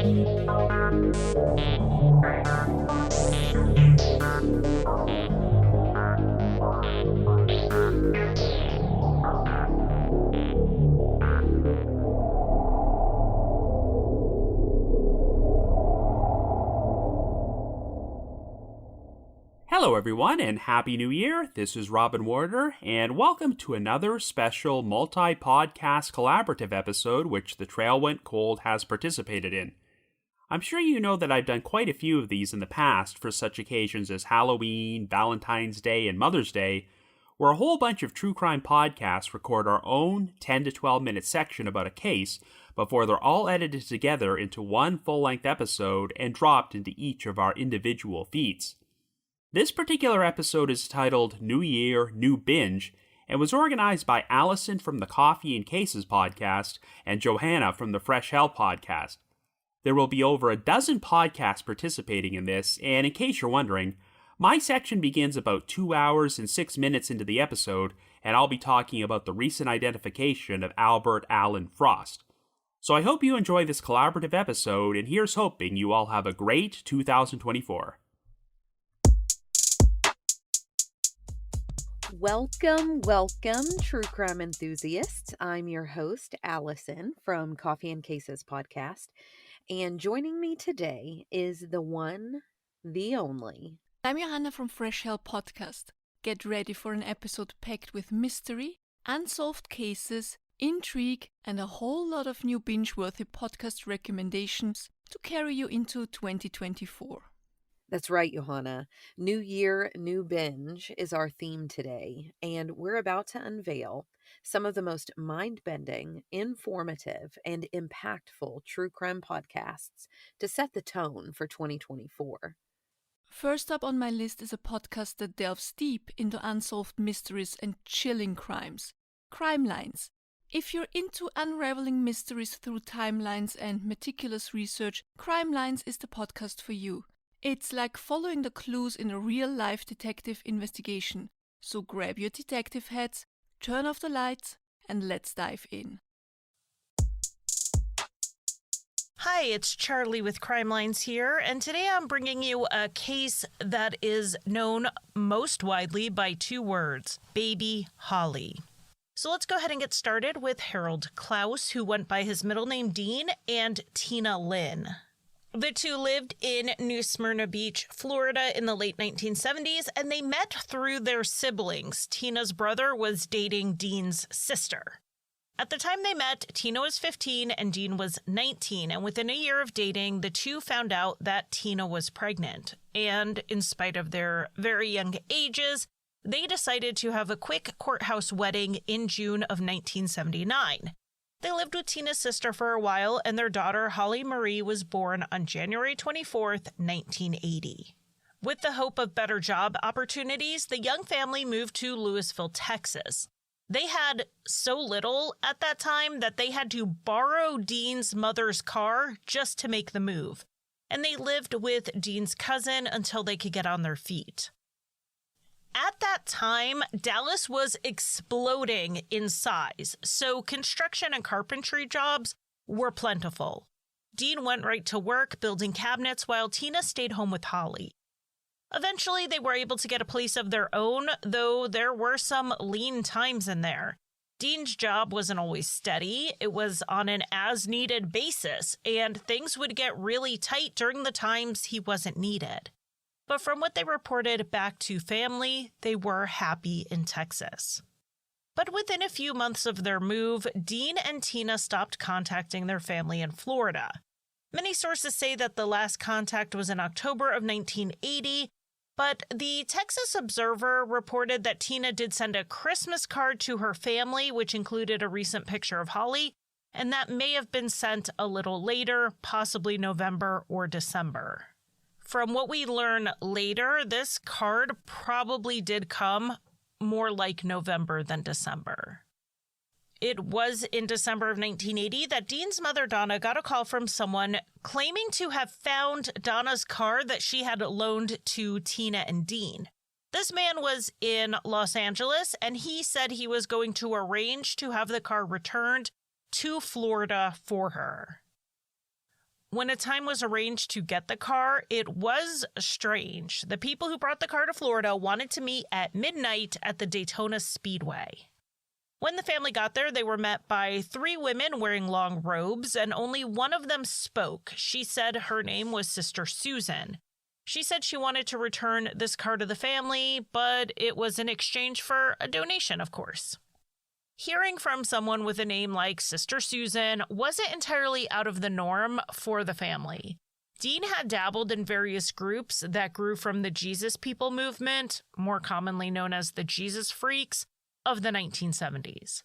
Hello everyone, and Happy New Year! This is Robin Warder, and welcome to another special multi-podcast collaborative episode which the Trail Went Cold has participated in. I'm sure you know that I've done quite a few of these in the past for such occasions as Halloween, Valentine's Day, and Mother's Day, where a whole bunch of true crime podcasts record our own 10 to 12 minute section about a case before they're all edited together into one full-length episode and dropped into each of our individual feeds. This particular episode is titled New Year, New Binge, and was organized by Allison from the Coffee and Cases podcast and Johanna from the Fresh Hell podcast. There will be over a dozen podcasts participating in this, and in case you're wondering, my section begins about 2 hours and 6 minutes into the episode, and I'll be talking about the recent identification of Albert Allen Frost. So I hope you enjoy this collaborative episode, and here's hoping you all have a great 2024. Welcome, true crime enthusiasts. I'm your host, Allison from Coffee and Cases podcast, and joining me today is the one, the only. I'm Johanna from Fresh Hell podcast. Get ready for an episode packed with mystery, unsolved cases, intrigue, and a whole lot of new binge-worthy podcast recommendations to carry you into 2024. That's right, Johanna. New Year, New Binge is our theme today, and we're about to unveil some of the most mind-bending, informative, and impactful true crime podcasts to set the tone for 2024. First up on my list is a podcast that delves deep into unsolved mysteries and chilling crimes. Crime Lines. If you're into unraveling mysteries through timelines and meticulous research, Crime Lines is the podcast for you. It's like following the clues in a real-life detective investigation. So grab your detective hats, turn off the lights, and let's dive in. Hi, it's Charlie with Crime Lines here, and today I'm bringing you a case that is known most widely by two words, Baby Holly. So let's go ahead and get started with Harold Klaus, who went by his middle name Dean, and Tina Lynn. The two lived in New Smyrna Beach, Florida in the late 1970s, and they met through their siblings. Tina's brother was dating Dean's sister. At the time they met, Tina was 15 and Dean was 19, and within a year of dating, the two found out that Tina was pregnant. And in spite of their very young ages, they decided to have a quick courthouse wedding in June of 1979. They lived with Tina's sister for a while, and their daughter, Holly Marie, was born on January 24th, 1980. With the hope of better job opportunities, the young family moved to Lewisville, Texas. They had so little at that time that they had to borrow Dean's mother's car just to make the move, and they lived with Dean's cousin until they could get on their feet. At that time, Dallas was exploding in size, so construction and carpentry jobs were plentiful. Dean went right to work building cabinets while Tina stayed home with Holly. Eventually, they were able to get a place of their own, though there were some lean times in there. Dean's job wasn't always steady. It was on an as-needed basis, and things would get really tight during the times he wasn't needed. But from what they reported back to family, they were happy in Texas. But within a few months of their move, Dean and Tina stopped contacting their family in Florida. Many sources say that the last contact was in October of 1980, but the Texas Observer reported that Tina did send a Christmas card to her family, which included a recent picture of Holly, and that may have been sent a little later, possibly November or December. From what we learn later, this card probably did come more like November than December. It was in December of 1980 that Dean's mother, Donna, got a call from someone claiming to have found Donna's car that she had loaned to Tina and Dean. This man was in Los Angeles, and he said he was going to arrange to have the car returned to Florida for her. When a time was arranged to get the car, it was strange. The people who brought the car to Florida wanted to meet at midnight at the Daytona Speedway. When the family got there, they were met by 3 women wearing long robes, and only one of them spoke. She said her name was Sister Susan. She said she wanted to return this car to the family, but it was in exchange for a donation, of course. Hearing from someone with a name like Sister Susan wasn't entirely out of the norm for the family. Dean had dabbled in various groups that grew from the Jesus People movement, more commonly known as the Jesus Freaks, of the 1970s.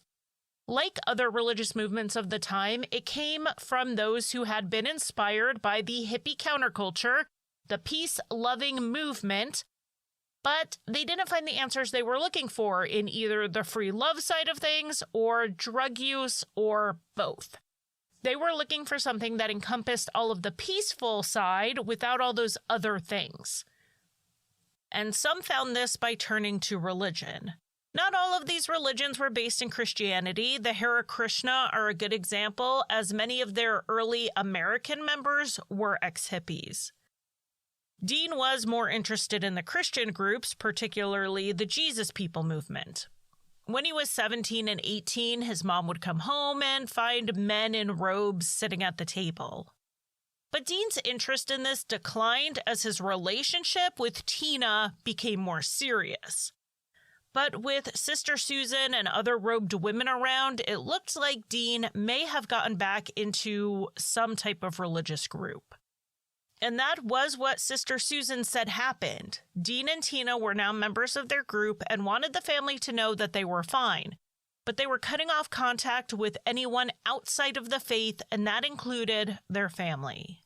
Like other religious movements of the time, it came from those who had been inspired by the hippie counterculture, the peace-loving movement, but they didn't find the answers they were looking for in either the free love side of things or drug use or both. They were looking for something that encompassed all of the peaceful side without all those other things. And some found this by turning to religion. Not all of these religions were based in Christianity. The Hare Krishna are a good example, as many of their early American members were ex-hippies. Dean was more interested in the Christian groups, particularly the Jesus People movement. When he was 17 and 18, his mom would come home and find men in robes sitting at the table. But Dean's interest in this declined as his relationship with Tina became more serious. But with Sister Susan and other robed women around, it looked like Dean may have gotten back into some type of religious group. And that was what Sister Susan said happened. Dean and Tina were now members of their group and wanted the family to know that they were fine. But they were cutting off contact with anyone outside of the faith, and that included their family.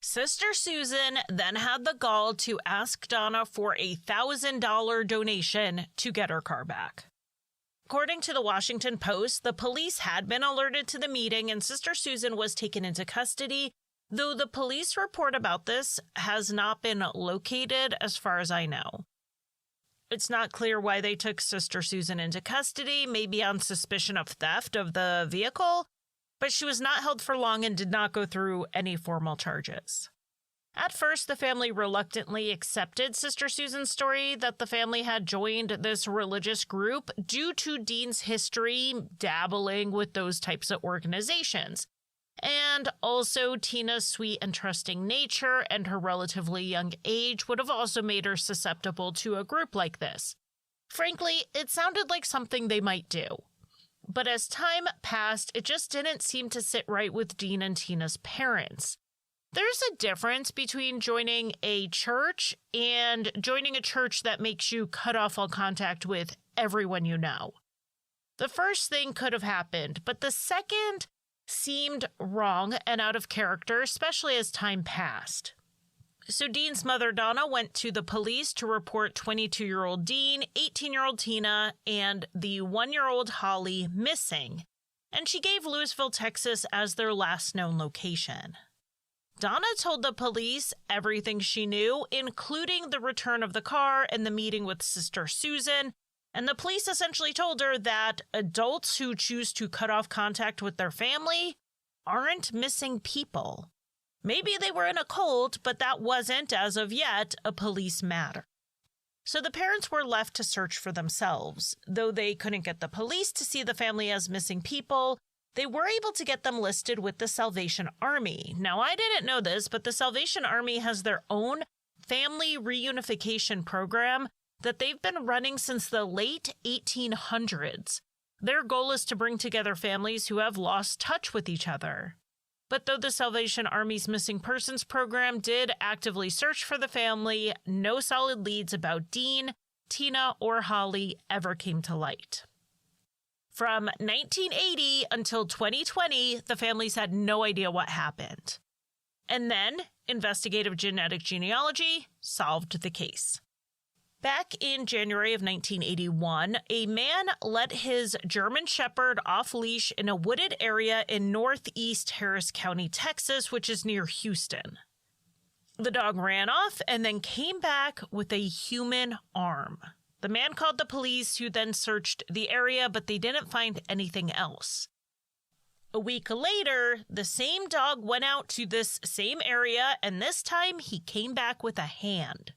Sister Susan then had the gall to ask Donna for a $1,000 donation to get her car back. According to the Washington Post, the police had been alerted to the meeting and Sister Susan was taken into custody, though the police report about this has not been located as far as I know. It's not clear why they took Sister Susan into custody, maybe on suspicion of theft of the vehicle, but she was not held for long and did not go through any formal charges. At first, the family reluctantly accepted Sister Susan's story that the family had joined this religious group due to Dean's history dabbling with those types of organizations, and also Tina's sweet and trusting nature and her relatively young age would have also made her susceptible to a group like this. Frankly, it sounded like something they might do. But as time passed, it just didn't seem to sit right with Dean and Tina's parents. There's a difference between joining a church and joining a church that makes you cut off all contact with everyone you know. The first thing could have happened, but the second seemed wrong and out of character, especially as time passed. So Dean's mother, Donna, went to the police to report 22-year-old Dean, 18-year-old Tina, and the 1-year-old Holly missing, and she gave Louisville, Texas as their last known location. Donna told the police everything she knew, including the return of the car and the meeting with Sister Susan, and the police essentially told her that adults who choose to cut off contact with their family aren't missing people. Maybe they were in a cult, but that wasn't, as of yet, a police matter. So the parents were left to search for themselves. Though they couldn't get the police to see the family as missing people, they were able to get them listed with the Salvation Army. Now, I didn't know this, but the Salvation Army has their own family reunification program that they've been running since the late 1800s. Their goal is to bring together families who have lost touch with each other. But though the Salvation Army's Missing Persons program did actively search for the family, no solid leads about Dean, Tina, or Holly ever came to light. From 1980 until 2020, the families had no idea what happened. And then, investigative genetic genealogy solved the case. Back in January of 1981, a man let his German Shepherd off leash in a wooded area in northeast Harris County, Texas, which is near Houston. The dog ran off and then came back with a human arm. The man called the police, who then searched the area, but they didn't find anything else. A week later, the same dog went out to this same area, and this time he came back with a hand.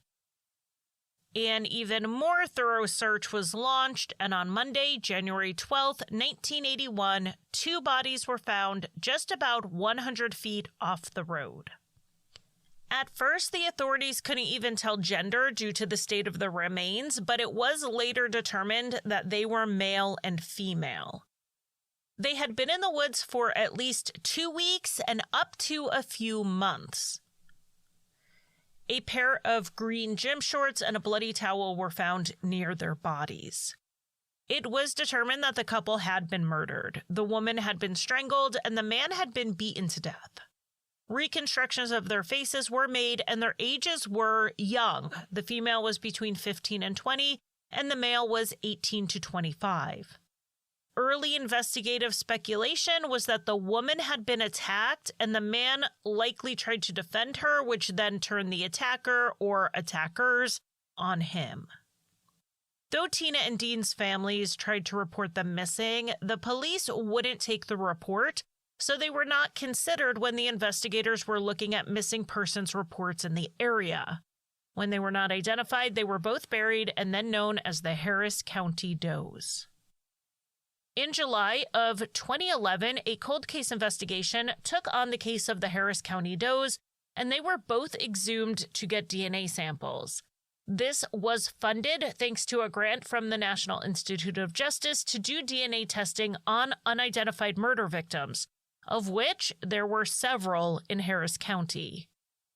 An even more thorough search was launched, and on Monday, January 12th, 1981, 2 bodies were found just about 100 feet off the road. At first, the authorities couldn't even tell gender due to the state of the remains, but it was later determined that they were male and female. They had been in the woods for at least 2 weeks and up to a few months. A pair of green gym shorts and a bloody towel were found near their bodies. It was determined that the couple had been murdered. The woman had been strangled and the man had been beaten to death. Reconstructions of their faces were made and their ages were young. The female was between 15 and 20 and the male was 18 to 25. Early investigative speculation was that the woman had been attacked and the man likely tried to defend her, which then turned the attacker or attackers on him. Though Tina and Dean's families tried to report them missing, the police wouldn't take the report, so they were not considered when the investigators were looking at missing persons reports in the area. When they were not identified, they were both buried and then known as the Harris County Does. In July of 2011, a cold case investigation took on the case of the Harris County Does, and they were both exhumed to get DNA samples. This was funded thanks to a grant from the National Institute of Justice to do DNA testing on unidentified murder victims, of which there were several in Harris County.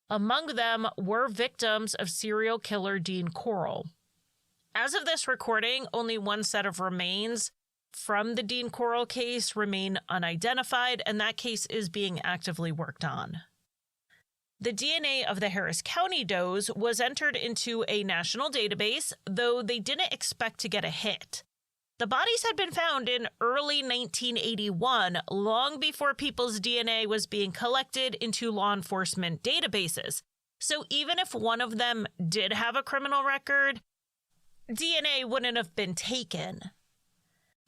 Among them were victims of serial killer Dean Corll. As of this recording, only one set of remains from the Dean Corll case remain unidentified, and that case is being actively worked on. The DNA of the Harris County Does was entered into a national database, though they didn't expect to get a hit. The bodies had been found in early 1981, long before people's DNA was being collected into law enforcement databases. So even if one of them did have a criminal record, DNA wouldn't have been taken.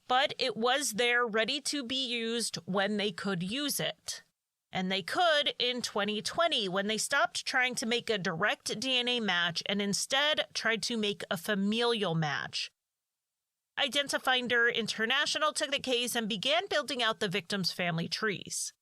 But it was there ready to be used when they could use it. And they could in 2020 when they stopped trying to make a direct DNA match and instead tried to make a familial match. Identifinder International took the case and began building out the victims' family trees.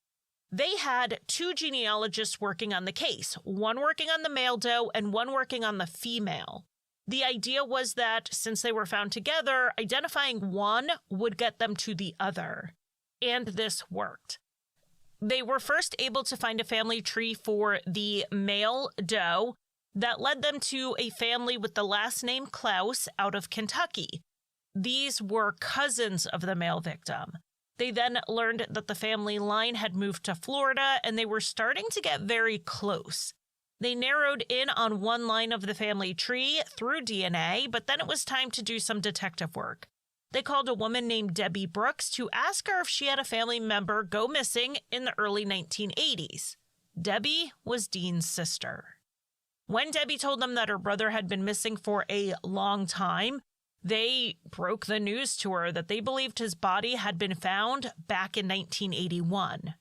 They had 2 genealogists working on the case, one working on the male doe and one working on the female. The idea was that since they were found together, identifying one would get them to the other. And this worked. They were first able to find a family tree for the male doe that led them to a family with the last name Klaus out of Kentucky. These were cousins of the male victim. They then learned that the family line had moved to Florida and they were starting to get very close. They narrowed in on one line of the family tree through DNA, but then it was time to do some detective work. They called a woman named Debbie Brooks to ask her if she had a family member go missing in the early 1980s. Debbie was Dean's sister. When Debbie told them that her brother had been missing for a long time, they broke the news to her that they believed his body had been found back in 1981.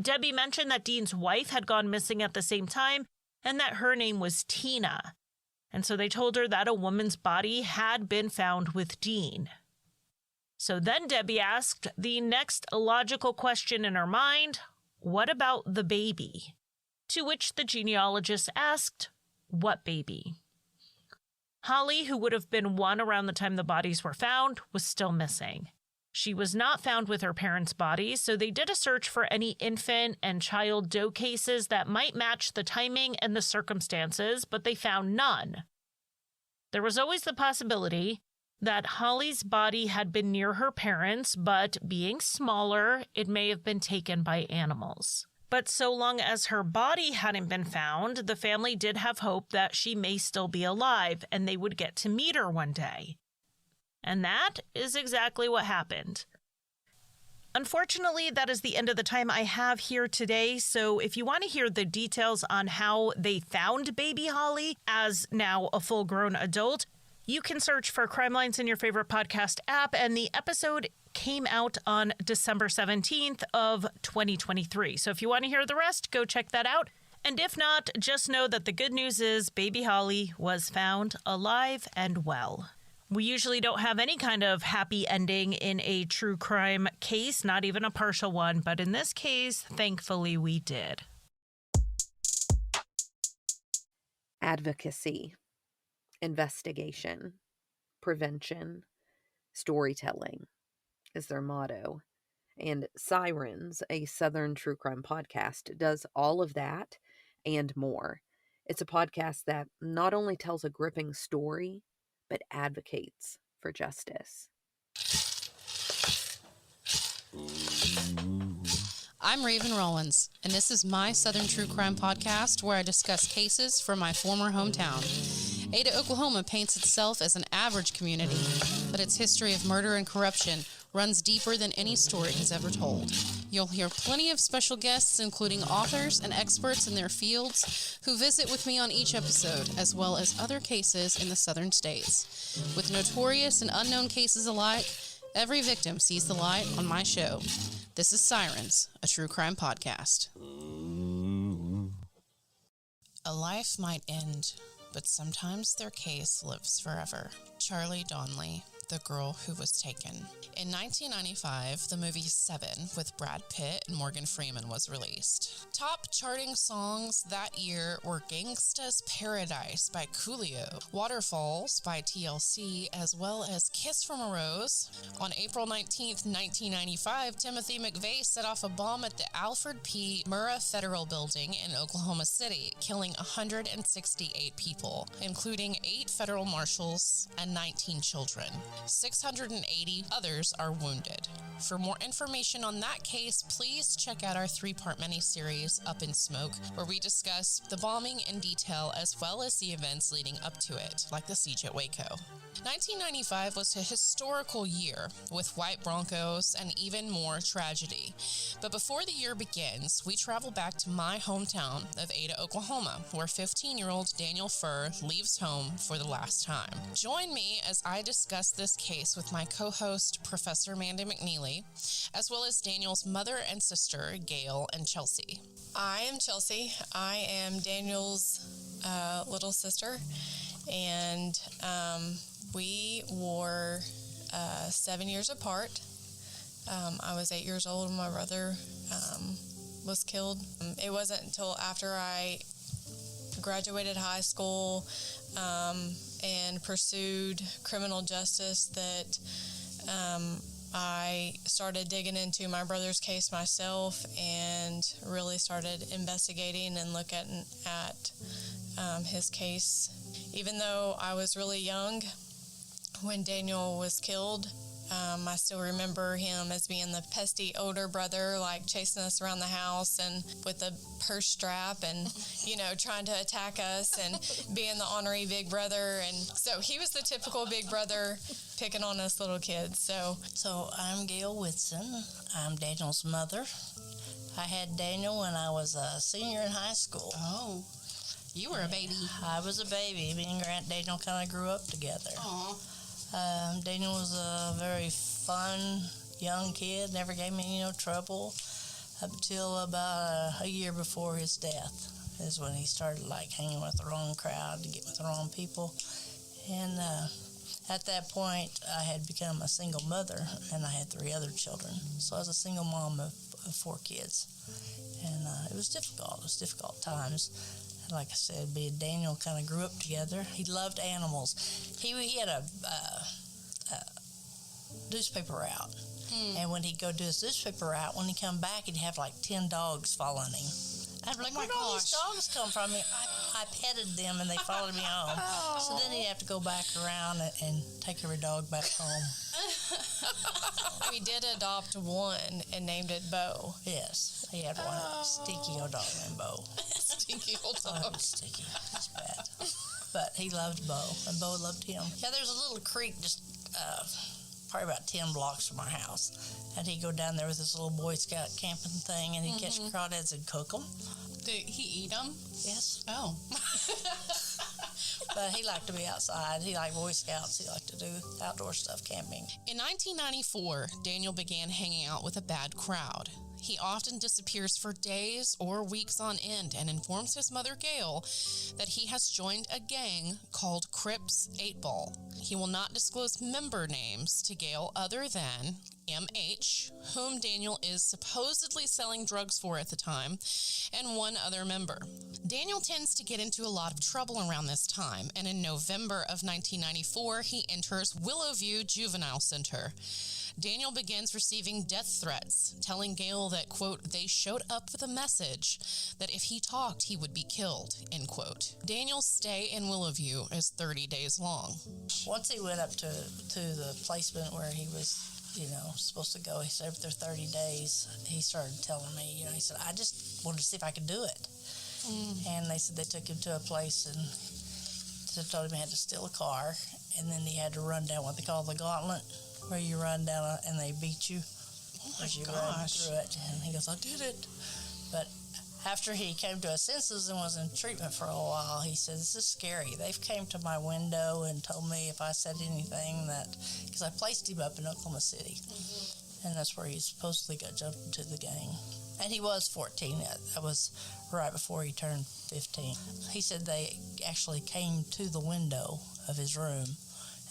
Debbie mentioned that Dean's wife had gone missing at the same time and that her name was Tina. And so they told her that a woman's body had been found with Dean. So then Debbie asked the next logical question in her mind, what about the baby? To which the genealogist asked, what baby? Holly, who would have been 1 around the time the bodies were found, was still missing. She was not found with her parents' bodies, so they did a search for any infant and child doe cases that might match the timing and the circumstances, but they found none. There was always the possibility that Holly's body had been near her parents, but being smaller, it may have been taken by animals. But so long as her body hadn't been found, the family did have hope that she may still be alive and they would get to meet her one day. And that is exactly what happened. Unfortunately, that is the end of the time I have here today, so if you want to hear the details on how they found baby Holly as now a full-grown adult, You can search for Crime Lines in your favorite podcast app, and the episode came out on December 17th of 2023. So if you want to hear the rest, go check that out. And if not, just know that the good news is baby Holly was found alive and well. We usually don't have any kind of happy ending in a true crime case, not even a partial one, but in this case, thankfully we did. Advocacy, investigation, prevention, storytelling is their motto. And Sirens, a Southern true crime podcast, does all of that and more. It's a podcast that not only tells a gripping story, but advocates for justice. I'm Raven Rollins, and this is my Southern True Crime podcast where I discuss cases from my former hometown. Ada, Oklahoma paints itself as an average community, but its history of murder and corruption runs deeper than any story has ever told. You'll hear plenty of special guests, including authors and experts in their fields, who visit with me on each episode, as well as other cases in the southern states. With notorious and unknown cases alike, every victim sees the light on my show. This is Sirens, a true crime podcast. A life might end, but sometimes their case lives forever. Charlie Donnelly, the girl who was taken. In 1995, the movie Seven with Brad Pitt and Morgan Freeman was released. Top charting songs that year were Gangsta's Paradise by Coolio, Waterfalls by TLC, as well as Kiss from a Rose. On April 19th, 1995, Timothy McVeigh set off a bomb at the Alfred P. Murrah Federal Building in Oklahoma City, killing 168 people, including 8 federal marshals and 19 children. 680 others are wounded. For more information on that case, please check out our 3-part miniseries, Up in Smoke, where we discuss the bombing in detail as well as the events leading up to it, like the siege at Waco. 1995 was a historical year with white Broncos and even more tragedy. But before the year begins, we travel back to my hometown of Ada, Oklahoma, where 15-year-old Daniel Furr leaves home for the last time. Join me as I discuss this case with my co-host, Professor Amanda McNeely, as well as Daniel's mother and sister, Gail and Chelsea. I am Chelsea. I am Daniel's little sister, and we were 7 years apart. I was 8 years old when my brother was killed. It wasn't until after I graduated high school and pursued criminal justice that I started digging into my brother's case myself and really started investigating and looking at his case. Even though I was really young when Daniel was killed, I still remember him as being the pesky older brother, like chasing us around the house and with a purse strap and, trying to attack us and being the ornery big brother. And so he was the typical big brother picking on us little kids. So I'm Gail Whitson. I'm Daniel's mother. I had Daniel when I was a senior in high school. Oh, you were a baby. I was a baby. Me and Grant Daniel kind of grew up together. Aw. Daniel was a very fun young kid, never gave me no trouble up until about a year before his death is when he started hanging with the wrong crowd, to get with the wrong people. And at that point, I had become a single mother, and I had 3 other children. So I was a single mom of 4 kids. And it was difficult. It was difficult times. Like I said, me and Daniel kind of grew up together. He loved animals. He had a newspaper route. And when he'd go do his newspaper route, when he'd come back, he'd have 10 dogs following him. I'd be like, where'd all these dogs come from? I petted them, and they followed me home. Oh. So then he'd have to go back around and take every dog back home. We did adopt one and named it Bo. Yes, he had one stinky old dog named Bo. Stinky old dog. Oh, he's stinky. He's bad. But he loved Bo, and Bo loved him. Yeah, there's a little creek just probably about 10 blocks from our house. And he'd go down there with his little Boy Scout camping thing, and he'd catch crawdads and cook them. Did he eat them? Yes. Oh. But he liked to be outside. He liked Boy Scouts. He liked to do outdoor stuff, camping. In 1994, Daniel began hanging out with a bad crowd. He often disappears for days or weeks on end and informs his mother, Gail, that he has joined a gang called Crips 8-Ball. He will not disclose member names to Gail other than MH, whom Daniel is supposedly selling drugs for at the time, and one other member. Daniel tends to get into a lot of trouble around this time, and in November of 1994, he enters Willowview Juvenile Center. Daniel begins receiving death threats, telling Gail that, quote, they showed up with a message that if he talked, he would be killed, end quote. Daniel's stay in Willowview is 30 days long. Once he went up to the placement where he was, supposed to go, he said after 30 days, he started telling me, he said, I just wanted to see if I could do it. And they said they took him to a place and told him he had to steal a car, and then he had to run down what they call the gauntlet, where you run down and they beat you as you run through it. And he goes, I did it. But after he came to his senses and was in treatment for a while, he said, this is scary. They've came to my window and told me if I said anything because I placed him up in Oklahoma City. And that's where he supposedly got jumped into the gang. And he was 14. That was right before he turned 15. He said they actually came to the window of his room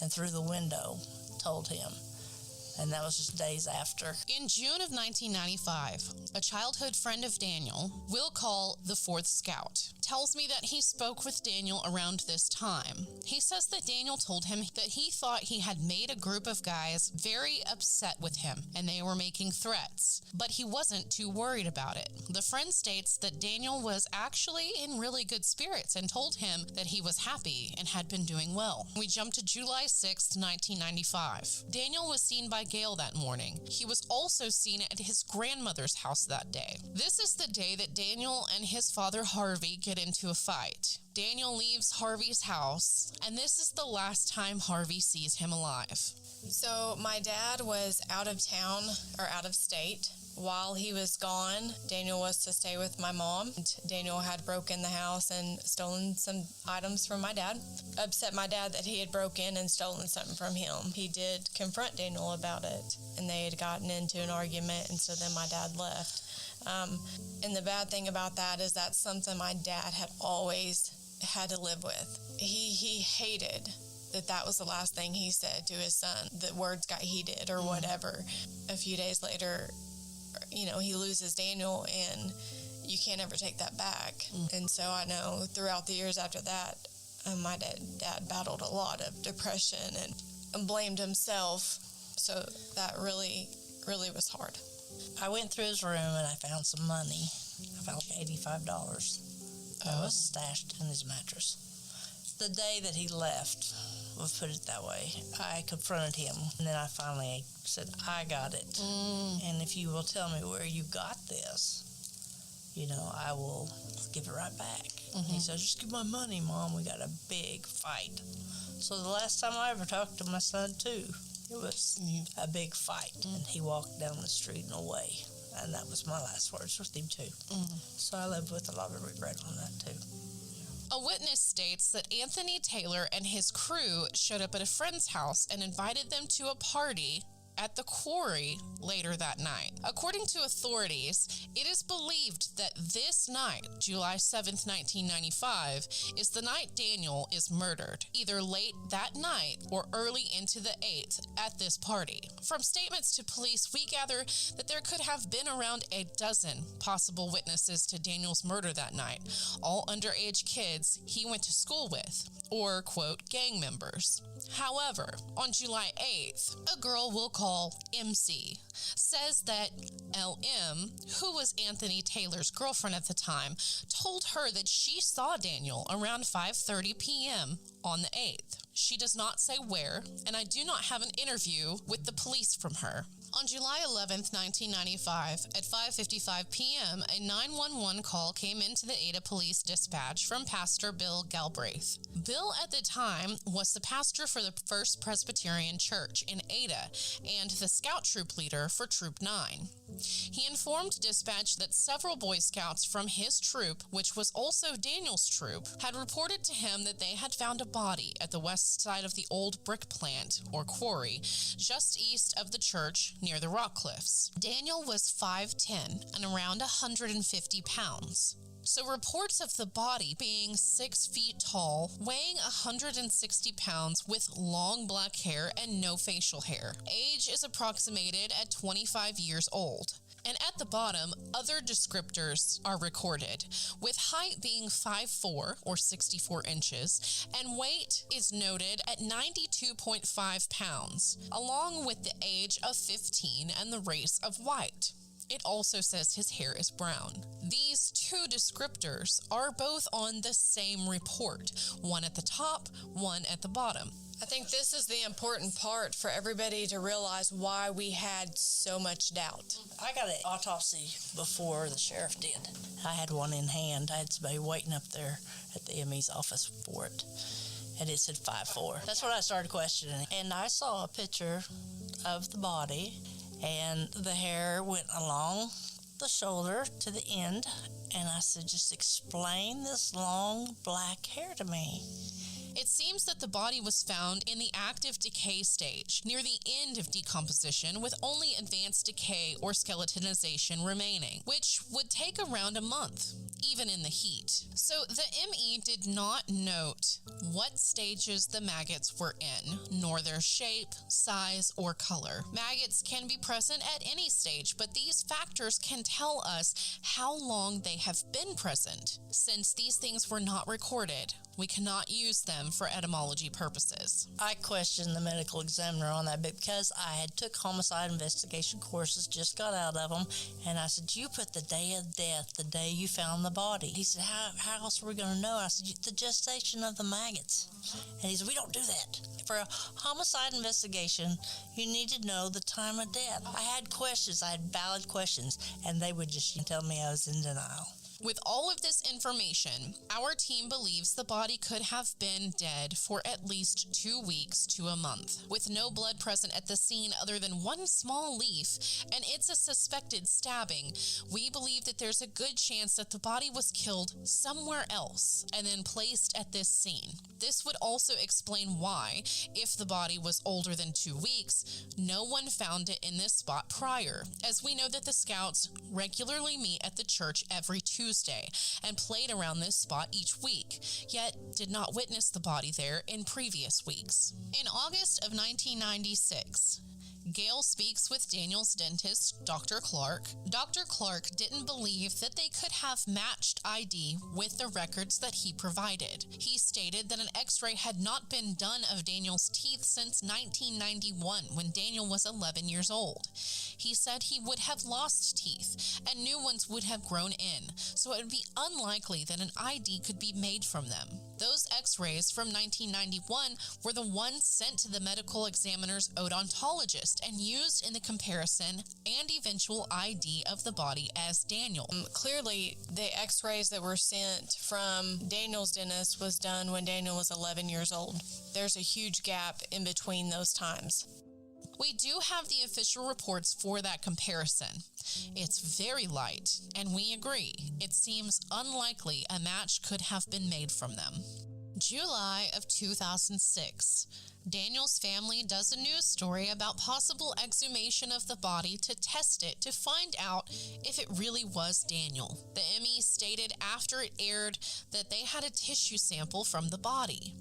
and through the window told him. And that was just days after. In June of 1995, a childhood friend of Daniel, we'll call the Fourth Scout, tells me that he spoke with Daniel around this time. He says that Daniel told him that he thought he had made a group of guys very upset with him and they were making threats, but he wasn't too worried about it. The friend states that Daniel was actually in really good spirits and told him that he was happy and had been doing well. We jump to July 6th, 1995. Daniel was seen by Gail that morning. He was also seen at his grandmother's house that day. This is the day that Daniel and his father Harvey get into a fight. Daniel leaves Harvey's house, and this is the last time Harvey sees him alive. So my dad was out of town or out of state. While he was gone, Daniel was to stay with my mom. Daniel had broken the house and stolen some items from my dad. Upset my dad that he had broken and stolen something from him. He did confront Daniel about it, and they had gotten into an argument, and so then my dad left. And the bad thing about that is that's something my dad had always had to live with. He hated that was the last thing he said to his son. The words got heated or whatever. A few days later, he loses Daniel, and you can't ever take that back. And so I know throughout the years after that, my dad battled a lot of depression and blamed himself. So that really, really was hard. I went through his room and I found some money. I found $85 that was stashed in his mattress. The day that he left, we'll put it that way, I confronted him, and then I finally said, I got it. And if you will tell me where you got this, I will give it right back. He said, just give my money, Mom. We got a big fight. So the last time I ever talked to my son, too, it was a big fight. And he walked down the street and away. And that was my last words with him, too. So I lived with a lot of regret on that, too. A witness states that Anthony Taylor and his crew showed up at a friend's house and invited them to a party at the quarry later that night. According to authorities, it is believed that this night, July 7th, 1995, is the night Daniel is murdered, either late that night or early into the 8th at this party. From statements to police, we gather that there could have been around a dozen possible witnesses to Daniel's murder that night, all underage kids he went to school with, or, quote, gang members. However, on July 8th, a girl we'll call MC says that LM, who was Anthony Taylor's girlfriend at the time, told her that she saw Daniel around 5:30 p.m. on the 8th. She does not say where, and I do not have an interview with the police from her. On July 11th, 1995, at 5:55 p.m., a 911 call came into the Ada Police Dispatch from Pastor Bill Galbraith. Bill, at the time, was the pastor for the First Presbyterian Church in Ada and the scout troop leader for Troop 9. He informed dispatch that several Boy Scouts from his troop, which was also Daniel's troop, had reported to him that they had found a body at the west side of the old brick plant, or quarry, just east of the church near the rock cliffs. Daniel was 5'10" and around 150 pounds. So reports of the body being 6 feet tall, weighing 160 pounds with long black hair and no facial hair. Age is approximated at 25 years old. And at the bottom, other descriptors are recorded, with height being 5'4" or 64 inches, and weight is noted at 92.5 pounds, along with the age of 15 and the race of white. It also says his hair is brown. These two descriptors are both on the same report, one at the top, one at the bottom. I think this is the important part for everybody to realize why we had so much doubt. I got an autopsy before the sheriff did. I had one in hand. I had somebody waiting up there at the ME's office for it. And it said 5'4". That's when I started questioning. And I saw a picture of the body, and the hair went along the shoulder to the end. And I said, just explain this long black hair to me. It seems that the body was found in the active decay stage, near the end of decomposition, with only advanced decay or skeletonization remaining, which would take around a month, even in the heat. So the ME did not note what stages the maggots were in, nor their shape, size, or color. Maggots can be present at any stage, but these factors can tell us how long they have been present. Since these things were not recorded, we cannot use them for etymology purposes. I questioned the medical examiner on that bit because I had took homicide investigation courses, just got out of them, and I said, you put the day of death, the day you found the body. He said, how else are we going to know? I said, the gestation of the maggots. And he said, we don't do that. For a homicide investigation, you need to know the time of death. I had questions, I had valid questions, and they would just tell me I was in denial. With all of this information, our team believes the body could have been dead for at least 2 weeks to a month, with no blood present at the scene other than one small leaf, and it's a suspected stabbing. We believe that there's a good chance that the body was killed somewhere else and then placed at this scene. This would also explain why, if the body was older than 2 weeks, no one found it in this spot prior, as we know that the Scouts regularly meet at the church every Tuesday and played around this spot each week, yet did not witness the body there in previous weeks. In August of 1996, Gail speaks with Daniel's dentist, Dr. Clark. Dr. Clark didn't believe that they could have matched ID with the records that he provided. He stated that an x-ray had not been done of Daniel's teeth since 1991, when Daniel was 11 years old. He said he would have lost teeth, and new ones would have grown in, so it would be unlikely that an ID could be made from them. Those x-rays from 1991 were the ones sent to the medical examiner's odontologist and used in the comparison and eventual ID of the body as Daniel. Clearly, the x-rays that were sent from Daniel's dentist was done when Daniel was 11 years old. There's a huge gap in between those times. We do have the official reports for that comparison. It's very light, and we agree. It seems unlikely a match could have been made from them. July of 2006. Daniel's family does a news story about possible exhumation of the body to test it to find out if it really was Daniel. The ME stated after it aired that they had a tissue sample from the body.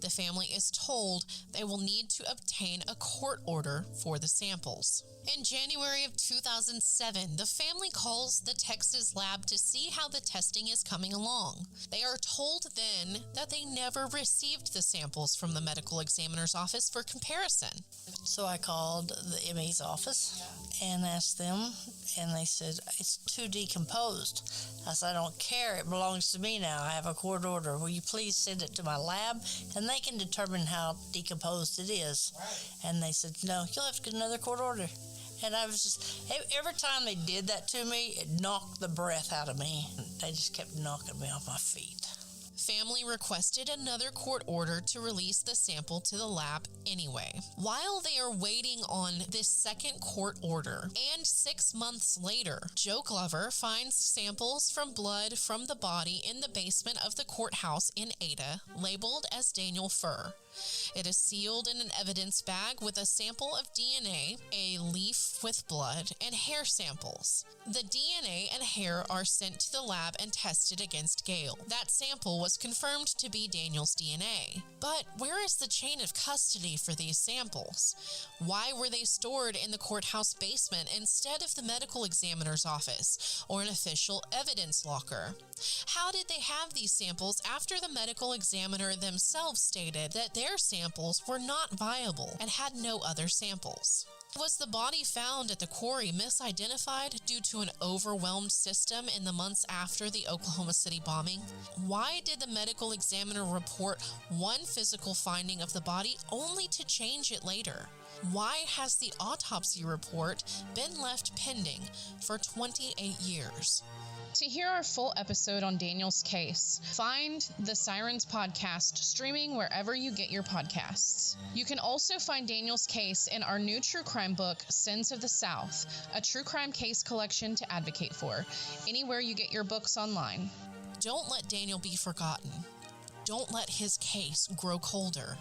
The family is told they will need to obtain a court order for the samples. In January of 2007, the family calls the Texas lab to see how the testing is coming along. They are told then that they never received the samples from the medical examiner's office for comparison. So I called the ME's office and asked them, and they said, it's too decomposed. I said, I don't care. It belongs to me now. I have a court order. Will you please send it to my lab? And they can determine how decomposed it is. Right. And they said, no, you'll have to get another court order. And I was just, every time they did that to me, it knocked the breath out of me. They just kept knocking me off my feet. Family requested another court order to release the sample to the lab anyway. While they are waiting on this second court order, and 6 months later, Joe Glover finds samples from blood from the body in the basement of the courthouse in Ada, labeled as Daniel Furr. It is sealed in an evidence bag with a sample of DNA, a leaf with blood, and hair samples. The DNA and hair are sent to the lab and tested against Gale. That sample was confirmed to be Daniel's DNA. But where is the chain of custody for these samples? Why were they stored in the courthouse basement instead of the medical examiner's office or an official evidence locker? How did they have these samples after the medical examiner themselves stated that their samples were not viable and had no other samples? Was the body found at the quarry misidentified due to an overwhelmed system in the months after the Oklahoma City bombing? Why did the medical examiner report one physical finding of the body only to change it later? Why has the autopsy report been left pending for 28 years? To hear our full episode on Daniel's case, find the Sirens podcast streaming wherever you get your podcasts. You can also find Daniel's case in our new true crime book, Sins of the South, a true crime case collection to advocate for, anywhere you get your books online. Don't let Daniel be forgotten. Don't let his case grow colder.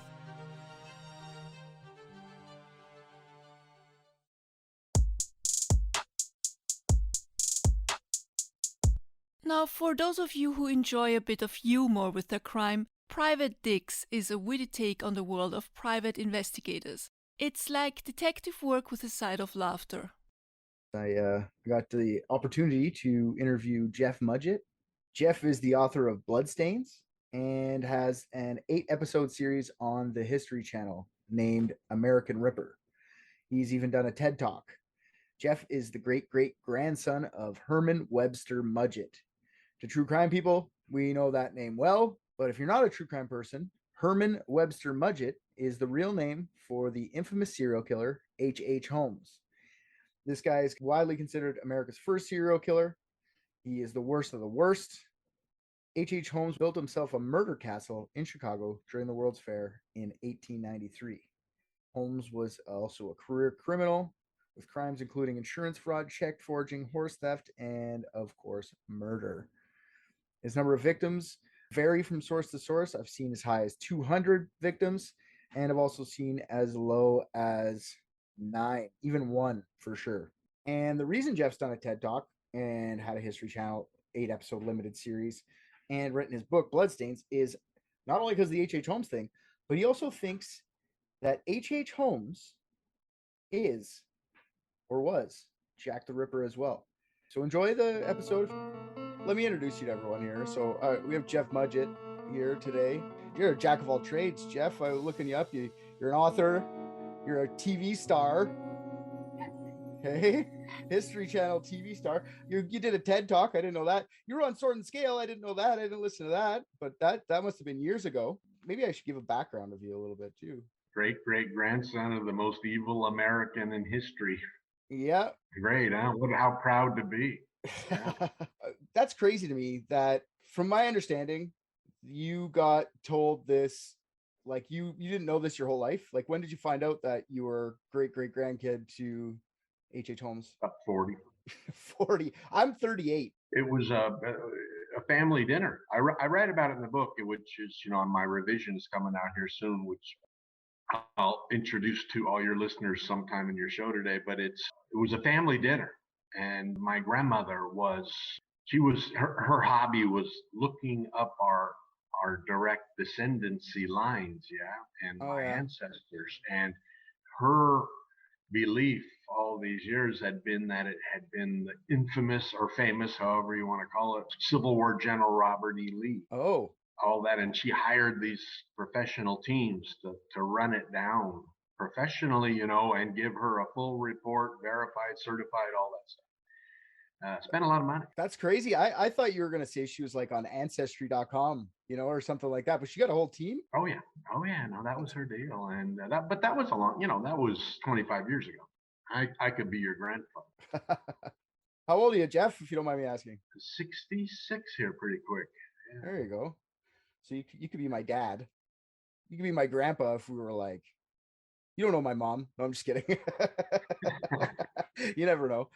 Now, for those of you who enjoy a bit of humor with their crime, Private Dicks is a witty take on the world of private investigators. It's like detective work with a side of laughter. I got the opportunity to interview Jeff Mudgett. Jeff is the author of Bloodstains and has an 8-episode series on the History Channel named American Ripper. He's even done a TED Talk. Jeff is the great-great-grandson of Herman Webster Mudgett. To true crime people, we know that name well, but if you're not a true crime person, Herman Webster Mudgett is the real name for the infamous serial killer H.H. Holmes. This guy is widely considered America's first serial killer. He is the worst of the worst. H.H. Holmes built himself a murder castle in Chicago during the World's Fair in 1893. Holmes was also a career criminal with crimes including insurance fraud, check forging, horse theft, and, of course, murder. His number of victims vary from source to source. I've seen as high as 200 victims, and I've also seen as low as 9, even 1 for sure. And the reason Jeff's done a TED Talk and had a History Channel 8-episode limited series and written his book, Bloodstains, is not only because of the H.H. Holmes thing, but he also thinks that H.H. Holmes is, or was, Jack the Ripper as well. So enjoy the episode. Let me introduce you to everyone here. So we have Jeff Mudgett here today. You're a jack of all trades, Jeff. I'm looking you up. You're an author. You're a TV star. Okay, History Channel TV star. You did a TED Talk. I didn't know that. You were on Sword and Scale. I didn't know that. I didn't listen to that. But that must have been years ago. Maybe I should give a background of you a little bit too. Great-great-grandson of the most evil American in history. Yeah. Great, huh? How proud to be. Yeah. That's crazy to me that, from my understanding, you got told this, like you didn't know this your whole life. Like, when did you find out that you were great-great-grandkid to H.H. Holmes? About 40. 40. I'm 38. It was a family dinner. I read about it in the book, which is, on my revisions coming out here soon, which I'll introduce to all your listeners sometime in your show today. But it was a family dinner, and my grandmother her hobby was looking up our direct descendancy lines, and my ancestors, and her belief all these years had been that it had been the infamous or famous, however you want to call it, Civil War General Robert E. Lee. Oh. All that, and she hired these professional teams to run it down professionally, and give her a full report, verified, certified, all that stuff. Spent a lot of money. That's crazy. I thought you were going to say she was like on ancestry.com, or something like that, but she got a whole team. Oh yeah. No, that was her deal. And that was a long, that was 25 years ago. I could be your grandfather. How old are you, Jeff, if you don't mind me asking? 66 here pretty quick. Yeah. There you go. So you could be my dad. You could be my grandpa if we were like, you don't know my mom. No, I'm just kidding. You never know.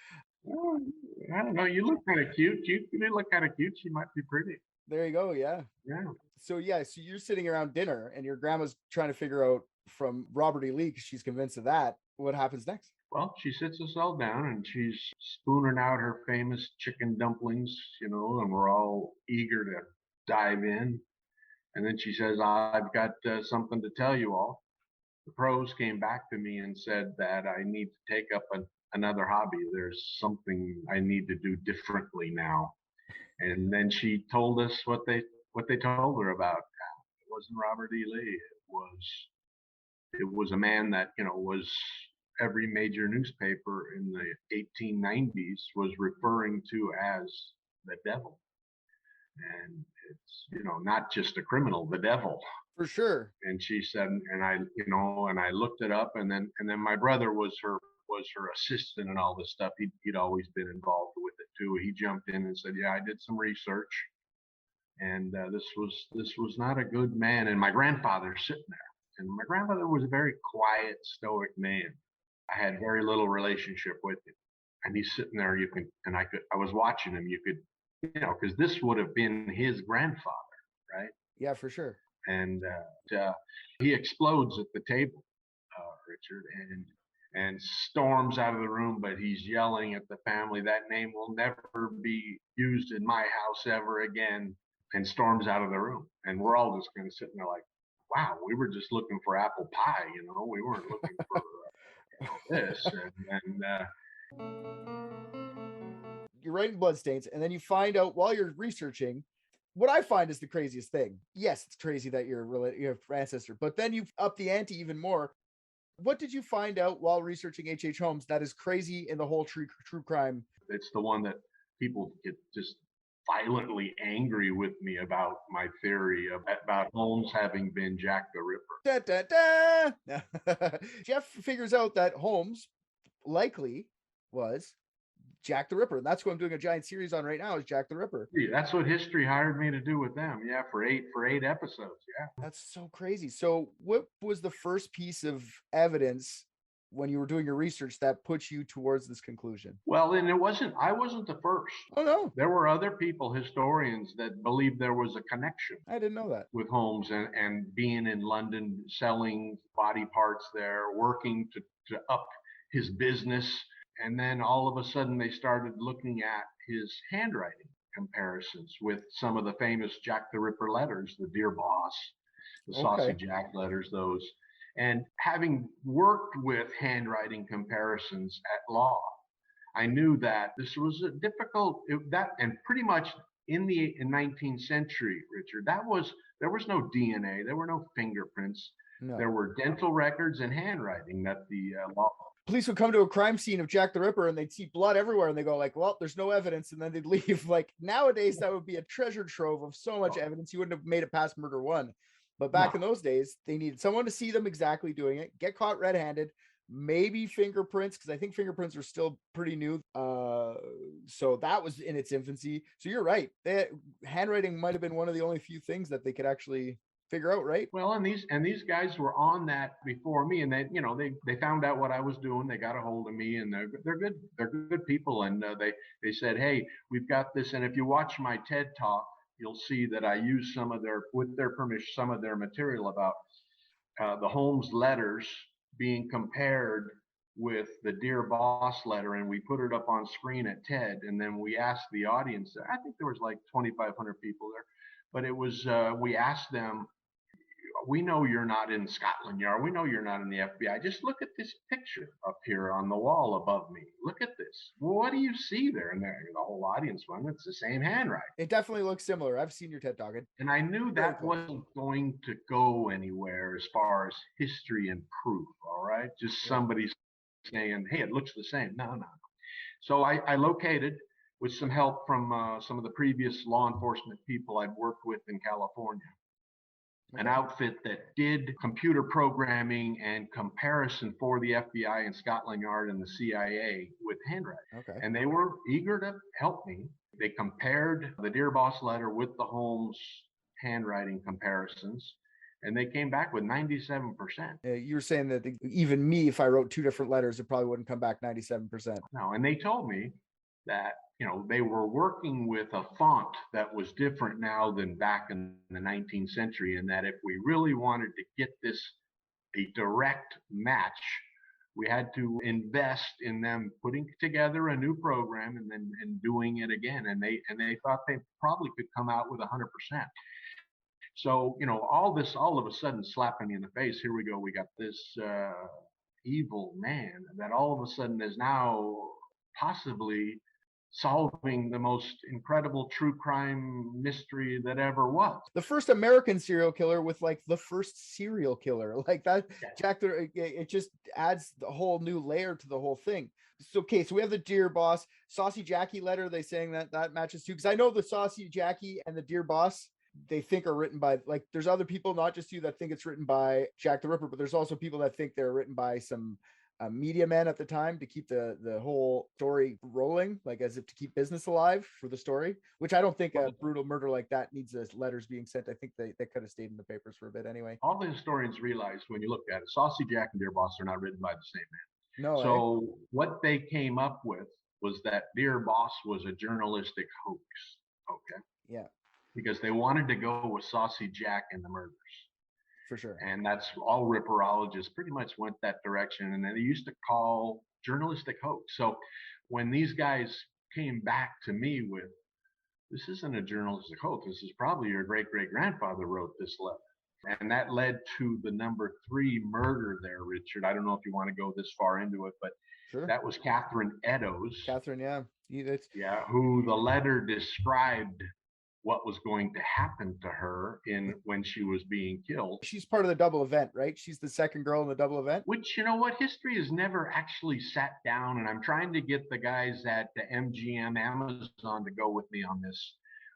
Well, I don't know. You look kind of cute. You look kind of cute. She might be pretty. There you go. Yeah. Yeah. So you're sitting around dinner and your grandma's trying to figure out from Robert E. Lee, because she's convinced of that, what happens next. Well, she sits us all down and she's spooning out her famous chicken dumplings, and we're all eager to dive in. And then she says, I've got something to tell you all. The pros came back to me and said that I need to take up another hobby. There's something I need to do differently now. And then she told us what they told her about. It wasn't Robert E. Lee. It was a man that was every major newspaper in the 1890s was referring to as the devil. And it's not just a criminal, the devil. For sure. And she said, and I looked it up, and then my brother was her assistant and all this stuff. He'd always been involved with it too. He jumped in and said, yeah, I did some research, and this was not a good man. And my grandfather's sitting there, and my grandfather was a very quiet, stoic man. I had very little relationship with him, and he's sitting there. I was watching him. You could, because this would have been his grandfather, right? Yeah, for sure. And he explodes at the table, Richard, and storms out of the room. But he's yelling at the family, that name will never be used in my house ever again, and storms out of the room. And we're all just kind of sitting there like, wow, we were just looking for apple pie, we weren't looking for this. You're writing Bloodstains, and then you find out while you're researching, what I find is the craziest thing. Yes, it's crazy that you're your ancestor, but then you up the ante even more. What did you find out while researching H.H. Holmes that is crazy in the whole true crime? It's the one that people get just violently angry with me about, my theory about Holmes having been Jack the Ripper. Da, da, da. Jeff figures out that Holmes likely was Jack the Ripper. And that's who I'm doing a giant series on right now, is Jack the Ripper. Yeah, that's what History hired me to do with them. Yeah, for eight episodes. Yeah. That's so crazy. So what was the first piece of evidence when you were doing your research that put you towards this conclusion? Well, and I wasn't the first. Oh, no. There were other people, historians, that believed there was a connection. I didn't know that. With Holmes and being in London, selling body parts there, working to up his business. And then all of a sudden they started looking at his handwriting comparisons with some of the famous Jack the Ripper letters, the Dear Boss, the Saucy Jack letters, those. And having worked with handwriting comparisons at law, I knew that this was a difficult, and pretty much in the 19th century, Richard, there was no DNA, there were no fingerprints. No. There were dental records and handwriting that the law. Police would come to a crime scene of Jack the Ripper and they'd see blood everywhere and they go like, well, there's no evidence. And then they'd leave. Like nowadays, that would be a treasure trove of so much evidence. You wouldn't have made it past murder one. But back in those days, they needed someone to see them exactly doing it, get caught red-handed, maybe fingerprints, because I think fingerprints are still pretty new. So that was in its infancy. So you're right. Handwriting might have been one of the only few things that they could actually figure out, right? Well, and these guys were on that before me, and they found out what I was doing. They got a hold of me, and they're good people, and they said, hey, we've got this, and if you watch my TED talk, you'll see that I use with their permission, some of their material about the Holmes letters being compared with the Dear Boss letter, and we put it up on screen at TED, and then we asked the audience. I think there was like 2,500 people there, but it was we asked them, we know you're not in Scotland Yard. We know you're not in the FBI. Just look at this picture up here on the wall above me. Look at this. What do you see there? And the whole audience went, it's the same handwriting. It definitely looks similar. I've seen your TED Talk. And I knew that wasn't going to go anywhere as far as history and proof, all right? Just somebody saying, hey, it looks the same. No. So I located, with some help from some of the previous law enforcement people I'd worked with in California, an outfit that did computer programming and comparison for the FBI and Scotland Yard and the CIA with handwriting. Okay. And they were eager to help me. They compared the Dear Boss letter with the Holmes handwriting comparisons, and they came back with 97%. You were saying that even me, if I wrote two different letters, it probably wouldn't come back 97%. No, and they told me that, they were working with a font that was different now than back in the 19th century, and that if we really wanted to get this a direct match, we had to invest in them putting together a new program and doing it again. And they thought they probably could come out with 100%. So, all this all of a sudden slapping me in the face. Here we go. We got this evil man that all of a sudden is now possibly solving the most incredible true crime mystery that ever was. The first American serial killer with like the first serial killer, like that. Yeah. Jack, it just adds the whole new layer to the whole thing. So, okay, so we have the Dear Boss, Saucy Jackie letter. They saying that matches too, because I know the Saucy Jackie and the Dear Boss, they think are written by, like, there's other people, not just you, that think it's written by Jack the Ripper, but there's also people that think they're written by some media men at the time to keep the whole story rolling, like as if to keep business alive for the story, which I don't think a brutal murder like that needs letters being sent. I think they could have stayed in the papers for a bit anyway. All the historians realize when you look at it, Saucy Jack and Dear Boss are not written by the same man. No. So what they came up with was that Dear Boss was a journalistic hoax. Okay. Yeah. Because they wanted to go with Saucy Jack and the murders. For sure. And that's all ripperologists pretty much went that direction. And they used to call journalistic hoax. So when these guys came back to me with, this isn't a journalistic hoax, this is probably your great-great-grandfather wrote this letter. And that led to the number 3 murder there, Richard. I don't know if you want to go this far into it, but sure. That was Catherine Eddowes. Catherine, yeah. Who the letter described what was going to happen to her when she was being killed. She's part of the double event, right? She's the second girl in the double event. Which, history has never actually sat down, and I'm trying to get the guys at the MGM Amazon to go with me on this.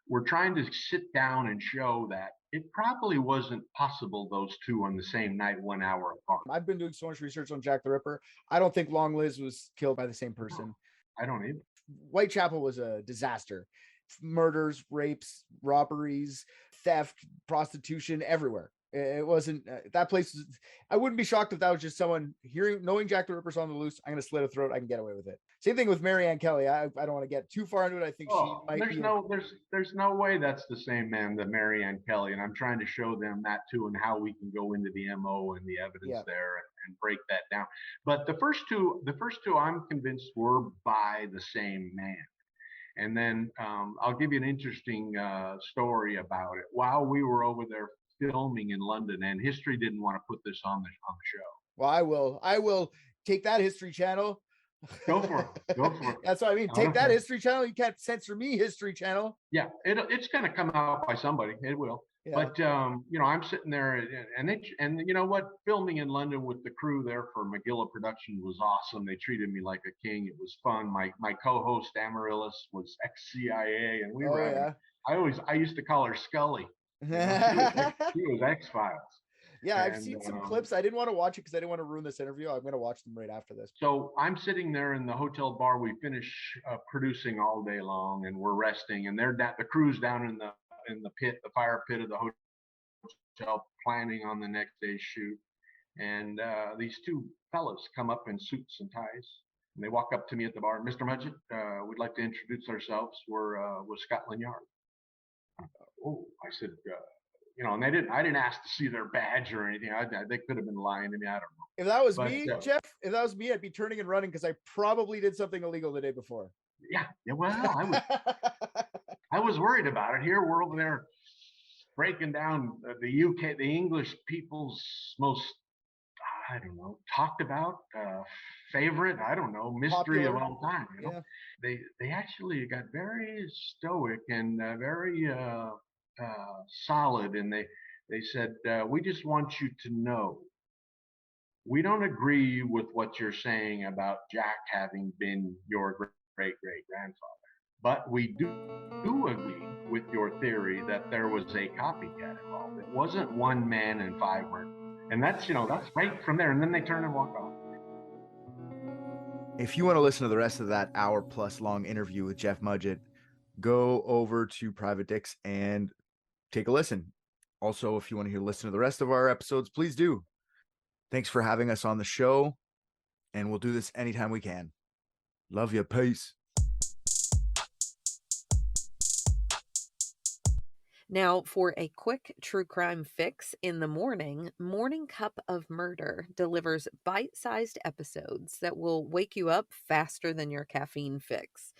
We're trying to sit down and show that it probably wasn't possible those two on the same night, 1 hour apart. I've been doing so much research on Jack the Ripper. I don't think Long Liz was killed by the same person. No, I don't either. Whitechapel was a disaster. Murders, rapes, robberies, theft, prostitution, everywhere. It wasn't that place. I wouldn't be shocked if that was just someone knowing Jack the Ripper's on the loose. I'm going to slit a throat. I can get away with it. Same thing with Mary Ann Kelly. I don't want to get too far into it. I think she might there's no way that's the same man, the Mary Ann Kelly. And I'm trying to show them that too, and how we can go into the MO and the evidence there and break that down. But the first two I'm convinced were by the same man. And then I'll give you an interesting story about it. While we were over there filming in London, and History didn't want to put this on the show. Well, I will take that History Channel. Go for it. That's what I mean. Take that History Channel. You can't censor me, History Channel. Yeah, it's going to come out by somebody. It will. Yeah. But I'm sitting there, and you know what? Filming in London with the crew there for Magilla Production was awesome. They treated me like a king. It was fun. My co-host Amaryllis was ex-CIA, and we were. Yeah. I used to call her Scully. She was X-Files. Yeah, I've seen some clips. I didn't want to watch it because I didn't want to ruin this interview. I'm going to watch them right after this. So I'm sitting there in the hotel bar. We finish producing all day long, and we're resting. And the crew's down in the pit, the fire pit of the hotel, planning on the next day's shoot. And these two fellas come up in suits and ties, and they walk up to me at the bar. Mr. Mudgett, we'd like to introduce ourselves. We're with Scotland Yard. I said, and I didn't ask to see their badge or anything. They could have been lying to me. I don't know. If that was me, Jeff, I'd be turning and running because I probably did something illegal the day before. Yeah. Well, I was worried about it. Here we're over there breaking down the UK, the English people's most, talked about, favorite, mystery popular of all time. They actually got very stoic and very solid, and they said, we just want you to know, we don't agree with what you're saying about Jack having been your great-great-grandfather, But we do agree with your theory that there was a copycat involved. It wasn't one man and five murders. And that's, that's right from there. And then they turn and walk off. If you want to listen to the rest of that hour-plus long interview with Jeff Mudgett, go over to Private Dicks and take a listen. Also, if you want to listen to the rest of our episodes, please do. Thanks for having us on the show, and we'll do this anytime we can. Love you. Peace. Now, for a quick true crime fix in the morning, Morning Cup of Murder delivers bite-sized episodes that will wake you up faster than your caffeine fix.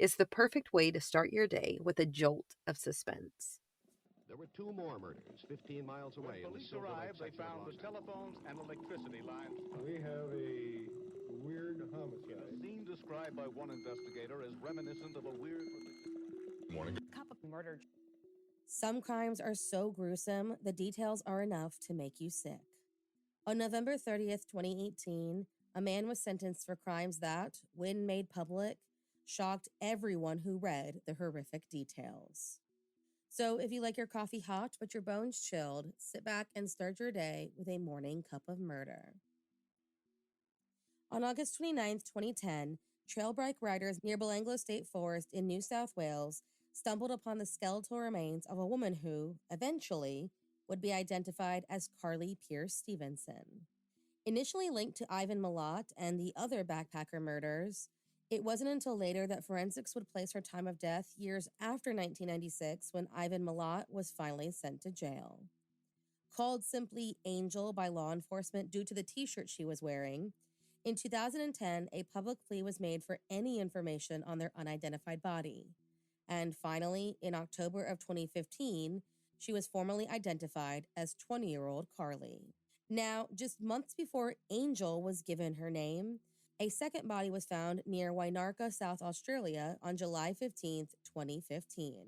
It's the perfect way to start your day with a jolt of suspense. There were two more murders 15 miles away. When police arrived, they found the telephones and electricity lines. We have a weird homicide. A scene described by one investigator as reminiscent of a weird... Morning Cup of Murder. Some crimes are so gruesome, the details are enough to make you sick. On November 30th, 2018, a man was sentenced for crimes that, when made public, shocked everyone who read the horrific details. So if you like your coffee hot but your bones chilled, sit back and start your day with a morning cup of murder. On August 29th, 2010, trail bike riders near Belanglo State Forest in New South Wales stumbled upon the skeletal remains of a woman who, eventually, would be identified as Carly Pierce Stevenson. Initially linked to Ivan Milat and the other backpacker murders, it wasn't until later that forensics would place her time of death years after 1996 when Ivan Milat was finally sent to jail. Called simply Angel by law enforcement due to the t-shirt she was wearing, in 2010, a public plea was made for any information on their unidentified body. And finally, in October of 2015, she was formally identified as 20-year-old Carly. Now, just months before Angel was given her name, a second body was found near Wainarka, South Australia on July 15, 2015.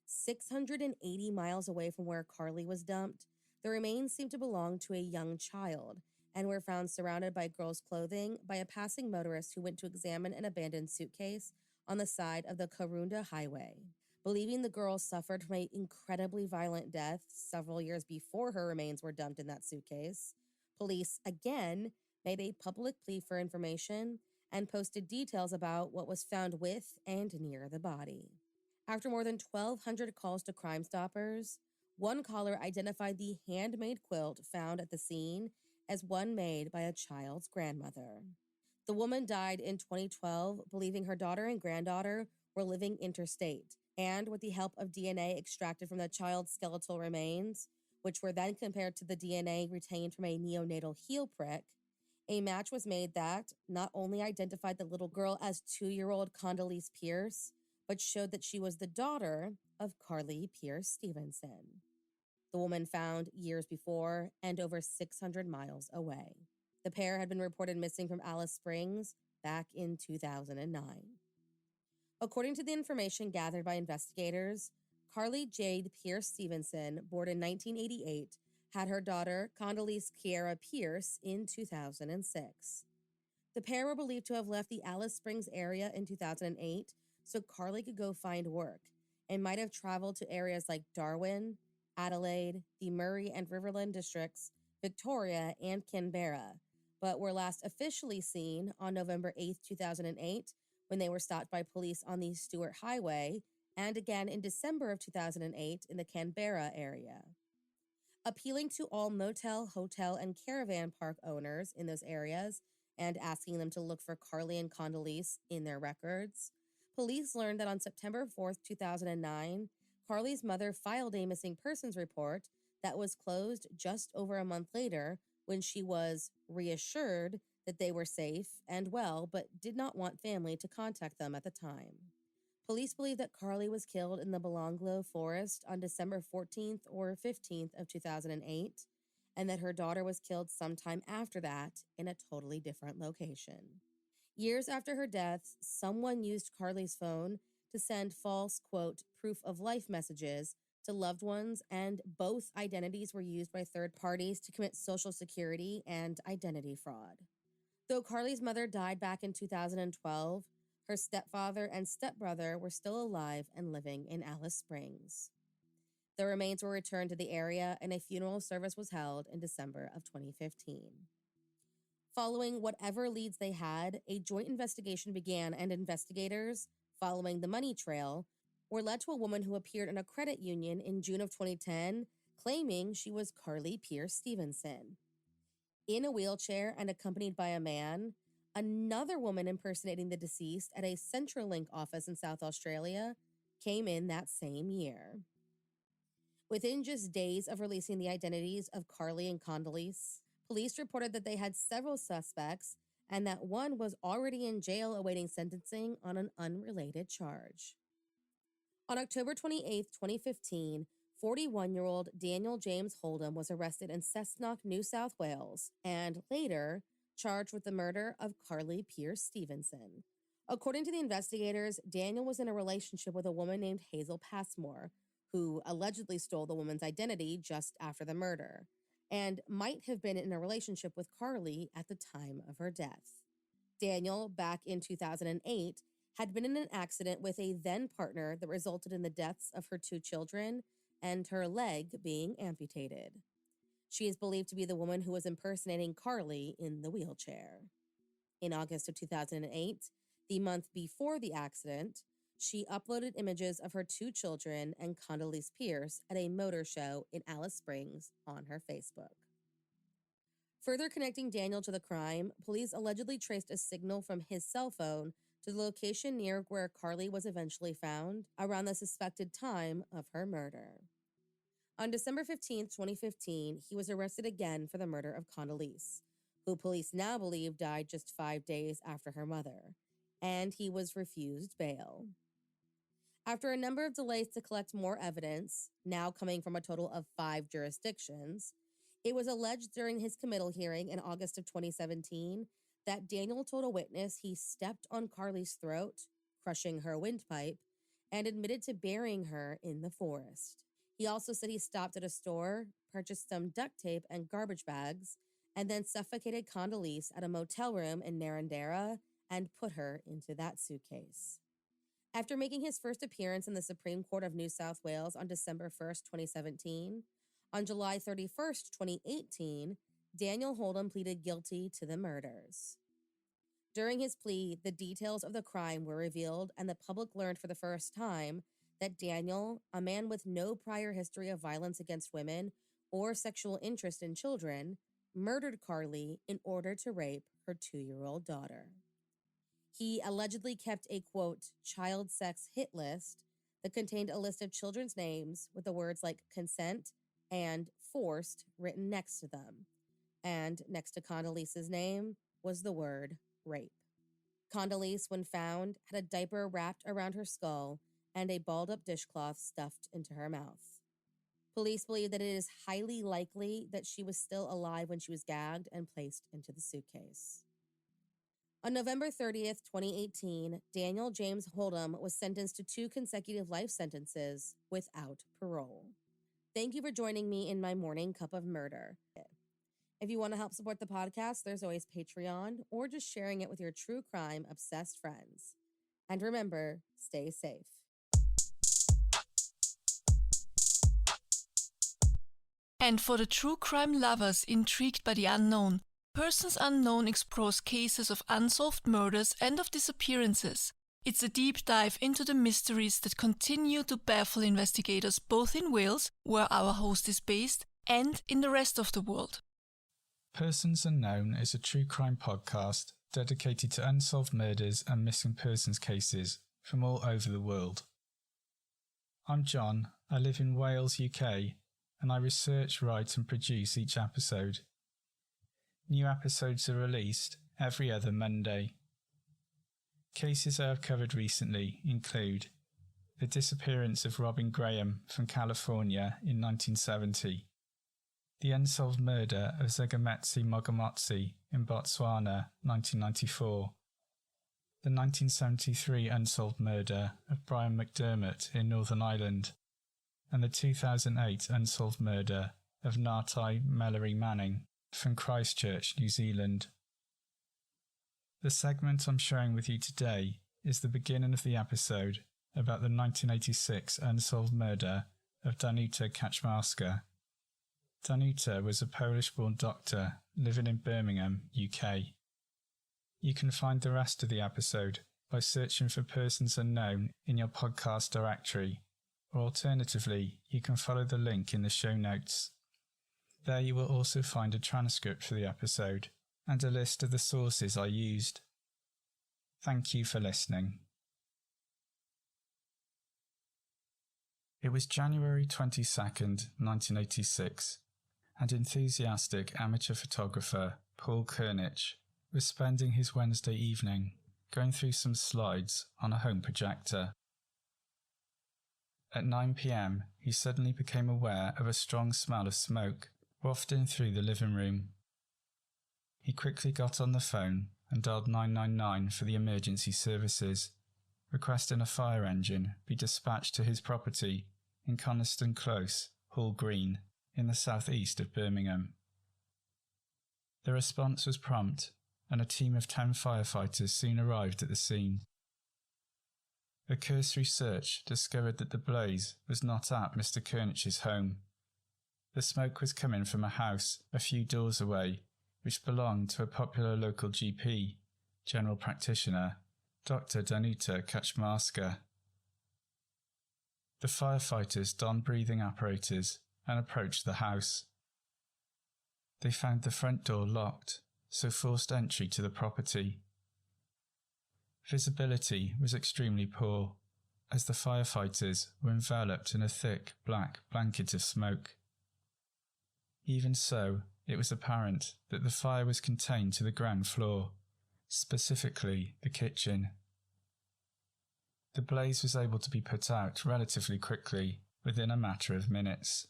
680 miles away from where Carly was dumped, the remains seemed to belong to a young child and were found surrounded by girls' clothing by a passing motorist who went to examine an abandoned suitcase on the side of the Karoonda Highway. Believing the girl suffered from an incredibly violent death several years before her remains were dumped in that suitcase, police again made a public plea for information and posted details about what was found with and near the body. After more than 1,200 calls to Crime Stoppers, one caller identified the handmade quilt found at the scene as one made by a child's grandmother. The woman died in 2012, believing her daughter and granddaughter were living interstate, and with the help of DNA extracted from the child's skeletal remains, which were then compared to the DNA retained from a neonatal heel prick, a match was made that not only identified the little girl as 2-year-old Condoleezza Pierce, but showed that she was the daughter of Carly Pierce Stevenson. The woman found years before and over 600 miles away. The pair had been reported missing from Alice Springs back in 2009. According to the information gathered by investigators, Carly Jade Pierce Stevenson, born in 1988, had her daughter Condoleezza Kiera Pierce in 2006. The pair were believed to have left the Alice Springs area in 2008 so Carly could go find work and might have traveled to areas like Darwin, Adelaide, the Murray and Riverland districts, Victoria, and Canberra, but were last officially seen on November 8, 2008, when they were stopped by police on the Stewart Highway, and again in December of 2008 in the Canberra area. Appealing to all motel, hotel, and caravan park owners in those areas and asking them to look for Carly and Condoleezza in their records, police learned that on September 4, 2009, Carly's mother filed a missing persons report that was closed just over a month later when she was reassured that they were safe and well, but did not want family to contact them at the time. Police believe that Carly was killed in the Belanglo Forest on December 14th or 15th of 2008, and that her daughter was killed sometime after that in a totally different location. Years after her death, someone used Carly's phone to send false, quote, proof of life messages to loved ones, and both identities were used by third parties to commit Social Security and identity fraud. Though Carly's mother died back in 2012, Her stepfather and stepbrother were still alive and living in Alice Springs. The remains were returned to the area and a funeral service was held in December of 2015. Following whatever leads they had, a joint investigation began, and investigators, following the money trail, were led to a woman who appeared in a credit union in June of 2010, claiming she was Carly Pierce Stevenson. In a wheelchair and accompanied by a man, another woman impersonating the deceased at a Centrelink office in South Australia came in that same year. Within just days of releasing the identities of Carly and Condoleezza, police reported that they had several suspects and that one was already in jail awaiting sentencing on an unrelated charge. On October 28, 2015, 41-year-old Daniel James Holdham was arrested in Cessnock, New South Wales, and later charged with the murder of Carly Pierce Stevenson. According to the investigators, Daniel was in a relationship with a woman named Hazel Passmore, who allegedly stole the woman's identity just after the murder, and might have been in a relationship with Carly at the time of her death. Daniel, back in 2008, had been in an accident with a then partner that resulted in the deaths of her 2 children and her leg being amputated. She is believed to be the woman who was impersonating Carly in the wheelchair. In August of 2008, the month before the accident, she uploaded images of her 2 children and Condoleezza Pierce at a motor show in Alice Springs on her Facebook. Further connecting Daniel to the crime, police allegedly traced a signal from his cell phone to the location near where Carly was eventually found around the suspected time of her murder. On December 15, 2015, he was arrested again for the murder of Condoleezza, who police now believe died just 5 days after her mother, and he was refused bail. After a number of delays to collect more evidence, now coming from a total of 5 jurisdictions, it was alleged during his committal hearing in August of 2017 that Daniel told a witness he stepped on Carly's throat, crushing her windpipe, and admitted to burying her in the forest. He also said he stopped at a store, purchased some duct tape and garbage bags, and then suffocated Condoleezza at a motel room in Narrandera and put her into that suitcase. After making his first appearance in the Supreme Court of New South Wales on December 1st, 2017, on July 31st, 2018, Daniel Holdham pleaded guilty to the murders. During his plea, the details of the crime were revealed, and the public learned for the first time that Daniel, a man with no prior history of violence against women or sexual interest in children, murdered Carly in order to rape her 2-year-old daughter. He allegedly kept a, quote, child sex hit list that contained a list of children's names with the words like consent and forced written next to them. And next to Condoleezza's name was the word rape. Condoleezza, when found, had a diaper wrapped around her skull and a balled-up dishcloth stuffed into her mouth. Police believe that it is highly likely that she was still alive when she was gagged and placed into the suitcase. On November 30th, 2018, Daniel James Holdham was sentenced to 2 consecutive life sentences without parole. Thank you for joining me in my morning cup of murder. If you want to help support the podcast, there's always Patreon or just sharing it with your true crime obsessed friends. And remember, stay safe. And for the true crime lovers intrigued by the unknown, Persons Unknown explores cases of unsolved murders and of disappearances. It's a deep dive into the mysteries that continue to baffle investigators both in Wales, where our host is based, and in the rest of the world. Persons Unknown is a true crime podcast dedicated to unsolved murders and missing persons cases from all over the world. I'm John, I live in Wales, UK, and I research, write and produce each episode. New episodes are released every other Monday. Cases I have covered recently include the disappearance of Robin Graham from California in 1970, the unsolved murder of Zugametsi Mogamotsi in Botswana 1994, the 1973 unsolved murder of Brian McDermott in Northern Ireland, and the 2008 unsolved murder of Nartai Mallory Manning from Christchurch, New Zealand. The segment I'm sharing with you today is the beginning of the episode about the 1986 unsolved murder of Danuta Kaczmarska. Danuta was a Polish-born doctor living in Birmingham, UK. You can find the rest of the episode by searching for Persons Unknown in your podcast directory, or alternatively, you can follow the link in the show notes. There you will also find a transcript for the episode and a list of the sources I used. Thank you for listening. It was January 22nd, 1986, and enthusiastic amateur photographer Paul Kernich was spending his Wednesday evening going through some slides on a home projector. At 9 p.m, he suddenly became aware of a strong smell of smoke wafting through the living room. He quickly got on the phone and dialed 999 for the emergency services, requesting a fire engine be dispatched to his property in Coniston Close, Hall Green, in the southeast of Birmingham. The response was prompt, and a team of 10 firefighters soon arrived at the scene. A cursory search discovered that the blaze was not at Mr. Kernich's home. The smoke was coming from a house a few doors away, which belonged to a popular local GP, general practitioner, Dr. Danuta Kaczmarska. The firefighters donned breathing apparatus and approached the house. They found the front door locked, so forced entry to the property. Visibility was extremely poor, as the firefighters were enveloped in a thick black blanket of smoke. Even so, it was apparent that the fire was contained to the ground floor, specifically the kitchen. The blaze was able to be put out relatively quickly, within a matter of minutes.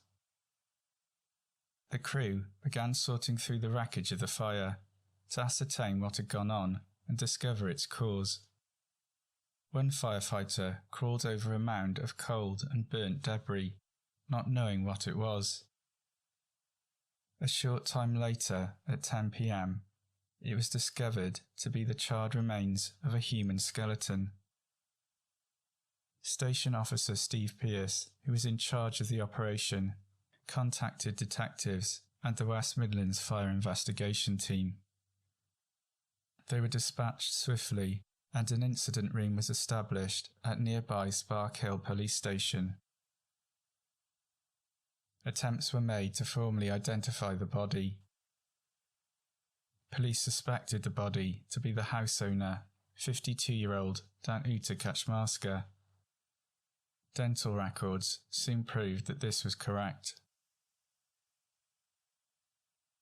The crew began sorting through the wreckage of the fire to ascertain what had gone on and discover its cause. One firefighter crawled over a mound of cold and burnt debris, not knowing what it was. A short time later, at 10 p.m, it was discovered to be the charred remains of a human skeleton. Station Officer Steve Pierce, who was in charge of the operation, contacted detectives and the West Midlands Fire Investigation Team. They were dispatched swiftly, and an incident room was established at nearby Spark Hill Police Station. Attempts were made to formally identify the body. Police suspected the body to be the house owner, 52-year-old Danuta Kaczmarska. Dental records soon proved that this was correct.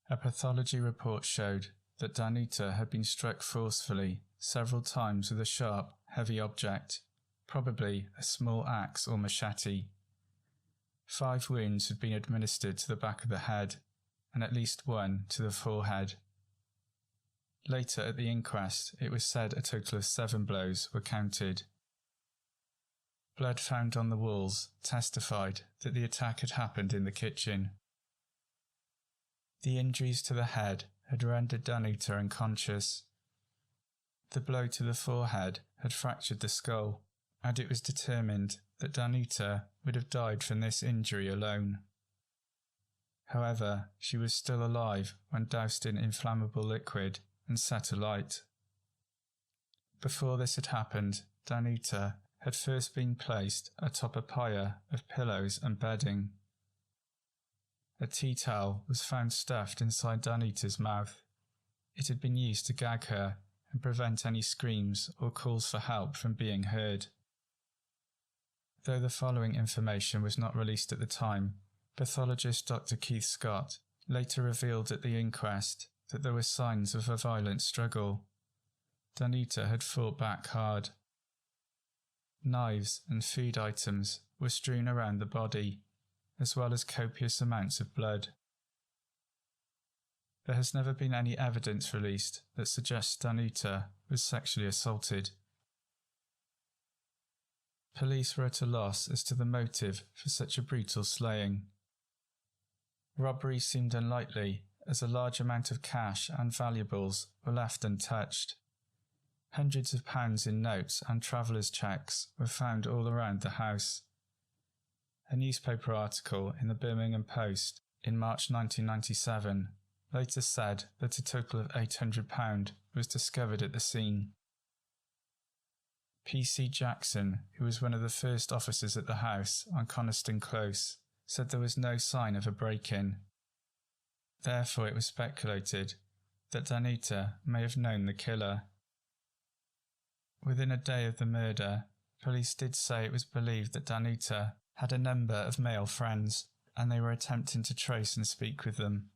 A pathology report showed that Danuta had been struck forcefully several times with a sharp, heavy object, probably a small axe or machete. 5 wounds had been administered to the back of the head, and at least 1 to the forehead. Later at the inquest, it was said a total of 7 blows were counted. Blood found on the walls testified that the attack had happened in the kitchen. The injuries to the head had rendered Danuta unconscious. The blow to the forehead had fractured the skull, and it was determined that Danuta would have died from this injury alone. However, she was still alive when doused in inflammable liquid and set alight. Before this had happened, Danuta had first been placed atop a pyre of pillows and bedding. A tea towel was found stuffed inside Danuta's mouth. It had been used to gag her and prevent any screams or calls for help from being heard. Though the following information was not released at the time, pathologist Dr. Keith Scott later revealed at the inquest that there were signs of a violent struggle. Danuta had fought back hard. Knives and food items were strewn around the body, as well as copious amounts of blood. There has never been any evidence released that suggests Danuta was sexually assaulted. Police were at a loss as to the motive for such a brutal slaying. Robbery seemed unlikely, as a large amount of cash and valuables were left untouched. Hundreds of pounds in notes and travellers' cheques were found all around the house. A newspaper article in the Birmingham Post in March 1997 later said that a total of £800 was discovered at the scene. P.C. Jackson, who was one of the first officers at the house on Coniston Close, said there was no sign of a break-in. Therefore, it was speculated that Danuta may have known the killer. Within a day of the murder, police did say it was believed that Danuta had a number of male friends, and they were attempting to trace and speak with them.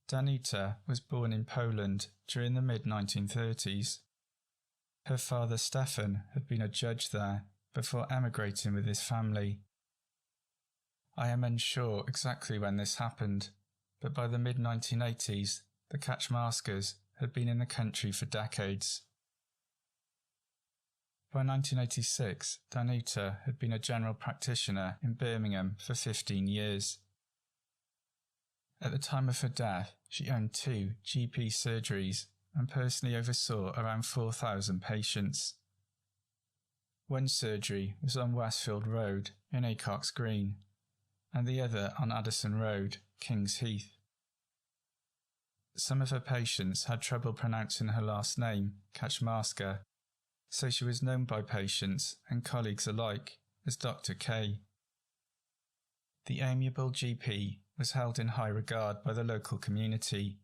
Danuta was born in Poland during the mid-1930s. Her father Stefan had been a judge there before emigrating with his family. I am unsure exactly when this happened, but by the mid-1980s, the Kaczmarskas had been in the country for decades. By 1986, Danuta had been a general practitioner in Birmingham for 15 years. At the time of her death, she owned 2 GP surgeries and personally oversaw around 4,000 patients. One surgery was on Westfield Road in Acox Green, and the other on Addison Road, Kings Heath. Some of her patients had trouble pronouncing her last name, Kaczmarska, so she was known by patients and colleagues alike as Dr. K. The amiable GP was held in high regard by the local community.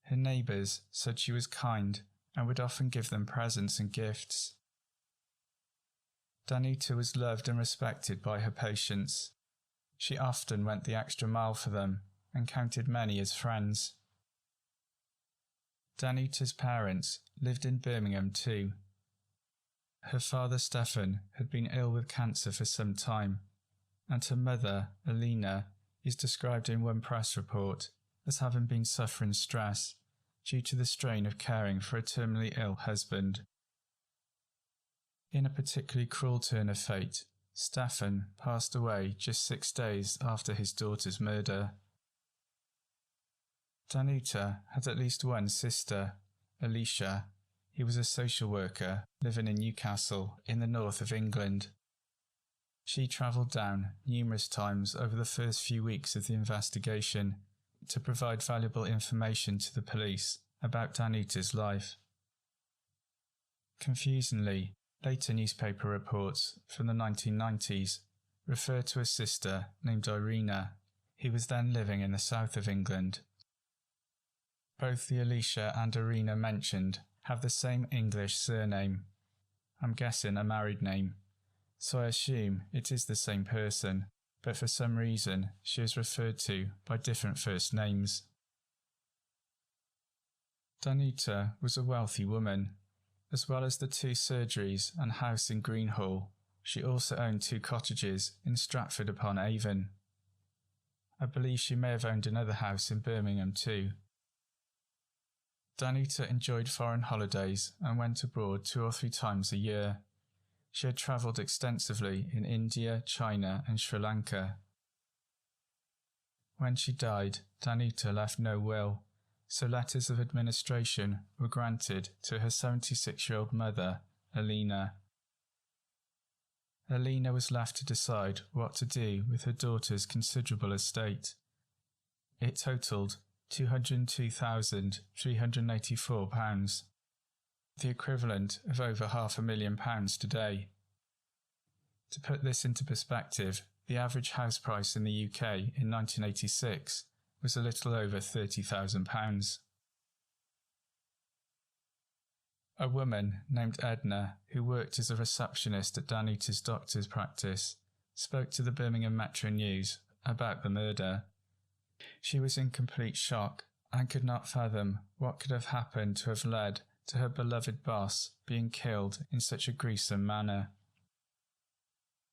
Her neighbours said she was kind and would often give them presents and gifts. Danuta was loved and respected by her patients. She often went the extra mile for them and counted many as friends. Danuta's parents lived in Birmingham too. Her father Stefan had been ill with cancer for some time, and her mother, Alina, is described in one press report as having been suffering stress due to the strain of caring for a terminally ill husband. In a particularly cruel turn of fate, Stefan passed away just 6 days after his daughter's murder. Danuta had at least one sister, Alicia, who was a social worker living in Newcastle in the north of England. She travelled down numerous times over the first few weeks of the investigation to provide valuable information to the police about Danuta's life. Confusingly, later newspaper reports from the 1990s refer to a sister named Irina, who was then living in the south of England. Both the Alicia and Irina mentioned have the same English surname. I'm guessing a married name, so I assume it is the same person, but for some reason she is referred to by different first names. Danuta was a wealthy woman. As well as the 2 surgeries and house in Greenhall, she also owned 2 cottages in Stratford-upon-Avon. I believe she may have owned another house in Birmingham too. Danuta enjoyed foreign holidays and went abroad 2 or 3 times a year. She had travelled extensively in India, China and Sri Lanka. When she died, Danuta left no will, so letters of administration were granted to her 76-year-old mother, Alina. Alina was left to decide what to do with her daughter's considerable estate. It totalled £202,384, the equivalent of over £500,000 today. To put this into perspective, the average house price in the UK in 1986 was a little over £30,000. A woman named Edna, who worked as a receptionist at Danuta's doctor's practice, spoke to the Birmingham Metro News about the murder. She was in complete shock and could not fathom what could have happened to have led to her beloved boss being killed in such a gruesome manner.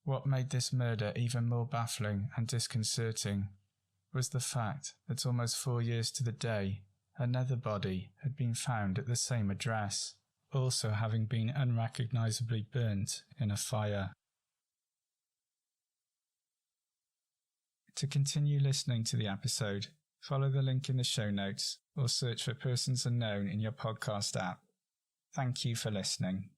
What made this murder even more baffling and disconcerting was the fact that almost 4 years to the day, another body had been found at the same address, also having been unrecognisably burnt in a fire. To continue listening to the episode, Follow the link in the show notes or search for Persons Unknown in your podcast app. Thank you for listening.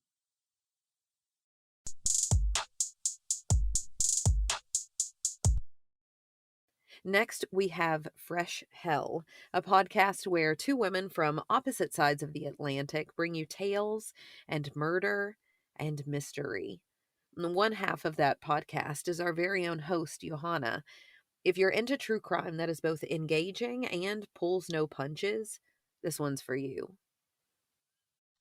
Next, we have Fresh Hell, a podcast where two women from opposite sides of the Atlantic bring you tales and murder and mystery. And one half of that podcast is our very own host, Johanna. If you're into true crime that is both engaging and pulls no punches, this one's for you.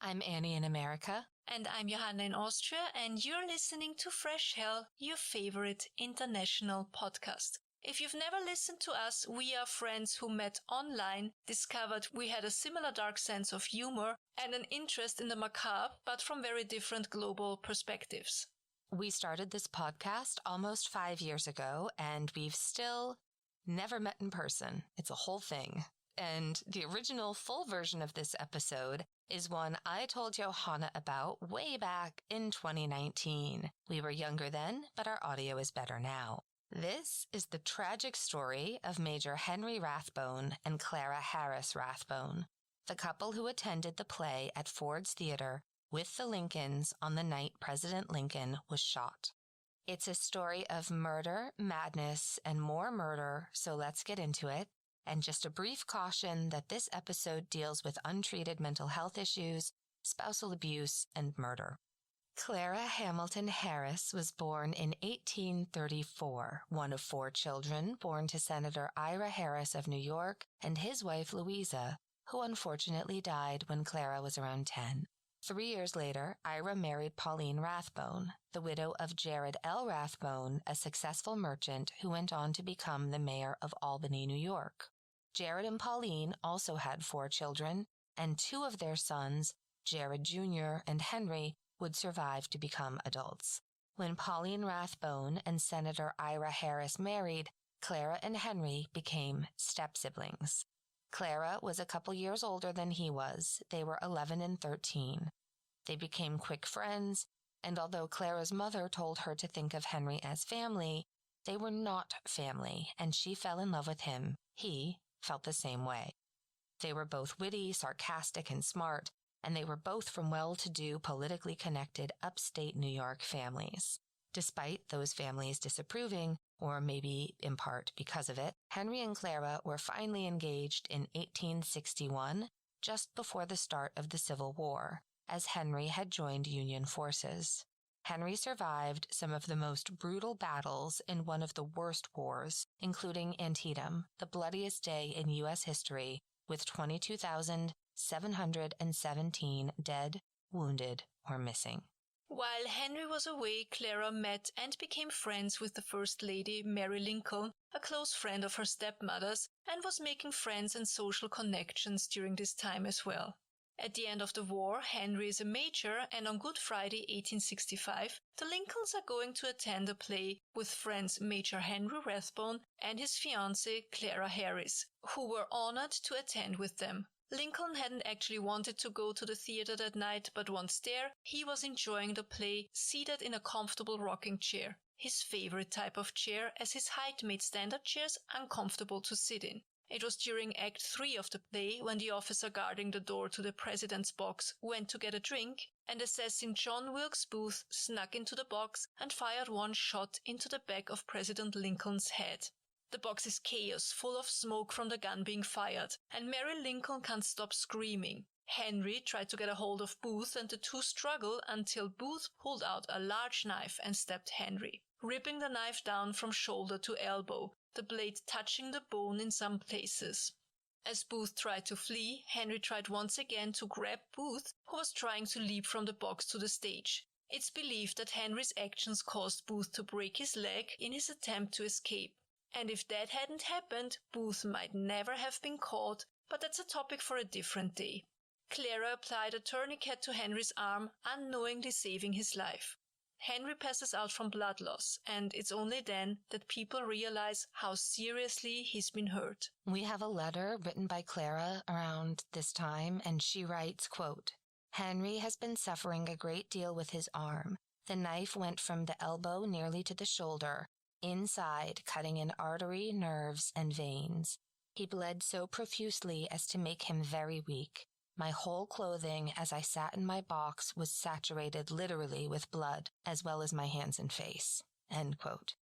I'm Annie in America. And I'm Johanna in Austria, and you're listening to Fresh Hell, your favorite international podcast. If you've never listened to us, we are friends who met online, discovered we had a similar dark sense of humor and an interest in the macabre, but from very different global perspectives. We started this podcast almost 5 years ago, and we've still never met in person. It's a whole thing. And the original full version of this episode is one I told Johanna about way back in 2019. We were younger then, but our audio is better now. This is the tragic story of Major Henry Rathbone and Clara Harris Rathbone, the couple who attended the play at Ford's Theater with the Lincolns on the night President Lincoln was shot. It's a story of murder, madness, and more murder, so let's get into it. And just a brief caution that this episode deals with untreated mental health issues, spousal abuse, and murder. Clara Hamilton Harris was born in 1834, one of 4 children born to Senator Ira Harris of New York and his wife Louisa, who unfortunately died when Clara was around 10. 3 years later, Ira married Pauline Rathbone, the widow of Jared L. Rathbone, a successful merchant who went on to become the mayor of Albany, New York. Jared and Pauline also had 4 children, and 2 of their sons, Jared Jr. and Henry, would survive to become adults. When Pauline Rathbone and Senator Ira Harris married, Clara and Henry became step-siblings. Clara was a couple years older than he was. They were 11 and 13. They became quick friends, and although Clara's mother told her to think of Henry as family, they were not family, and she fell in love with him. He felt the same way. They were both witty, sarcastic, and smart, and they were both from well-to-do, politically connected upstate New York families. Despite those families disapproving, or maybe in part because of it, Henry and Clara were finally engaged in 1861, just before the start of the Civil War, as Henry had joined Union forces. Henry survived some of the most brutal battles in one of the worst wars, including Antietam, the bloodiest day in U.S. history, with 22,717 dead, wounded, or missing. While Henry was away, Clara met and became friends with the First Lady, Mary Lincoln, a close friend of her stepmother's, and was making friends and social connections during this time as well. At the end of the war, Henry is a major, and on Good Friday 1865, the Lincolns are going to attend a play with friends Major Henry Rathbone and his fiancée Clara Harris, who were honored to attend with them. Lincoln hadn't actually wanted to go to the theater that night, but once there, he was enjoying the play seated in a comfortable rocking chair, his favorite type of chair, as his height made standard chairs uncomfortable to sit in. It was during Act 3 of the play when the officer guarding the door to the president's box went to get a drink, and assassin John Wilkes Booth snuck into the box and fired one shot into the back of President Lincoln's head. The box is chaos, full of smoke from the gun being fired, and Mary Lincoln can't stop screaming. Henry tried to get a hold of Booth, and the two struggle until Booth pulled out a large knife and stabbed Henry, ripping the knife down from shoulder to elbow, the blade touching the bone in some places. As Booth tried to flee, Henry tried once again to grab Booth, who was trying to leap from the box to the stage. It's believed that Henry's actions caused Booth to break his leg in his attempt to escape. And if that hadn't happened, Booth might never have been caught, but that's a topic for a different day. Clara applied a tourniquet to Henry's arm, unknowingly saving his life. Henry passes out from blood loss, and it's only then that people realize how seriously he's been hurt. We have a letter written by Clara around this time, and she writes, quote, "Henry has been suffering a great deal with his arm. The knife went from the elbow nearly to the shoulder, inside, cutting in artery, nerves, and veins. He bled so profusely as to make him very weak. My whole clothing as I sat in my box was saturated literally with blood, as well as my hands and face." End quote.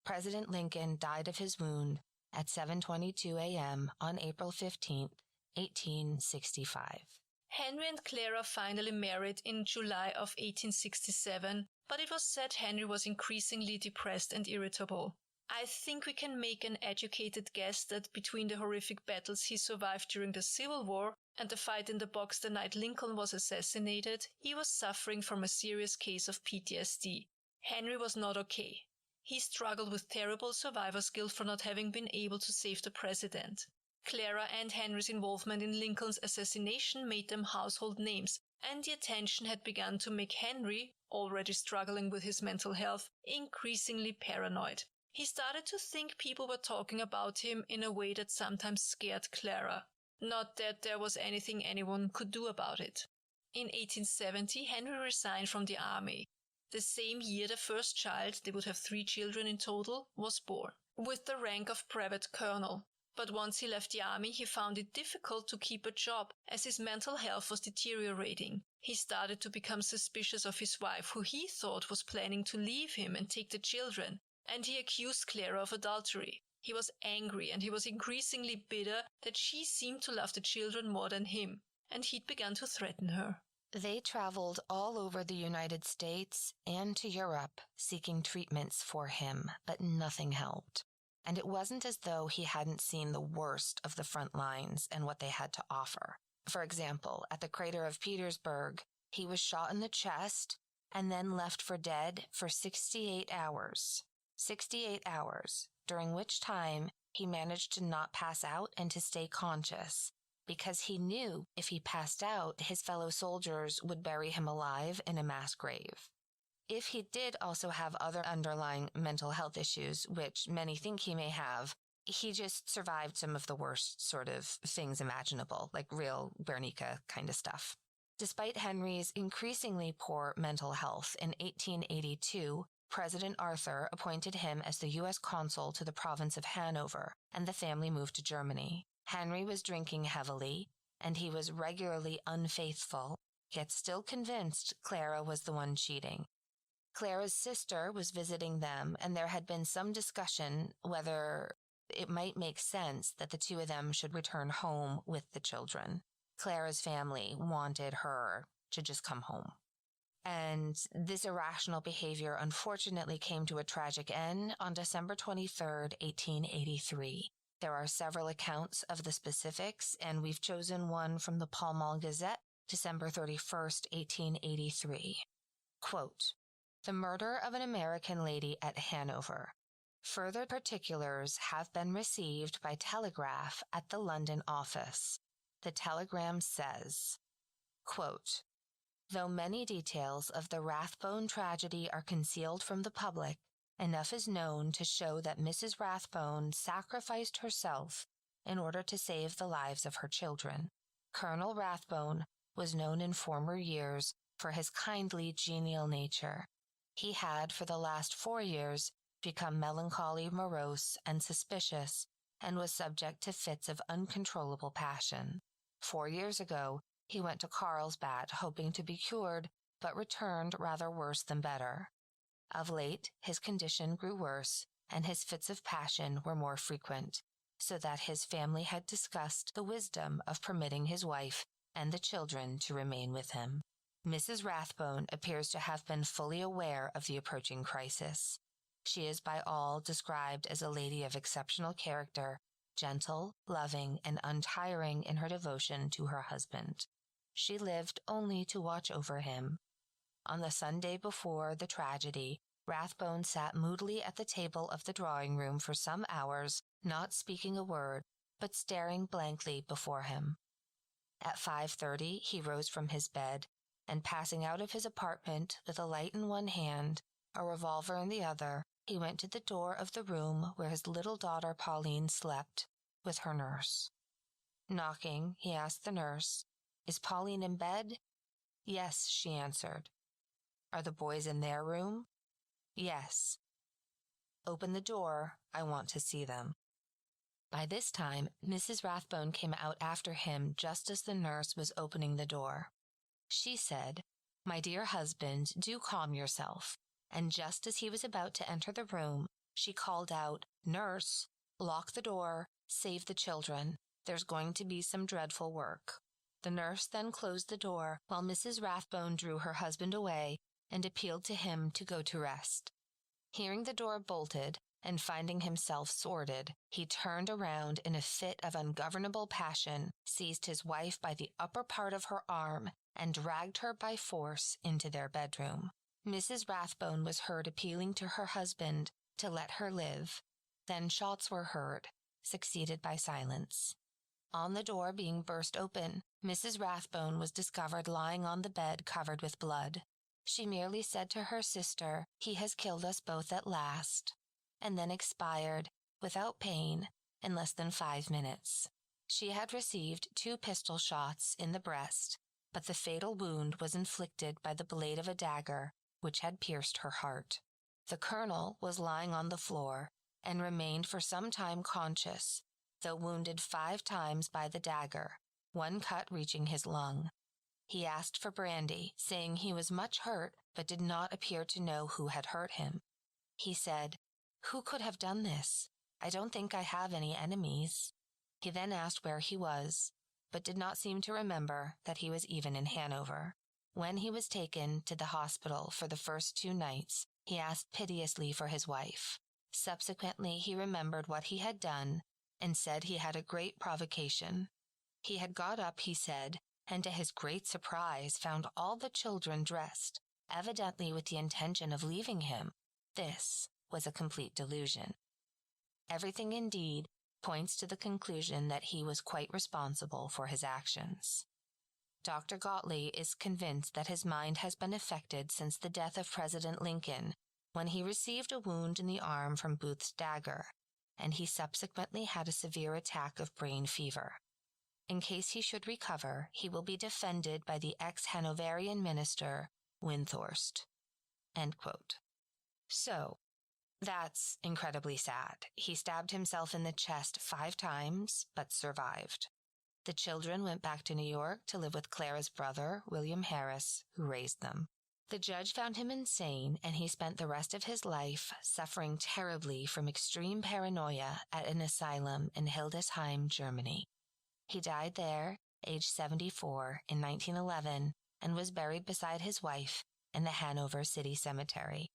President Lincoln died of his wound at 7:22 a.m. on April 15, 1865. Henry and Clara finally married in July of 1867, but it was said Henry was increasingly depressed and irritable. I think we can make an educated guess that between the horrific battles he survived during the Civil War and the fight in the box the night Lincoln was assassinated, he was suffering from a serious case of PTSD. Henry was not okay. He struggled with terrible survivor's guilt for not having been able to save the president. Clara and Henry's involvement in Lincoln's assassination made them household names, and the attention had begun to make Henry, already struggling with his mental health, increasingly paranoid. He started to think people were talking about him in a way that sometimes scared Clara. Not that there was anything anyone could do about it. In 1870, Henry resigned from the army. The same year, the first child, they would have 3 children in total, was born, with the rank of brevet colonel. But once he left the army, he found it difficult to keep a job, as his mental health was deteriorating. He started to become suspicious of his wife, who he thought was planning to leave him and take the children, and he accused Clara of adultery. He was angry, and he was increasingly bitter that she seemed to love the children more than him, and he'd begun to threaten her. They traveled all over the United States and to Europe seeking treatments for him, but nothing helped. And it wasn't as though he hadn't seen the worst of the front lines and what they had to offer. For example, at the crater of Petersburg, he was shot in the chest and then left for dead for 68 hours. 68 hours, during which time he managed to not pass out and to stay conscious, because he knew if he passed out, his fellow soldiers would bury him alive in a mass grave. If he did also have other underlying mental health issues, which many think he may have, he just survived some of the worst sort of things imaginable, like real Guernica kind of stuff. Despite Henry's increasingly poor mental health, in 1882, President Arthur appointed him as the U.S. consul to the province of Hanover, and the family moved to Germany. Henry was drinking heavily, and he was regularly unfaithful, yet still convinced Clara was the one cheating. Clara's sister was visiting them, and there had been some discussion whether it might make sense that the two of them should return home with the children. Clara's family wanted her to just come home. And this irrational behavior unfortunately came to a tragic end on December 23rd, 1883. There are several accounts of the specifics, and we've chosen one from the Pall Mall Gazette, December 31st, 1883. Quote, "The murder of an American lady at Hanover. Further particulars have been received by telegraph at the London office. The telegram says, quote, though many details of the Rathbone tragedy are concealed from the public, enough is known to show that Mrs. Rathbone sacrificed herself in order to save the lives of her children. Colonel Rathbone was known in former years for his kindly, genial nature. He had, for the last 4 years, become melancholy, morose, and suspicious, and was subject to fits of uncontrollable passion. 4 years ago, he went to Carlsbad, hoping to be cured, but returned rather worse than better. Of late, his condition grew worse, and his fits of passion were more frequent, so that his family had discussed the wisdom of permitting his wife and the children to remain with him. Mrs. Rathbone appears to have been fully aware of the approaching crisis. She is by all described as a lady of exceptional character, gentle, loving, and untiring in her devotion to her husband. She lived only to watch over him. On the Sunday before the tragedy, Rathbone sat moodily at the table of the drawing room for some hours, not speaking a word, but staring blankly before him. At 5:30, he rose from his bed, and passing out of his apartment with a light in one hand, a revolver in the other, he went to the door of the room where his little daughter Pauline slept, with her nurse. Knocking, he asked the nurse, "Is Pauline in bed?" "Yes," she answered. "Are the boys in their room?" "Yes." "Open the door. I want to see them." By this time, Mrs. Rathbone came out after him just as the nurse was opening the door. She said, "My dear husband, do calm yourself." And just as he was about to enter the room, she called out, "Nurse, lock the door, save the children. There's going to be some dreadful work." The nurse then closed the door while Mrs. Rathbone drew her husband away and appealed to him to go to rest. Hearing the door bolted and finding himself sordid, he turned around in a fit of ungovernable passion, seized his wife by the upper part of her arm, and dragged her by force into their bedroom. Mrs. Rathbone was heard appealing to her husband to let her live. Then shots were heard, succeeded by silence. On the door being burst open, Mrs. Rathbone was discovered lying on the bed covered with blood. She merely said to her sister, "He has killed us both at last," and then expired, without pain, in less than 5 minutes. She had received 2 pistol shots in the breast, but the fatal wound was inflicted by the blade of a dagger, which had pierced her heart. The colonel was lying on the floor and remained for some time conscious, though wounded 5 times by the dagger, one cut reaching his lung. He asked for brandy, saying he was much hurt but did not appear to know who had hurt him. He said, "Who could have done this? I don't think I have any enemies." He then asked where he was, but did not seem to remember that he was even in Hanover. When he was taken to the hospital for the first 2 nights, he asked piteously for his wife. Subsequently, he remembered what he had done and said he had a great provocation. He had got up, he said, and to his great surprise found all the children dressed, evidently with the intention of leaving him. This was a complete delusion. Everything, indeed, points to the conclusion that he was quite responsible for his actions. Dr. Gottlieb is convinced that his mind has been affected since the death of President Lincoln, when he received a wound in the arm from Booth's dagger, and he subsequently had a severe attack of brain fever. In case he should recover, he will be defended by the ex-Hanoverian minister, Windthorst. End quote. So, that's incredibly sad. He stabbed himself in the chest 5 times, but survived. The children went back to New York to live with Clara's brother, William Harris, who raised them. The judge found him insane, and he spent the rest of his life suffering terribly from extreme paranoia at an asylum in Hildesheim, Germany. He died there, aged 74, in 1911, and was buried beside his wife in the Hanover City Cemetery.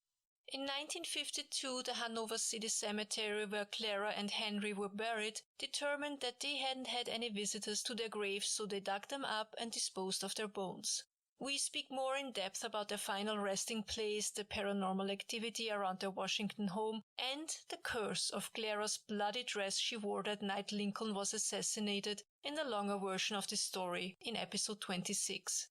In 1952, the Hanover City Cemetery, where Clara and Henry were buried, determined that they hadn't had any visitors to their graves, so they dug them up and disposed of their bones. We speak more in depth about their final resting place, the paranormal activity around their Washington home, and the curse of Clara's bloody dress she wore that night Lincoln was assassinated in the longer version of this story in episode 26.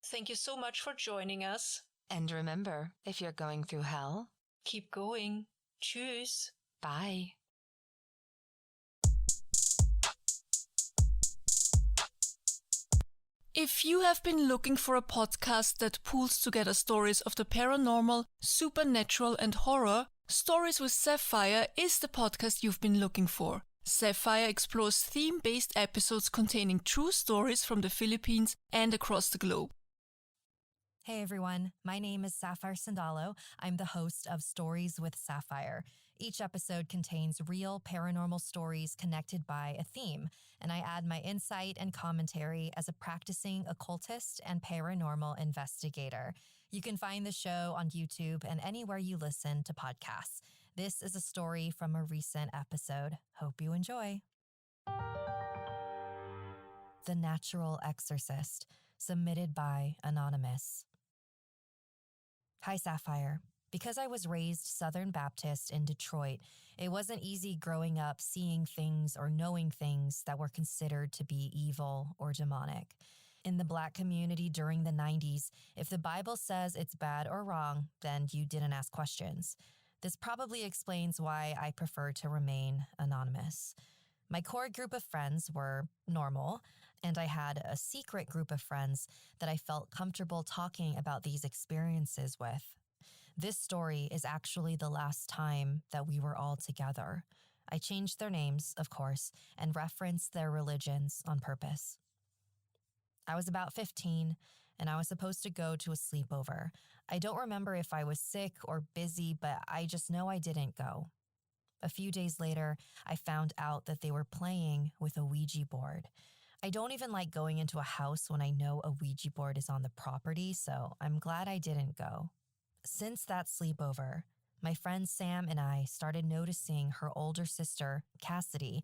Thank you so much for joining us. And remember, if you're going through hell, keep going. Tschüss. Bye. If you have been looking for a podcast that pulls together stories of the paranormal, supernatural, and horror, Stories with Sapphire is the podcast you've been looking for. Sapphire explores theme-based episodes containing true stories from the Philippines and across the globe. Hey everyone, my name is Sapphire Sandalo. I'm the host of Stories with Sapphire. Each episode contains real paranormal stories connected by a theme, and I add my insight and commentary as a practicing occultist and paranormal investigator. You can find the show on YouTube and anywhere you listen to podcasts. This is a story from a recent episode. Hope you enjoy. The Natural Exorcist, submitted by Anonymous. Hi, Sapphire. Because I was raised Southern Baptist in Detroit, it wasn't easy growing up seeing things or knowing things that were considered to be evil or demonic. In the Black community during the 90s, if the Bible says it's bad or wrong, then you didn't ask questions. This probably explains why I prefer to remain anonymous. My core group of friends were normal, and I had a secret group of friends that I felt comfortable talking about these experiences with. This story is actually the last time that we were all together. I changed their names, of course, and referenced their religions on purpose. I was about 15, and I was supposed to go to a sleepover. I don't remember if I was sick or busy, but I just know I didn't go. A few days later, I found out that they were playing with a Ouija board. I don't even like going into a house when I know a Ouija board is on the property, so I'm glad I didn't go. Since that sleepover, my friend Sam and I started noticing her older sister, Cassidy,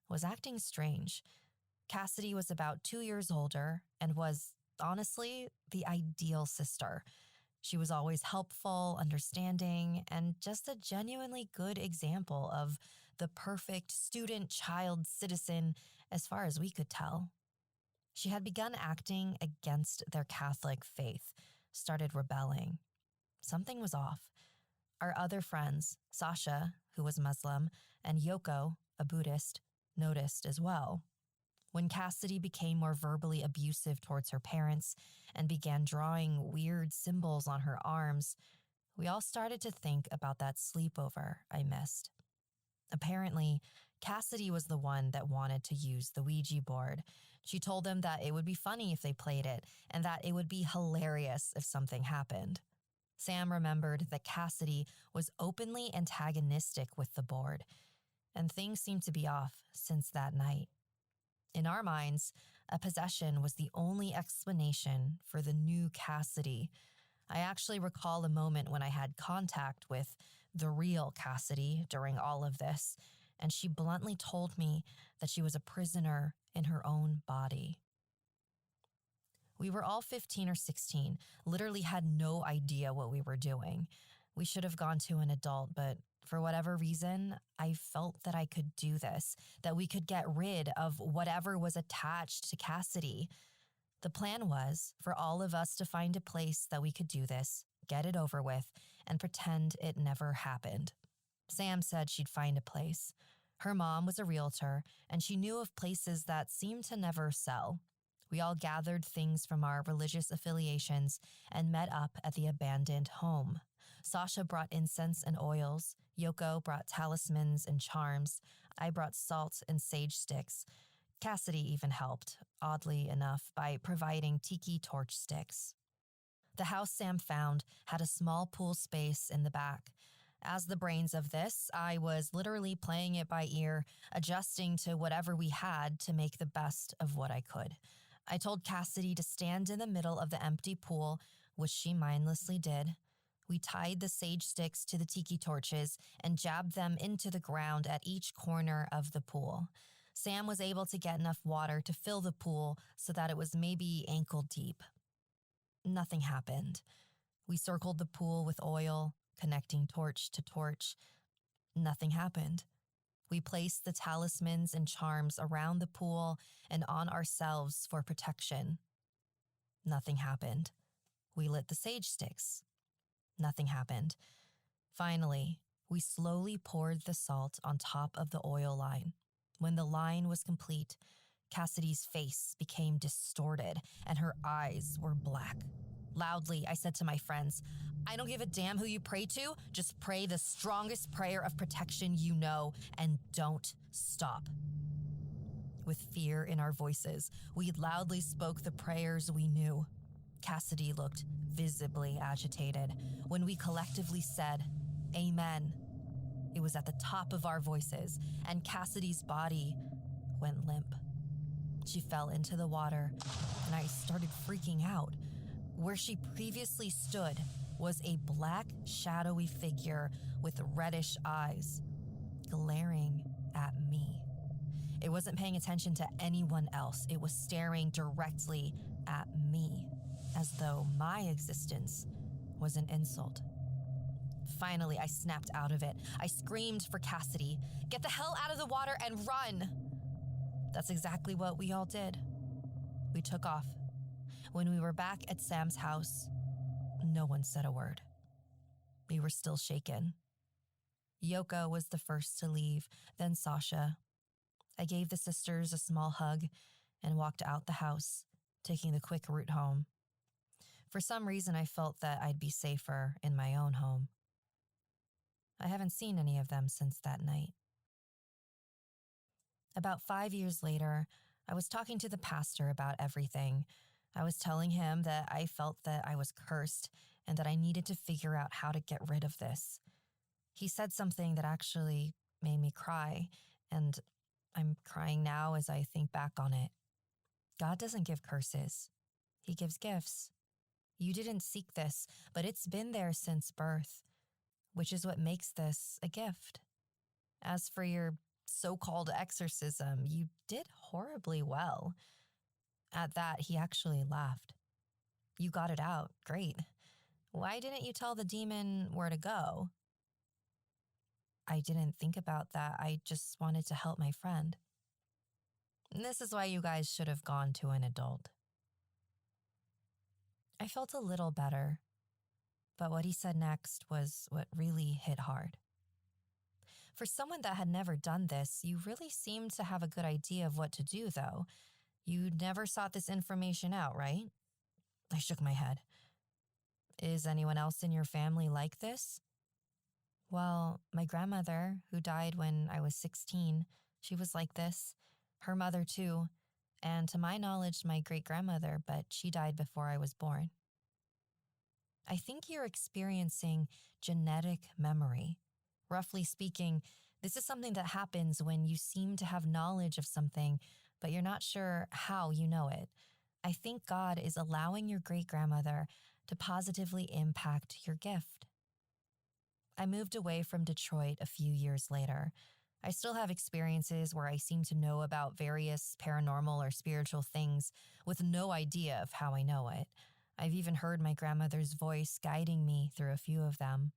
was acting strange. Cassidy was about 2 years older and was, honestly, the ideal sister. She was always helpful, understanding, and just a genuinely good example of the perfect student, child, citizen, as far as we could tell. She had begun acting against their Catholic faith, started rebelling. Something was off. Our other friends, Sasha, who was Muslim, and Yoko, a Buddhist, noticed as well. When Cassidy became more verbally abusive towards her parents and began drawing weird symbols on her arms, we all started to think about that sleepover I missed. Apparently, Cassidy was the one that wanted to use the Ouija board. She told them that it would be funny if they played it and that it would be hilarious if something happened. Sam remembered that Cassidy was openly antagonistic with the board, and things seemed to be off since that night. In our minds, a possession was the only explanation for the new Cassidy. I actually recall a moment when I had contact with the real Cassidy during all of this, and she bluntly told me that she was a prisoner in her own body. We were all 15 or 16, literally had no idea what we were doing. We should have gone to an adult, but for whatever reason, I felt that I could do this, that we could get rid of whatever was attached to Cassidy. The plan was for all of us to find a place that we could do this, get it over with, and pretend it never happened. Sam said she'd find a place. Her mom was a realtor, and she knew of places that seemed to never sell. We all gathered things from our religious affiliations and met up at the abandoned home. Sasha brought incense and oils. Yoko brought talismans and charms. I brought salt and sage sticks. Cassidy even helped, oddly enough, by providing tiki torch sticks. The house Sam found had a small pool space in the back. As the brains of this, I was literally playing it by ear, adjusting to whatever we had to make the best of what I could. I told Cassidy to stand in the middle of the empty pool, which she mindlessly did. We tied the sage sticks to the tiki torches and jabbed them into the ground at each corner of the pool. Sam was able to get enough water to fill the pool so that it was maybe ankle deep. Nothing happened. We circled the pool with oil, connecting torch to torch. Nothing happened. We placed the talismans and charms around the pool and on ourselves for protection. Nothing happened. We lit the sage sticks. Nothing happened. Finally, we slowly poured the salt on top of the oil line. When the line was complete, Cassidy's face became distorted and her eyes were black. Loudly, I said to my friends, "I don't give a damn who you pray to. Just pray the strongest prayer of protection you know and don't stop." With fear in our voices, we loudly spoke the prayers we knew. Cassidy looked visibly agitated. When we collectively said, "Amen," it was at the top of our voices, and Cassidy's body went limp. She fell into the water, and I started freaking out. Where she previously stood was a black, shadowy figure with reddish eyes, glaring at me. It wasn't paying attention to anyone else. It was staring directly at me, as though my existence was an insult. Finally, I snapped out of it. I screamed for Cassidy, "Get the hell out of the water and run!" That's exactly what we all did. We took off. When we were back at Sam's house, no one said a word. We were still shaken. Yoko was the first to leave, then Sasha. I gave the sisters a small hug and walked out the house, taking the quick route home. For some reason, I felt that I'd be safer in my own home. I haven't seen any of them since that night. About 5 years later, I was talking to the pastor about everything. I was telling him that I felt that I was cursed and that I needed to figure out how to get rid of this. He said something that actually made me cry, and I'm crying now as I think back on it. God doesn't give curses. He gives gifts. You didn't seek this, but it's been there since birth, which is what makes this a gift. As for your so-called exorcism, you did horribly well. At that, he actually laughed. You got it out. Great. Why didn't you tell the demon where to go? I didn't think about that. I just wanted to help my friend. And this is why you guys should have gone to an adult. I felt a little better, but what he said next was what really hit hard. For someone that had never done this, you really seemed to have a good idea of what to do, though. You never sought this information out, right? I shook my head. Is anyone else in your family like this? Well, my grandmother, who died when I was 16, she was like this. Her mother, too. And to my knowledge, my great-grandmother, but she died before I was born. I think you're experiencing genetic memory. Roughly speaking, this is something that happens when you seem to have knowledge of something, but you're not sure how you know it. I think God is allowing your great-grandmother to positively impact your gift. I moved away from Detroit a few years later. I still have experiences where I seem to know about various paranormal or spiritual things with no idea of how I know it. I've even heard my grandmother's voice guiding me through a few of them.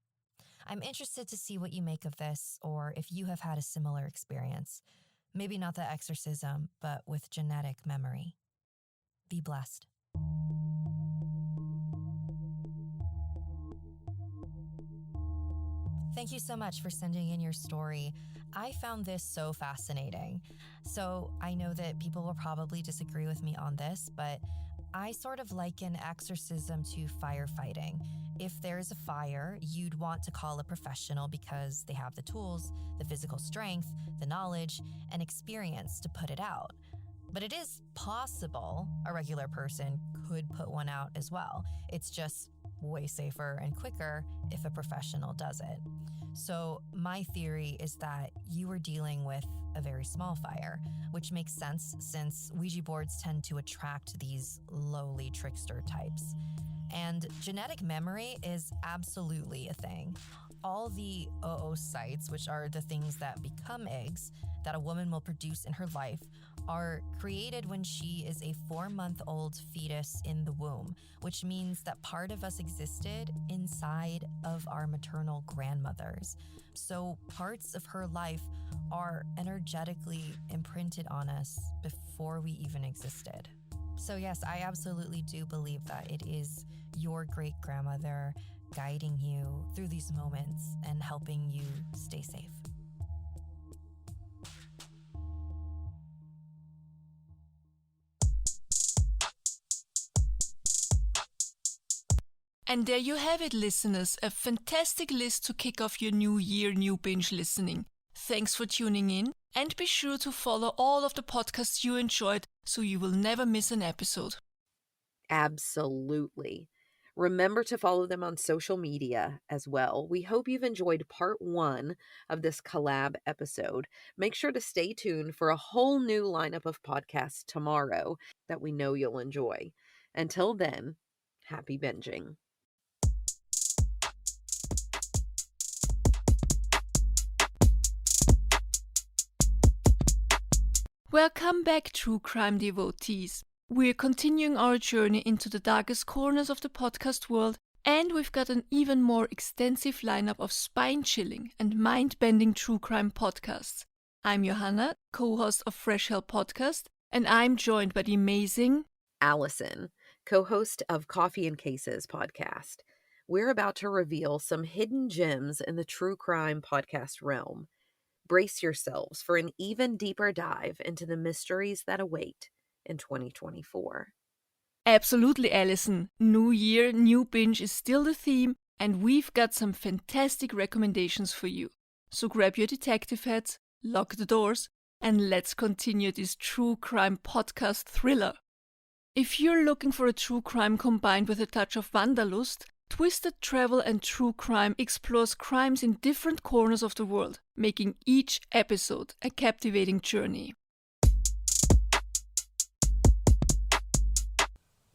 I'm interested to see what you make of this, or if you have had a similar experience. Maybe not the exorcism, but with genetic memory. Be blessed. Thank you so much for sending in your story. I found this so fascinating. So I know that people will probably disagree with me on this, but I sort of liken exorcism to firefighting. If there's a fire, you'd want to call a professional because they have the tools, the physical strength, the knowledge, and experience to put it out. But it is possible a regular person could put one out as well. It's just way safer and quicker if a professional does it. So my theory is that you were dealing with a very small fire, which makes sense since Ouija boards tend to attract these lowly trickster types. And genetic memory is absolutely a thing. All the oocytes, which are the things that become eggs that a woman will produce in her life, are created when she is a 4-month-old fetus in the womb, which means that part of us existed inside of our maternal grandmothers. So parts of her life are energetically imprinted on us before we even existed. So yes, I absolutely do believe that it is your great-grandmother guiding you through these moments and helping you stay safe. And there you have it, listeners, a fantastic list to kick off your new year, new binge listening. Thanks for tuning in, and be sure to follow all of the podcasts you enjoyed so you will never miss an episode. Absolutely. Remember to follow them on social media as well. We hope you've enjoyed part 1 of this collab episode. Make sure to stay tuned for a whole new lineup of podcasts tomorrow that we know you'll enjoy. Until then, happy binging. Welcome back, true crime devotees. We're continuing our journey into the darkest corners of the podcast world, and we've got an even more extensive lineup of spine-chilling and mind-bending true crime podcasts. I'm Johanna, co-host of Fresh Hell Podcast, and I'm joined by the amazing Allison, co-host of Coffee and Cases podcast. We're about to reveal some hidden gems in the true crime podcast realm. Brace yourselves for an even deeper dive into the mysteries that await in 2024. Absolutely, Allison. New year, new binge is still the theme, and we've got some fantastic recommendations for you. So grab your detective hats, lock the doors, and let's continue this true crime podcast thriller. If you're looking for a true crime combined with a touch of wanderlust, Twisted Travel and True Crime explores crimes in different corners of the world, making each episode a captivating journey.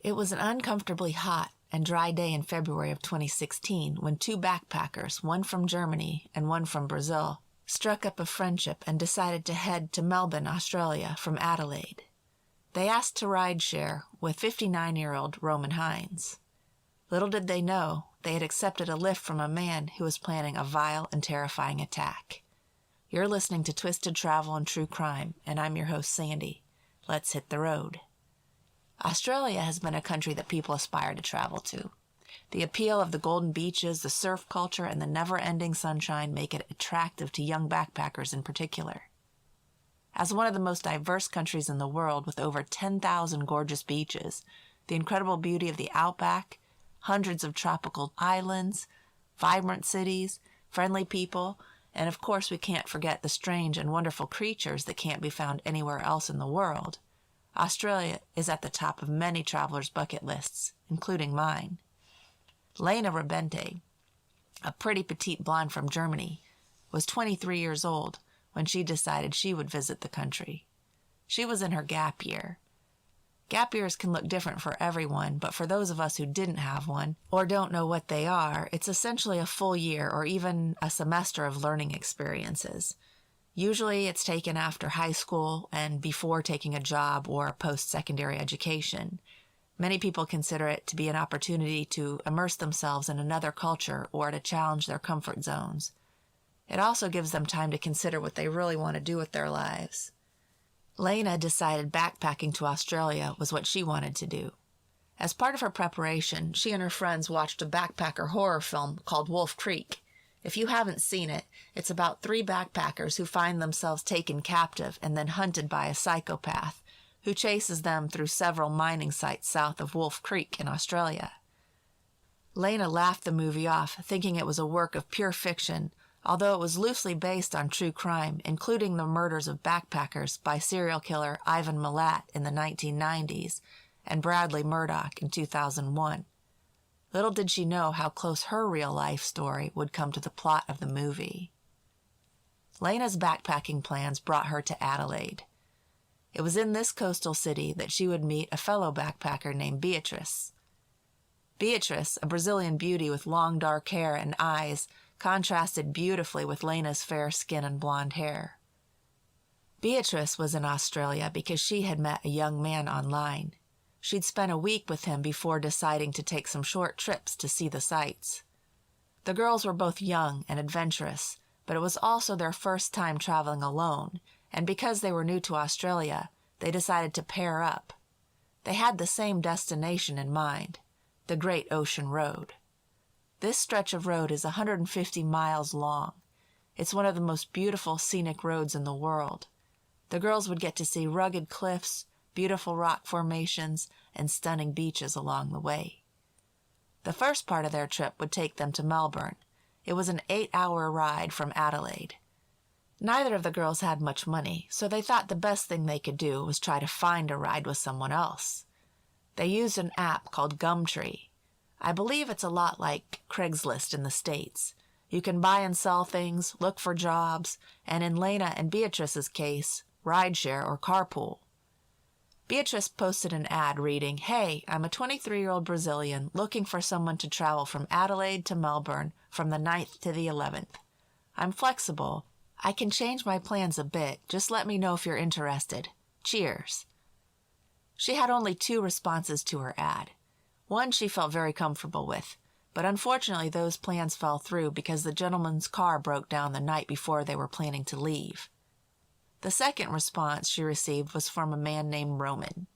It was an uncomfortably hot and dry day in February of 2016 when two backpackers, one from Germany and one from Brazil, struck up a friendship and decided to head to Melbourne, Australia from Adelaide. They asked to ride share with 59-year-old Roman Hines. Little did they know they had accepted a lift from a man who was planning a vile and terrifying attack. You're listening to Twisted Travel and True Crime, and I'm your host, Sandy. Let's hit the road. Australia has been a country that people aspire to travel to. The appeal of the golden beaches, the surf culture, and the never-ending sunshine make it attractive to young backpackers in particular. As one of the most diverse countries in the world with over 10,000 gorgeous beaches, the incredible beauty of the outback, hundreds of tropical islands, vibrant cities, friendly people, and of course we can't forget the strange and wonderful creatures that can't be found anywhere else in the world, Australia is at the top of many travelers' bucket lists, including mine. Lena Rebente, a pretty petite blonde from Germany, was 23 years old when she decided she would visit the country. She was in her gap year. Gap years can look different for everyone, but for those of us who didn't have one or don't know what they are, it's essentially a full year or even a semester of learning experiences. Usually it's taken after high school and before taking a job or post-secondary education. Many people consider it to be an opportunity to immerse themselves in another culture or to challenge their comfort zones. It also gives them time to consider what they really want to do with their lives. Lena decided backpacking to Australia was what she wanted to do. As part of her preparation, she and her friends watched a backpacker horror film called Wolf Creek. If you haven't seen it, it's about 3 backpackers who find themselves taken captive and then hunted by a psychopath who chases them through several mining sites south of Wolf Creek in Australia. Lena laughed the movie off, thinking it was a work of pure fiction, although it was loosely based on true crime, including the murders of backpackers by serial killer Ivan Milat in the 1990s and Bradley Murdoch in 2001. Little did she know how close her real-life story would come to the plot of the movie. Lena's backpacking plans brought her to Adelaide. It was in this coastal city that she would meet a fellow backpacker named Beatrice. Beatrice, a Brazilian beauty with long dark hair and eyes, contrasted beautifully with Lena's fair skin and blonde hair. Beatrice was in Australia because she had met a young man online. She'd spent a week with him before deciding to take some short trips to see the sights. The girls were both young and adventurous, but it was also their first time traveling alone, and because they were new to Australia, they decided to pair up. They had the same destination in mind, the Great Ocean Road. This stretch of road is 150 miles long. It's one of the most beautiful scenic roads in the world. The girls would get to see rugged cliffs, beautiful rock formations, and stunning beaches along the way. The first part of their trip would take them to Melbourne. It was an 8-hour ride from Adelaide. Neither of the girls had much money, so they thought the best thing they could do was try to find a ride with someone else. They used an app called Gumtree. I believe it's a lot like Craigslist in the States. You can buy and sell things, look for jobs, and in Lena and Beatrice's case, rideshare or carpool. Beatrice posted an ad reading, "Hey, I'm a 23-year-old Brazilian looking for someone to travel from Adelaide to Melbourne from the 9th to the 11th. I'm flexible. I can change my plans a bit. Just let me know if you're interested. Cheers." She had only 2 responses to her ad. One she felt very comfortable with, but unfortunately those plans fell through because the gentleman's car broke down the night before they were planning to leave. The second response she received was from a man named Roman.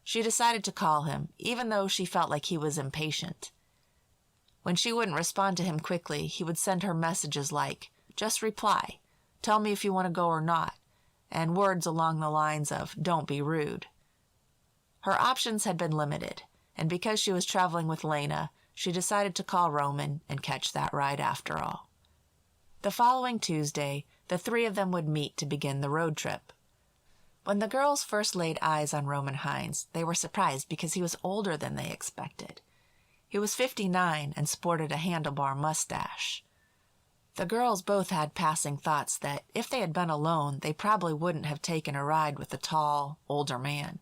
She decided to call him, even though she felt like he was impatient. When she wouldn't respond to him quickly, he would send her messages like, "Just reply, tell me if you want to go or not," and words along the lines of, "Don't be rude." Her options had been limited, and because she was traveling with Lena, she decided to call Roman and catch that ride after all. The following Tuesday, the 3 of them would meet to begin the road trip. When the girls first laid eyes on Roman Hines, they were surprised because he was older than they expected. He was 59 and sported a handlebar mustache. The girls both had passing thoughts that if they had been alone, they probably wouldn't have taken a ride with the tall, older man.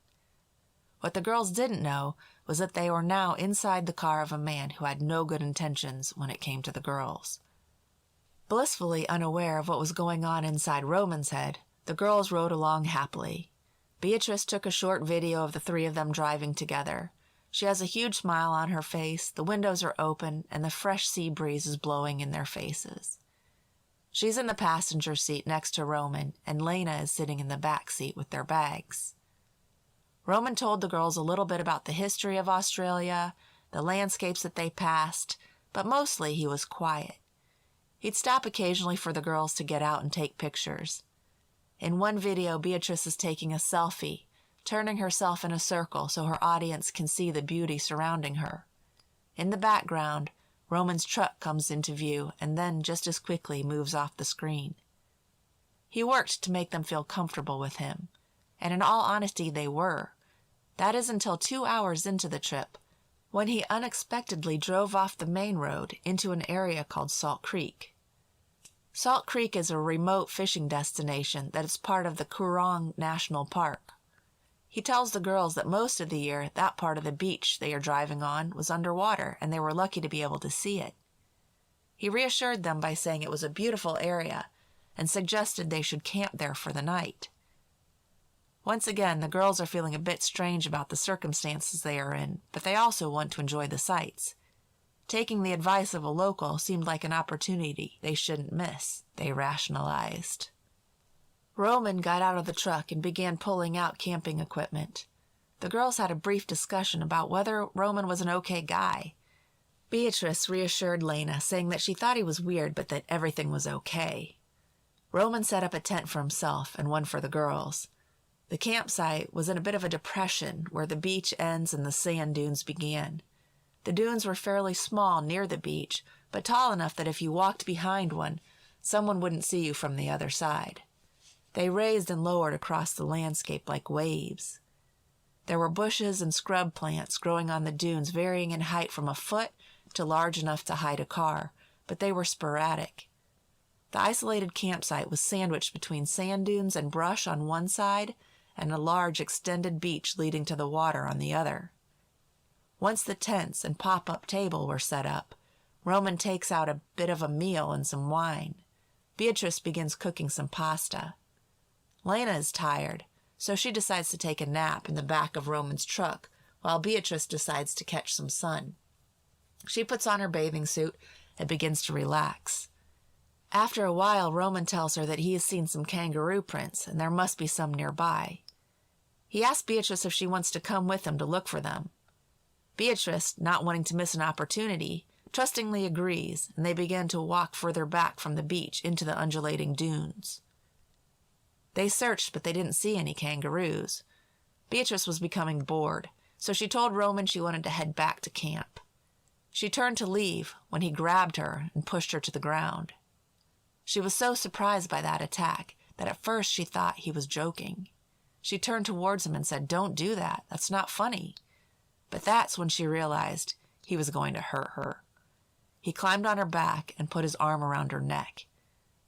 What the girls didn't know was that they were now inside the car of a man who had no good intentions when it came to the girls. Blissfully unaware of what was going on inside Roman's head, the girls rode along happily. Beatrice took a short video of the three of them driving together. She has a huge smile on her face, the windows are open, and the fresh sea breeze is blowing in their faces. She's in the passenger seat next to Roman, and Lena is sitting in the back seat with their bags. Roman told the girls a little bit about the history of Australia, the landscapes that they passed, but mostly he was quiet. He'd stop occasionally for the girls to get out and take pictures. In one video, Beatrice is taking a selfie, turning herself in a circle so her audience can see the beauty surrounding her. In the background, Roman's truck comes into view and then just as quickly moves off the screen. He worked to make them feel comfortable with him, and in all honesty they were. That is until 2 hours into the trip, when he unexpectedly drove off the main road into an area called Salt Creek. Salt Creek is a remote fishing destination that is part of the Coorong National Park. He tells the girls that most of the year that part of the beach they are driving on was underwater and they were lucky to be able to see it. He reassured them by saying it was a beautiful area and suggested they should camp there for the night. Once again, the girls are feeling a bit strange about the circumstances they are in, but they also want to enjoy the sights. Taking the advice of a local seemed like an opportunity they shouldn't miss, they rationalized. Roman got out of the truck and began pulling out camping equipment. The girls had a brief discussion about whether Roman was an okay guy. Beatrice reassured Lena, saying that she thought he was weird but that everything was okay. Roman set up a tent for himself and one for the girls. The campsite was in a bit of a depression where the beach ends and the sand dunes began. The dunes were fairly small near the beach, but tall enough that if you walked behind one, someone wouldn't see you from the other side. They raised and lowered across the landscape like waves. There were bushes and scrub plants growing on the dunes varying in height from a foot to large enough to hide a car, but they were sporadic. The isolated campsite was sandwiched between sand dunes and brush on one side and a large extended beach leading to the water on the other. Once the tents and pop-up table were set up, Roman takes out a bit of a meal and some wine. Beatrice begins cooking some pasta. Lena is tired, so she decides to take a nap in the back of Roman's truck, while Beatrice decides to catch some sun. She puts on her bathing suit and begins to relax. After a while, Roman tells her that he has seen some kangaroo prints, and there must be some nearby. He asks Beatrice if she wants to come with him to look for them. Beatrice, not wanting to miss an opportunity, trustingly agrees, and they begin to walk further back from the beach into the undulating dunes. They searched, but they didn't see any kangaroos. Beatrice was becoming bored, so she told Roman she wanted to head back to camp. She turned to leave when he grabbed her and pushed her to the ground. She was so surprised by that attack that at first she thought he was joking. She turned towards him and said, "Don't do that. That's not funny." But that's when she realized he was going to hurt her. He climbed on her back and put his arm around her neck.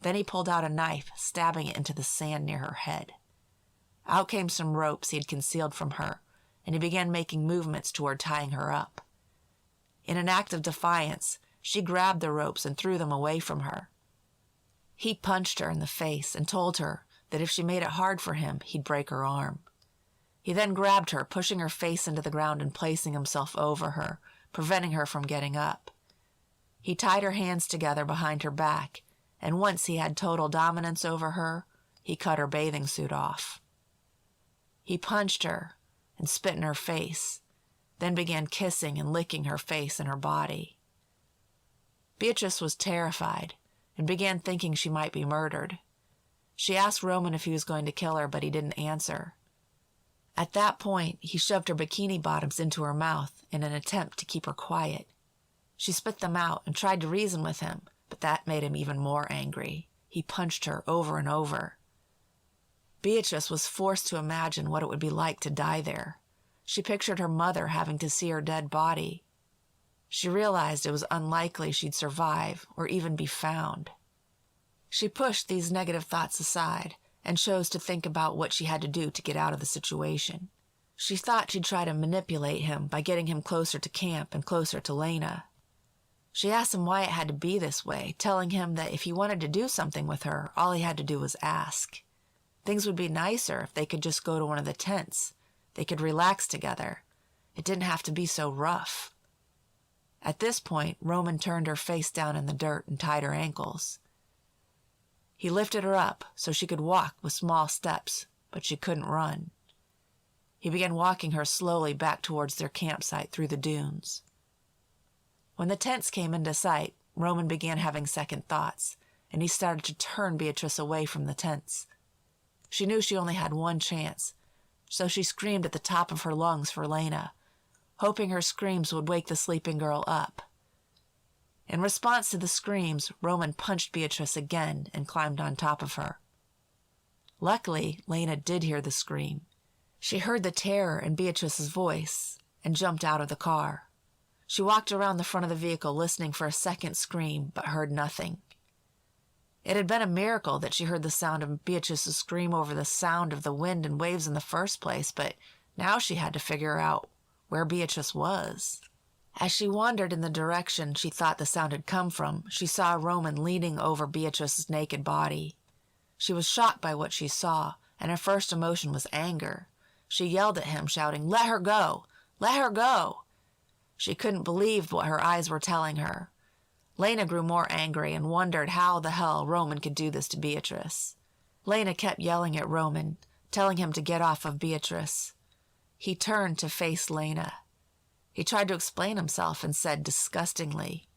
Then he pulled out a knife, stabbing it into the sand near her head. Out came some ropes he had concealed from her, and he began making movements toward tying her up. In an act of defiance, she grabbed the ropes and threw them away from her. He punched her in the face and told her that if she made it hard for him, he'd break her arm. He then grabbed her, pushing her face into the ground and placing himself over her, preventing her from getting up. He tied her hands together behind her back, and once he had total dominance over her, he cut her bathing suit off. He punched her and spit in her face, then began kissing and licking her face and her body. Beatrice was terrified and began thinking she might be murdered. She asked Roman if he was going to kill her, but he didn't answer. At that point, he shoved her bikini bottoms into her mouth in an attempt to keep her quiet. She spit them out and tried to reason with him, but that made him even more angry. He punched her over and over. Beatrice was forced to imagine what it would be like to die there. She pictured her mother having to see her dead body. She realized it was unlikely she'd survive or even be found. She pushed these negative thoughts aside and chose to think about what she had to do to get out of the situation. She thought she'd try to manipulate him by getting him closer to camp and closer to Lena. She asked him why it had to be this way, telling him that if he wanted to do something with her, all he had to do was ask. Things would be nicer if they could just go to one of the tents. They could relax together. It didn't have to be so rough. At this point, Roman turned her face down in the dirt and tied her ankles. He lifted her up so she could walk with small steps, but she couldn't run. He began walking her slowly back towards their campsite through the dunes. When the tents came into sight, Roman began having second thoughts, and he started to turn Beatrice away from the tents. She knew she only had one chance, so she screamed at the top of her lungs for Lena, hoping her screams would wake the sleeping girl up. In response to the screams, Roman punched Beatrice again and climbed on top of her. Luckily, Lena did hear the scream. She heard the terror in Beatrice's voice and jumped out of the car. She walked around the front of the vehicle listening for a second scream, but heard nothing. It had been a miracle that she heard the sound of Beatrice's scream over the sound of the wind and waves in the first place, but now she had to figure out where Beatrice was. As she wandered in the direction she thought the sound had come from, she saw Roman leaning over Beatrice's naked body. She was shocked by what she saw, and her first emotion was anger. She yelled at him, shouting, "Let her go! Let her go!" She couldn't believe what her eyes were telling her. Lena grew more angry and wondered how the hell Roman could do this to Beatrice. Lena kept yelling at Roman, telling him to get off of Beatrice. He turned to face Lena. He tried to explain himself and said disgustingly,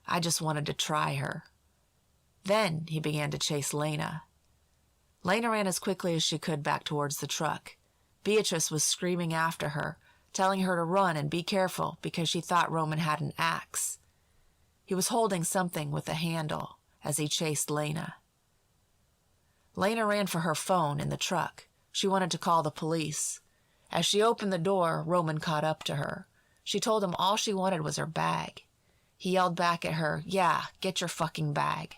"I just wanted to try her." Then he began to chase Lena. Lena ran as quickly as she could back towards the truck. Beatrice was screaming after her, telling her to run and be careful because she thought Roman had an axe. He was holding something with a handle as he chased Lena. Lena ran for her phone in the truck. She wanted to call the police. As she opened the door, Roman caught up to her. She told him all she wanted was her bag. He yelled back at her, "Yeah, get your fucking bag."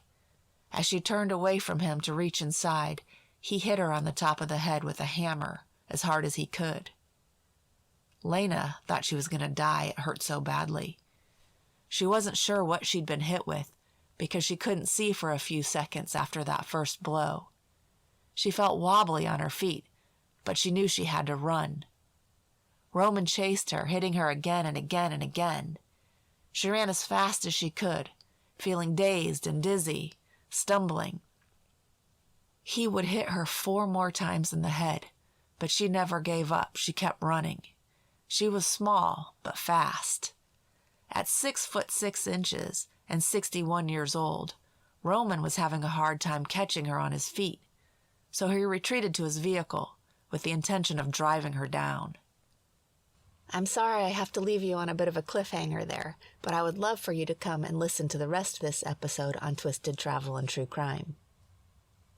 As she turned away from him to reach inside, he hit her on the top of the head with a hammer as hard as he could. Lena thought she was going to die. It hurt so badly. She wasn't sure what she'd been hit with because she couldn't see for a few seconds after that first blow. She felt wobbly on her feet, but she knew she had to run. Roman chased her, hitting her again and again and again. She ran as fast as she could, feeling dazed and dizzy, stumbling. He would hit her 4 more times in the head, but she never gave up. She kept running. She was small, but fast. At 6'6" and 61 years old, Roman was having a hard time catching her on his feet, so he retreated to his vehicle with the intention of driving her down. I'm sorry I have to leave you on a bit of a cliffhanger there, but I would love for you to come and listen to the rest of this episode on Twisted Travel and True Crime.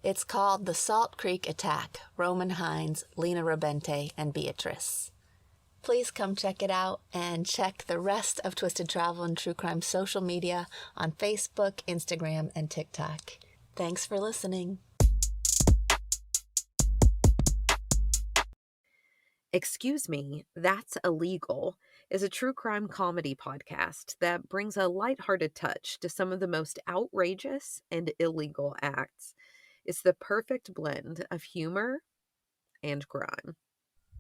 It's called The Salt Creek Attack, Roman Hines, Lena Rabente, and Beatrice. Please come check it out and check the rest of Twisted Travel and True Crime social media on Facebook, Instagram, and TikTok. Thanks for listening. Excuse Me, That's Illegal is a true crime comedy podcast that brings a lighthearted touch to some of the most outrageous and illegal acts. It's the perfect blend of humor and crime.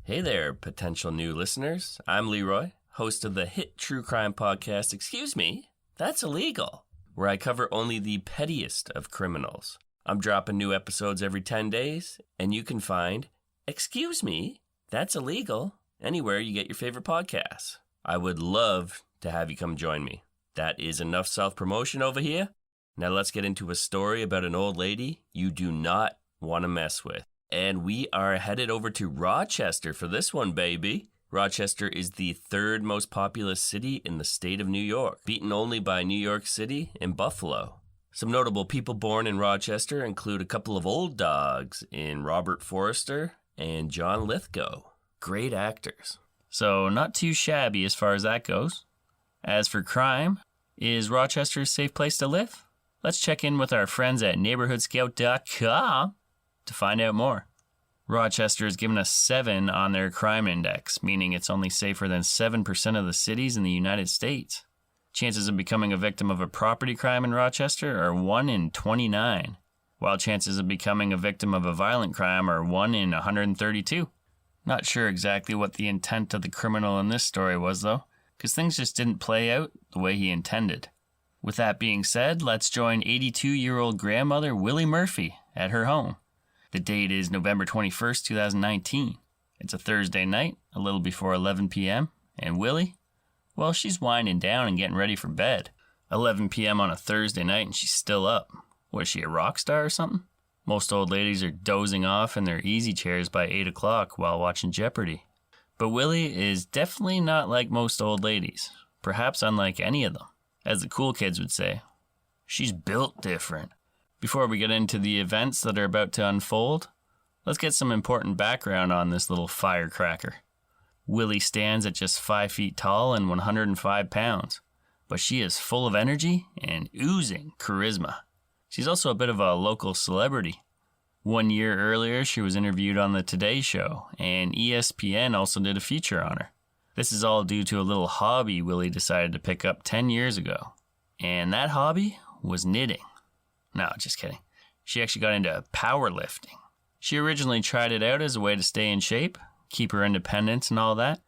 Hey there, potential new listeners. I'm Leroy, host of the hit true crime podcast, Excuse Me, That's Illegal, where I cover only the pettiest of criminals. I'm dropping new episodes every 10 days, and you can find Excuse Me, That's Illegal anywhere you get your favorite podcasts. I would love to have you come join me. That is enough self-promotion over here. Now let's get into a story about an old lady you do not want to mess with. And we are headed over to Rochester for this one, baby. Rochester is the 3rd most populous city in the state of New York, beaten only by New York City and Buffalo. Some notable people born in Rochester include a couple of old dogs in Robert Forrester and John Lithgow. Great actors. So not too shabby as far as that goes. As for crime, is Rochester a safe place to live? Let's check in with our friends at neighborhoodscout.com to find out more. Rochester has given us 7 on their crime index, meaning it's only safer than 7% of the cities in the United States. Chances of becoming a victim of a property crime in Rochester are 1 in 29, while chances of becoming a victim of a violent crime are 1 in 132. Not sure exactly what the intent of the criminal in this story was, though, because things just didn't play out the way he intended. With that being said, let's join 82-year-old grandmother Willie Murphy at her home. The date is November 21st, 2019. It's a Thursday night, a little before 11 p.m., and Willie, well, she's winding down and getting ready for bed. 11 p.m. on a Thursday night and she's still up. What, is she a rock star or something? Most old ladies are dozing off in their easy chairs by 8 o'clock while watching Jeopardy. But Willie is definitely not like most old ladies, perhaps unlike any of them. As the cool kids would say, she's built different. Before we get into the events that are about to unfold, let's get some important background on this little firecracker. Willie stands at just 5 feet tall and 105 pounds, but she is full of energy and oozing charisma. She's also a bit of a local celebrity. 1 year earlier, she was interviewed on the Today Show, and ESPN also did a feature on her. This is all due to a little hobby Willie decided to pick up 10 years ago, and that hobby was knitting. No, just kidding. She actually got into powerlifting. She originally tried it out as a way to stay in shape, keep her independence and all that,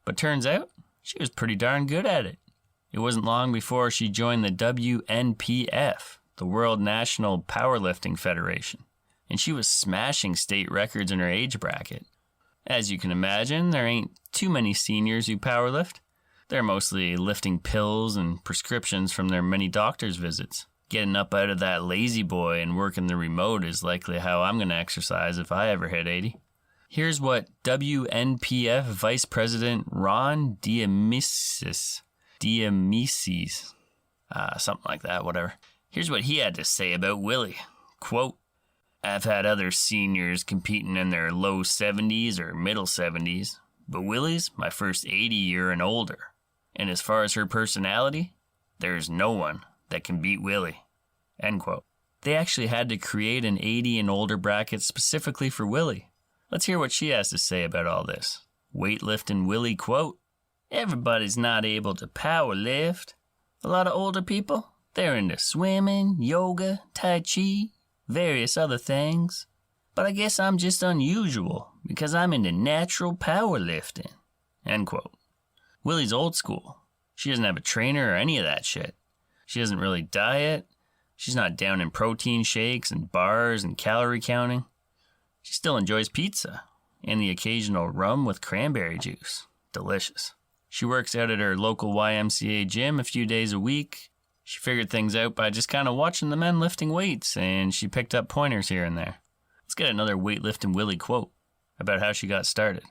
but turns out she was pretty darn good at it. It wasn't long before she joined the WNPF, the World National Powerlifting Federation, and she was smashing state records in her age bracket. As you can imagine, there ain't too many seniors who powerlift. They're mostly lifting pills and prescriptions from their many doctor's visits. Getting up out of that lazy boy and working the remote is likely how I'm going to exercise if I ever hit 80. Here's what WNPF Vice President Ron Diamisis, something like that, whatever. Here's what he had to say about Willie. Quote, I've had other seniors competing in their low 70s or middle 70s, but Willie's my first 80-year and older. And as far as her personality, there's no one that can beat Willie. End quote. They actually had to create an 80 and older bracket specifically for Willie. Let's hear what she has to say about all this. Weightlifting Willie, quote, everybody's not able to power lift. A lot of older people, they're into swimming, yoga, tai chi, various other things. But I guess I'm just unusual because I'm into natural powerlifting. End quote. Willie's old school. She doesn't have a trainer or any of that shit. She doesn't really diet. She's not down in protein shakes and bars and calorie counting. She still enjoys pizza and the occasional rum with cranberry juice. Delicious. She works out at her local YMCA gym a few days a week. She figured things out by just kind of watching the men lifting weights, and she picked up pointers here and there. Let's get another weightlifting Willie quote about how she got started.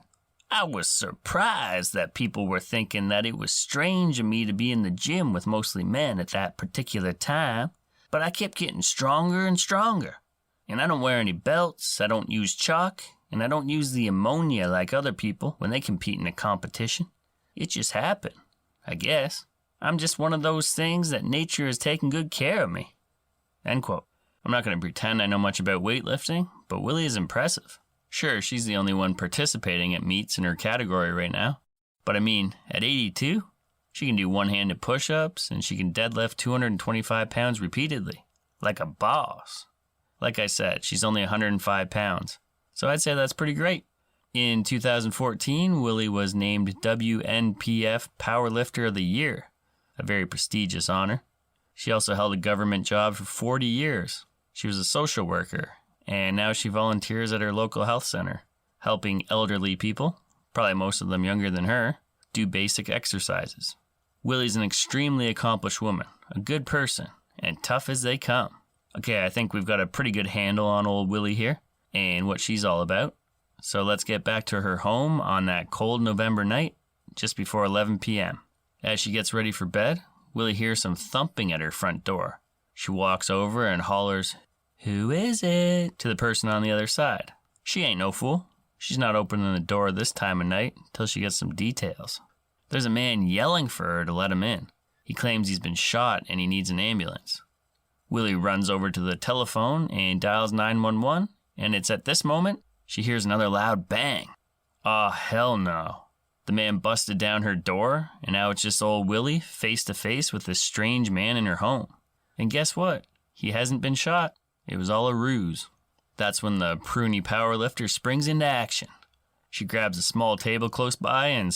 I was surprised that people were thinking that it was strange of me to be in the gym with mostly men at that particular time, but I kept getting stronger and stronger. And I don't wear any belts, I don't use chalk, and I don't use the ammonia like other people when they compete in a competition. It just happened, I guess. I'm just one of those things that nature has taken good care of me. End quote. I'm not going to pretend I know much about weightlifting, but Willie is impressive. Sure, she's the only one participating at meets in her category right now. But I mean, at 82, she can do one-handed push-ups and she can deadlift 225 pounds repeatedly. Like a boss. Like I said, she's only 105 pounds. So I'd say that's pretty great. In 2014, Willie was named WNPF Powerlifter of the Year, a very prestigious honor. She also held a government job for 40 years. She was a social worker, and now she volunteers at her local health center, helping elderly people, probably most of them younger than her, do basic exercises. Willie's an extremely accomplished woman, a good person, and tough as they come. Okay, I think we've got a pretty good handle on old Willie here, and what she's all about. So let's get back to her home on that cold November night, just before 11 p.m. As she gets ready for bed, Willie hears some thumping at her front door. She walks over and hollers, "Who is it?" to the person on the other side. She ain't no fool. She's not opening the door this time of night until she gets some details. There's a man yelling for her to let him in. He claims he's been shot and he needs an ambulance. Willie runs over to the telephone and dials 911, and it's at this moment she hears another loud bang. Oh, hell no. The man busted down her door, and now it's just old Willie face to face with this strange man in her home. And guess what? He hasn't been shot. It was all a ruse. That's when the pruny powerlifter springs into action. She grabs a small table close by and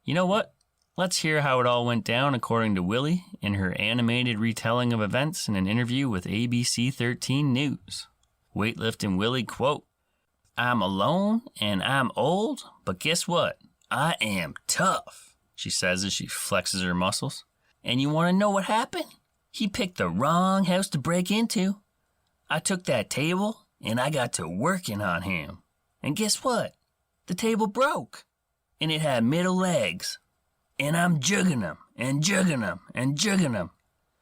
You know what? Let's hear how it all went down according to Willie in her animated retelling of events in an interview with ABC 13 News. Weightlifting Willie, quote, "I'm alone and I'm old, but guess what? I am tough," she says as she flexes her muscles. "And you want to know what happened? He picked the wrong house to break into. I took that table and I got to working on him. And guess what? The table broke. And it had middle legs. And I'm jugging him and jugging him and jugging him.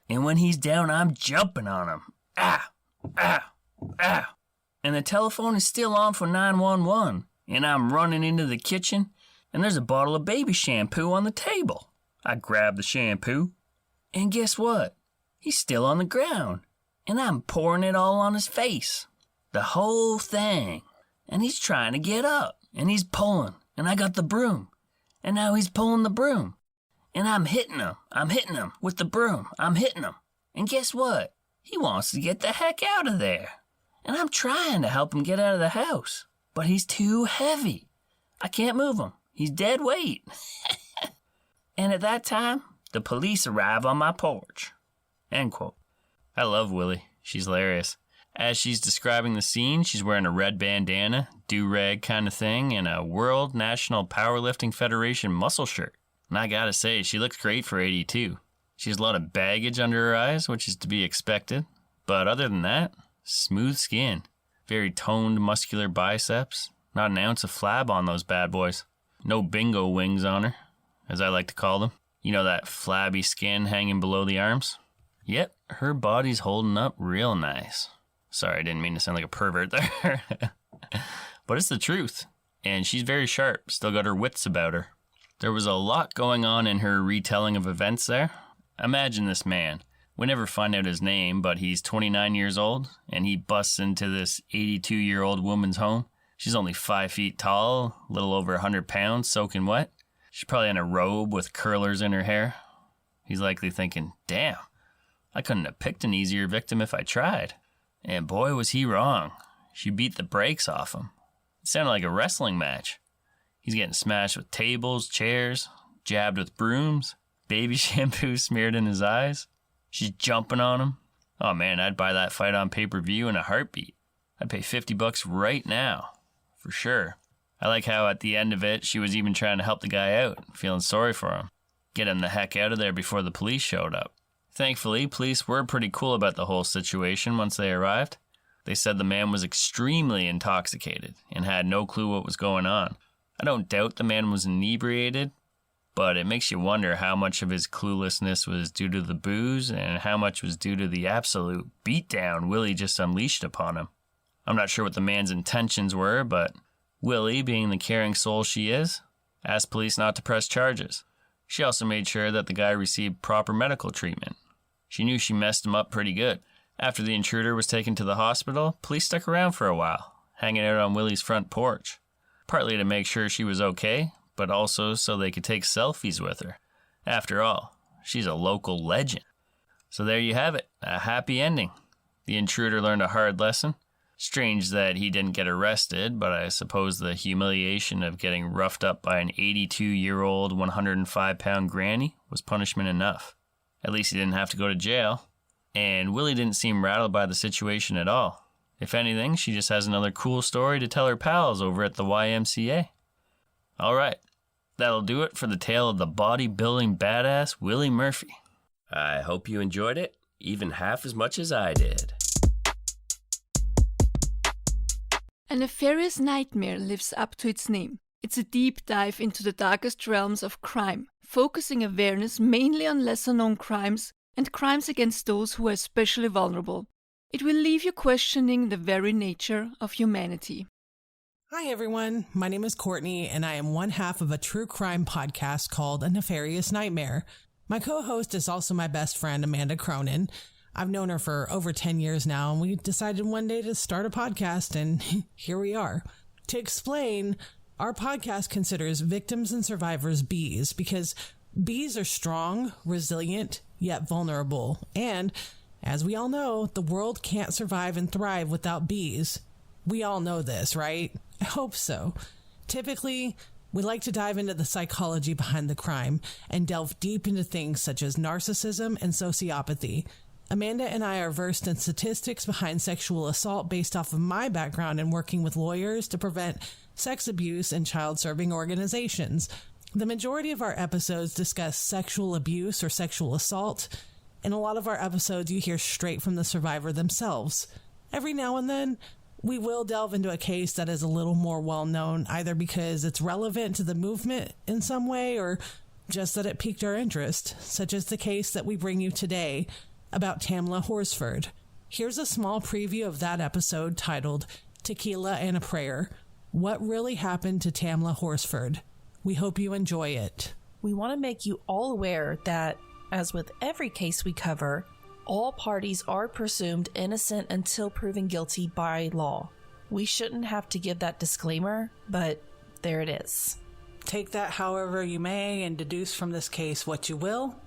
And when he's down, I'm jumping on him. Ah, ah, ah. And the telephone is still on for 911. And I'm running into the kitchen, and there's a bottle of baby shampoo on the table. I grab the shampoo, and guess what? He's still on the ground, and I'm pouring it all on his face. The whole thing. And he's trying to get up, and he's pulling, and I got the broom. And now he's pulling the broom. And I'm hitting him with the broom. I'm hitting him. And guess what? He wants to get the heck out of there. And I'm trying to help him get out of the house. But he's too heavy. I can't move him. He's dead weight. And at that time, the police arrive on my porch. End quote. I love Willie. She's hilarious. As she's describing the scene, she's wearing a red bandana, do-rag kind of thing, and a World National Powerlifting Federation muscle shirt. And I gotta say, she looks great for 82. She has a lot of baggage under her eyes, which is to be expected. But other than that, smooth skin. Very toned, muscular biceps. Not an ounce of flab on those bad boys. No bingo wings on her, as I like to call them. You know, that flabby skin hanging below the arms? Yet, her body's holding up real nice. Sorry, I didn't mean to sound like a pervert there. But it's the truth. And she's very sharp, still got her wits about her. There was a lot going on in her retelling of events there. Imagine this man. We never find out his name, but he's 29 years old, and he busts into this 82-year-old woman's home. She's only 5 feet tall, a little over 100 pounds, soaking wet. She's probably in a robe with curlers in her hair. He's likely thinking, damn, I couldn't have picked an easier victim if I tried. And boy, was he wrong. She beat the brakes off him. It sounded like a wrestling match. He's getting smashed with tables, chairs, jabbed with brooms, baby shampoo smeared in his eyes. She's jumping on him. Oh man, I'd buy that fight on pay-per-view in a heartbeat. I'd pay $50 right now. For sure. I like how at the end of it, she was even trying to help the guy out, feeling sorry for him. Get him the heck out of there before the police showed up. Thankfully, police were pretty cool about the whole situation once they arrived. They said the man was extremely intoxicated and had no clue what was going on. I don't doubt the man was inebriated, but it makes you wonder how much of his cluelessness was due to the booze and how much was due to the absolute beatdown Willie just unleashed upon him. I'm not sure what the man's intentions were, but Willie, being the caring soul she is, asked police not to press charges. She also made sure that the guy received proper medical treatment. She knew she messed him up pretty good. After the intruder was taken to the hospital, police stuck around for a while, hanging out on Willie's front porch. Partly to make sure she was okay, but also so they could take selfies with her. After all, she's a local legend. So there you have it, a happy ending. The intruder learned a hard lesson. Strange that he didn't get arrested, but I suppose the humiliation of getting roughed up by an 82-year-old, 105-pound granny was punishment enough. At least he didn't have to go to jail. And Willie didn't seem rattled by the situation at all. If anything, she just has another cool story to tell her pals over at the YMCA. Alright, that'll do it for the tale of the bodybuilding badass Willie Murphy. I hope you enjoyed it, even half as much as I did. A nefarious nightmare lives up to its name. It's a deep dive into the darkest realms of crime, focusing awareness mainly on lesser-known crimes and crimes against those who are especially vulnerable. It will leave you questioning the very nature of humanity. Hi, everyone. My name is Courtney, and I am one half of a true crime podcast called A Nefarious Nightmare. My co-host is also my best friend, Amanda Cronin. I've known her for over 10 years now, and we decided one day to start a podcast, and here we are. To explain, our podcast considers victims and survivors bees because bees are strong, resilient, yet vulnerable. And, as we all know, the world can't survive and thrive without bees. We all know this, right? I hope so. Typically, we like to dive into the psychology behind the crime and delve deep into things such as narcissism and sociopathy. Amanda and I are versed in statistics behind sexual assault based off of my background in working with lawyers to prevent sex abuse in child-serving organizations. The majority of our episodes discuss sexual abuse or sexual assault. In a lot of our episodes, you hear straight from the survivor themselves. Every now and then, we will delve into a case that is a little more well-known, either because it's relevant to the movement in some way or just that it piqued our interest, such as the case that we bring you today about Tamla Horsford. Here's a small preview of that episode titled Tequila and a Prayer. What really happened to Tamla Horsford? We hope you enjoy it. We want to make you all aware that, as with every case we cover, all parties are presumed innocent until proven guilty by law. We shouldn't have to give that disclaimer, but there it is. Take that however you may and deduce from this case what you will.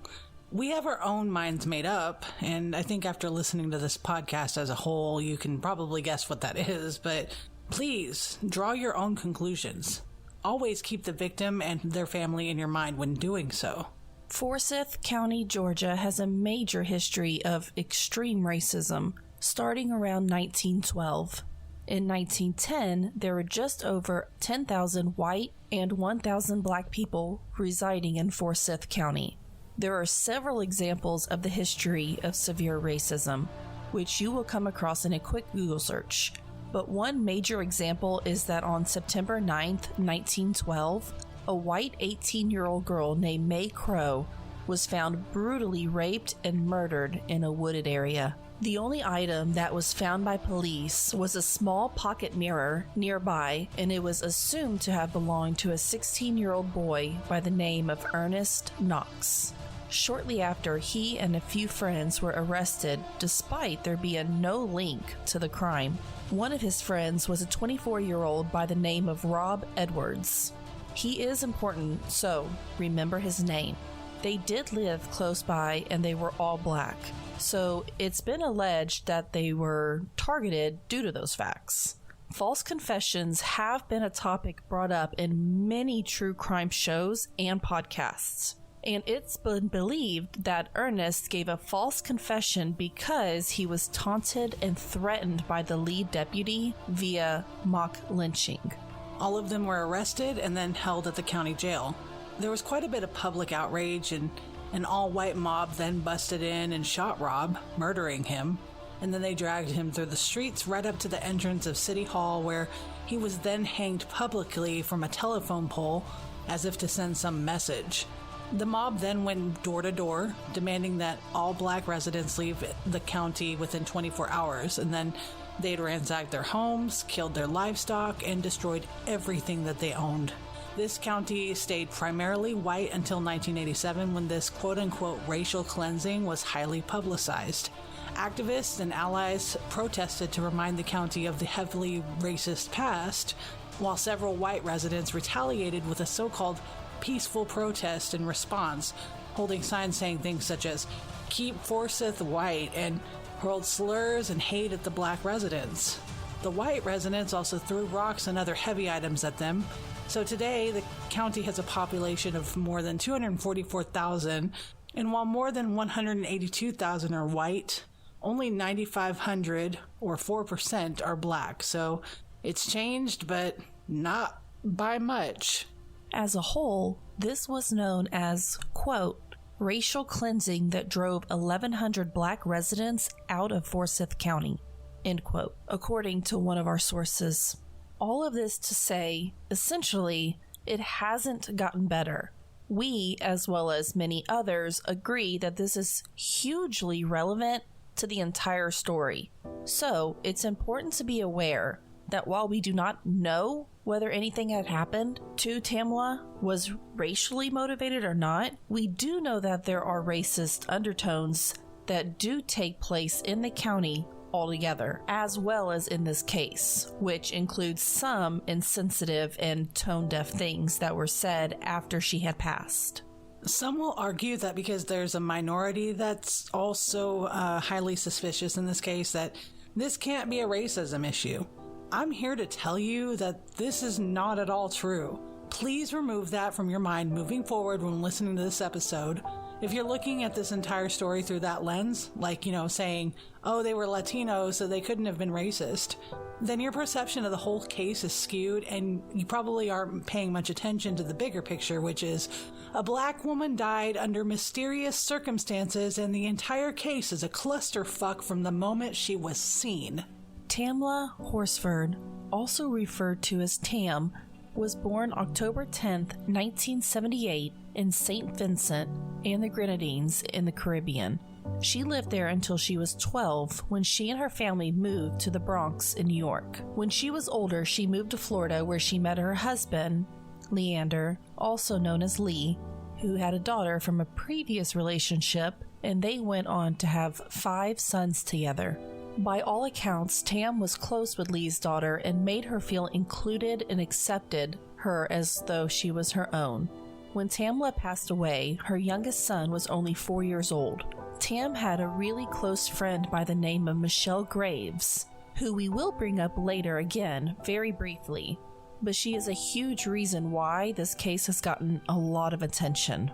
We have our own minds made up, and I think after listening to this podcast as a whole, you can probably guess what that is, but please draw your own conclusions. Always keep the victim and their family in your mind when doing so. Forsyth County, Georgia has a major history of extreme racism, starting around 1912. In 1910, there were just over 10,000 white and 1,000 black people residing in Forsyth County. There are several examples of the history of severe racism, which you will come across in a quick Google search. But one major example is that on September 9th, 1912, a white 18-year-old girl named May Crow was found brutally raped and murdered in a wooded area. The only item that was found by police was a small pocket mirror nearby, and it was assumed to have belonged to a 16-year-old boy by the name of Ernest Knox. Shortly after, he and a few friends were arrested despite there being no link to the crime. One of his friends was a 24-year-old by the name of Rob Edwards. He is important, so remember his name. They did live close by and they were all black, so it's been alleged that they were targeted due to those facts. False confessions have been a topic brought up in many true crime shows and podcasts, and it's been believed that Ernest gave a false confession because he was taunted and threatened by the lead deputy via mock lynching. All of them were arrested and then held at the county jail. There was quite a bit of public outrage, and an all-white mob then busted in and shot Rob, murdering him, and then they dragged him through the streets right up to the entrance of City Hall, where he was then hanged publicly from a telephone pole as if to send some message. The mob then went door to door, demanding that all black residents leave the county within 24 hours, and then they'd ransacked their homes, killed their livestock, and destroyed everything that they owned. This county stayed primarily white until 1987, when this quote-unquote racial cleansing was highly publicized. Activists and allies protested to remind the county of the heavily racist past, while several white residents retaliated with a so-called peaceful protest in response, holding signs saying things such as, "Keep Forsyth white," and hurled slurs and hate at the black residents. The white residents also threw rocks and other heavy items at them. So today, the county has a population of more than 244,000, and while more than 182,000 are white, only 9,500, or 4%, are black. So it's changed, but not by much. As a whole, this was known as, quote, racial cleansing that drove 1,100 black residents out of Forsyth County, end quote, according to one of our sources. All of this to say, essentially, it hasn't gotten better. We, as well as many others, agree that this is hugely relevant to the entire story. So, it's important to be aware that while we do not know whether anything had happened to Tamla was racially motivated or not, we do know that there are racist undertones that do take place in the county altogether, as well as in this case, which includes some insensitive and tone-deaf things that were said after she had passed. Some will argue that because there's a minority that's also highly suspicious in this case, that this can't be a racism issue. I'm here to tell you that this is not at all true. Please remove that from your mind moving forward when listening to this episode. If you're looking at this entire story through that lens, like, saying, oh, they were Latino, so they couldn't have been racist, then your perception of the whole case is skewed, and you probably aren't paying much attention to the bigger picture, which is a black woman died under mysterious circumstances, and the entire case is a clusterfuck from the moment she was seen. Tamla Horsford, also referred to as Tam, was born October 10th, 1978 in St. Vincent and the Grenadines in the Caribbean. She lived there until she was 12 when she and her family moved to the Bronx in New York. When she was older, she moved to Florida where she met her husband, Leander, also known as Lee, who had a daughter from a previous relationship, and they went on to have 5 sons together. By all accounts, Tam was close with Lee's daughter and made her feel included and accepted her as though she was her own. When Tamla passed away, her youngest son was only 4 years old. Tam had a really close friend by the name of Michelle Graves, who we will bring up later again, very briefly, but she is a huge reason why this case has gotten a lot of attention.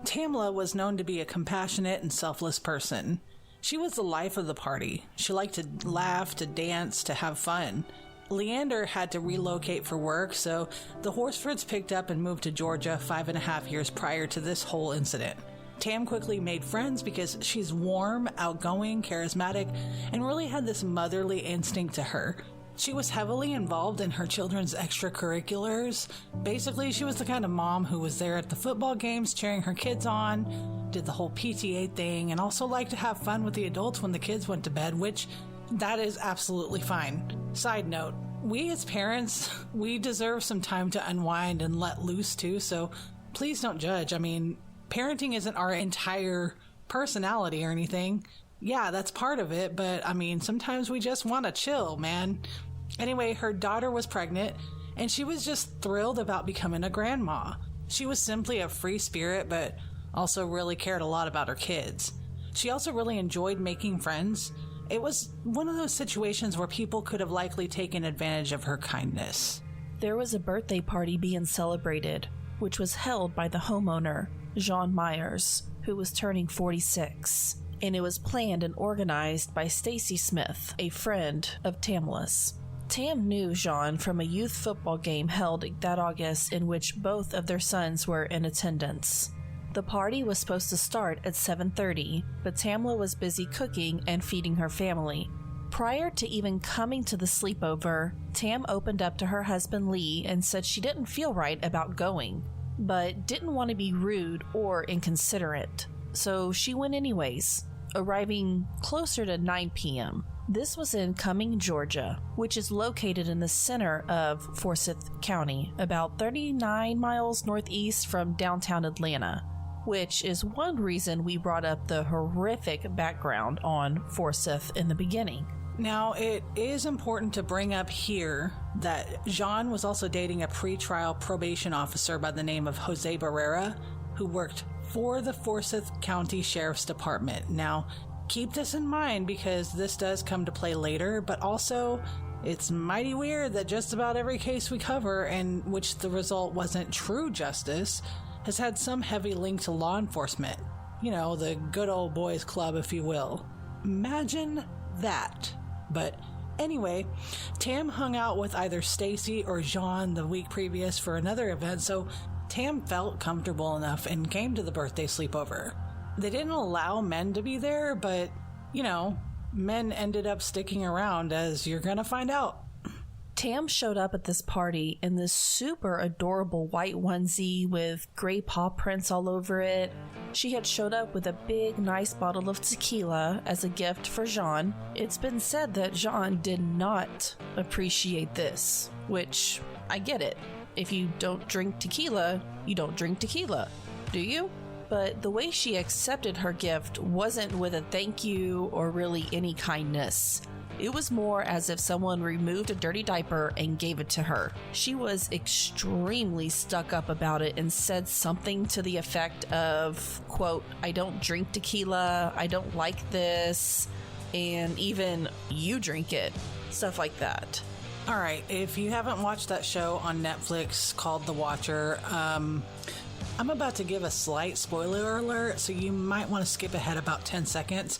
Tamla was known to be a compassionate and selfless person. She was the life of the party. She liked to laugh, to dance, to have fun. Leander had to relocate for work, so the Horsfords picked up and moved to Georgia 5.5 years prior to this whole incident. Tam quickly made friends because she's warm, outgoing, charismatic, and really had this motherly instinct to her. She was heavily involved in her children's extracurriculars. Basically, she was the kind of mom who was there at the football games cheering her kids on, did the whole PTA thing, and also liked to have fun with the adults when the kids went to bed, which that is absolutely fine. Side note, we as parents, we deserve some time to unwind and let loose too, so please don't judge. I mean, parenting isn't our entire personality or anything. Yeah, that's part of it, but I mean, sometimes we just want to chill, man. Anyway, her daughter was pregnant, and she was just thrilled about becoming a grandma. She was simply a free spirit, but also really cared a lot about her kids. She also really enjoyed making friends. It was one of those situations where people could have likely taken advantage of her kindness. There was a birthday party being celebrated, which was held by the homeowner, Jean Myers, who was turning 46, and it was planned and organized by Stacy Smith, a friend of Tamla's. Tam knew Jean from a youth football game held that August in which both of their sons were in attendance. The party was supposed to start at 7:30, but Tamla was busy cooking and feeding her family. Prior to even coming to the sleepover, Tam opened up to her husband Lee and said she didn't feel right about going, but didn't want to be rude or inconsiderate, so she went anyways, arriving closer to 9 p.m. This was in Cumming, Georgia, which is located in the center of Forsyth County, about 39 miles northeast from downtown Atlanta, which is one reason we brought up the horrific background on Forsyth in the beginning. Now, it is important to bring up here that Jean was also dating a pretrial probation officer by the name of Jose Barrera, who worked for the Forsyth County Sheriff's Department. Now, keep this in mind because this does come to play later, but also it's mighty weird that just about every case we cover, in which the result wasn't true justice, has had some heavy link to law enforcement. You know, the good old boys club, if you will. Imagine that. But anyway, Tam hung out with either Stacy or Jean the week previous for another event, so Tam felt comfortable enough and came to the birthday sleepover. They didn't allow men to be there, but, you know, men ended up sticking around, as you're gonna find out. Tam showed up at this party in this super adorable white onesie with gray paw prints all over it. She had showed up with a big, nice bottle of tequila as a gift for Jean. It's been said that Jean did not appreciate this, which I get it. If you don't drink tequila, you don't drink tequila, do you? But the way she accepted her gift wasn't with a thank you or really any kindness. It was more as if someone removed a dirty diaper and gave it to her. She was extremely stuck up about it and said something to the effect of, quote, I don't drink tequila, I don't like this, and even you drink it, stuff like that. All right, if you haven't watched that show on Netflix called The Watcher, I'm about to give a slight spoiler alert, so you might want to skip ahead about 10 seconds.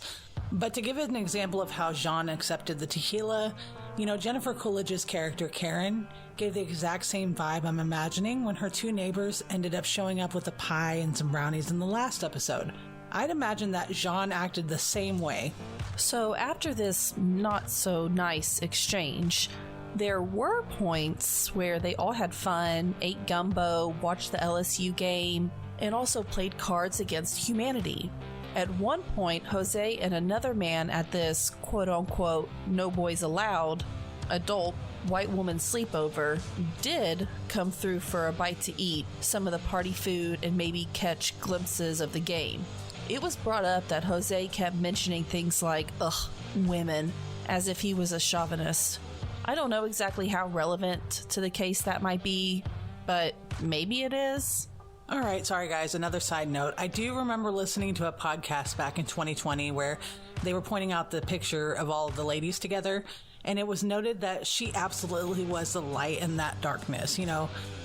But to give it an example of how Jean accepted the tequila, Jennifer Coolidge's character Karen gave the exact same vibe I'm imagining when her two neighbors ended up showing up with a pie and some brownies in the last episode. I'd imagine that Jean acted the same way. So after this not so nice exchange, there were points where they all had fun, ate gumbo, watched the LSU game, and also played cards against humanity. At one point, Jose and another man at this quote-unquote no boys allowed adult white woman sleepover did come through for a bite to eat some of the party food and maybe catch glimpses of the game. It was brought up that Jose kept mentioning things like, ugh, women, as if he was a chauvinist. I don't know exactly how relevant to the case that might be, but maybe it is. All right, sorry guys, another side note. I do remember listening to a podcast back in 2020 where they were pointing out the picture of all of the ladies together, and it was noted that she absolutely was the light in that darkness.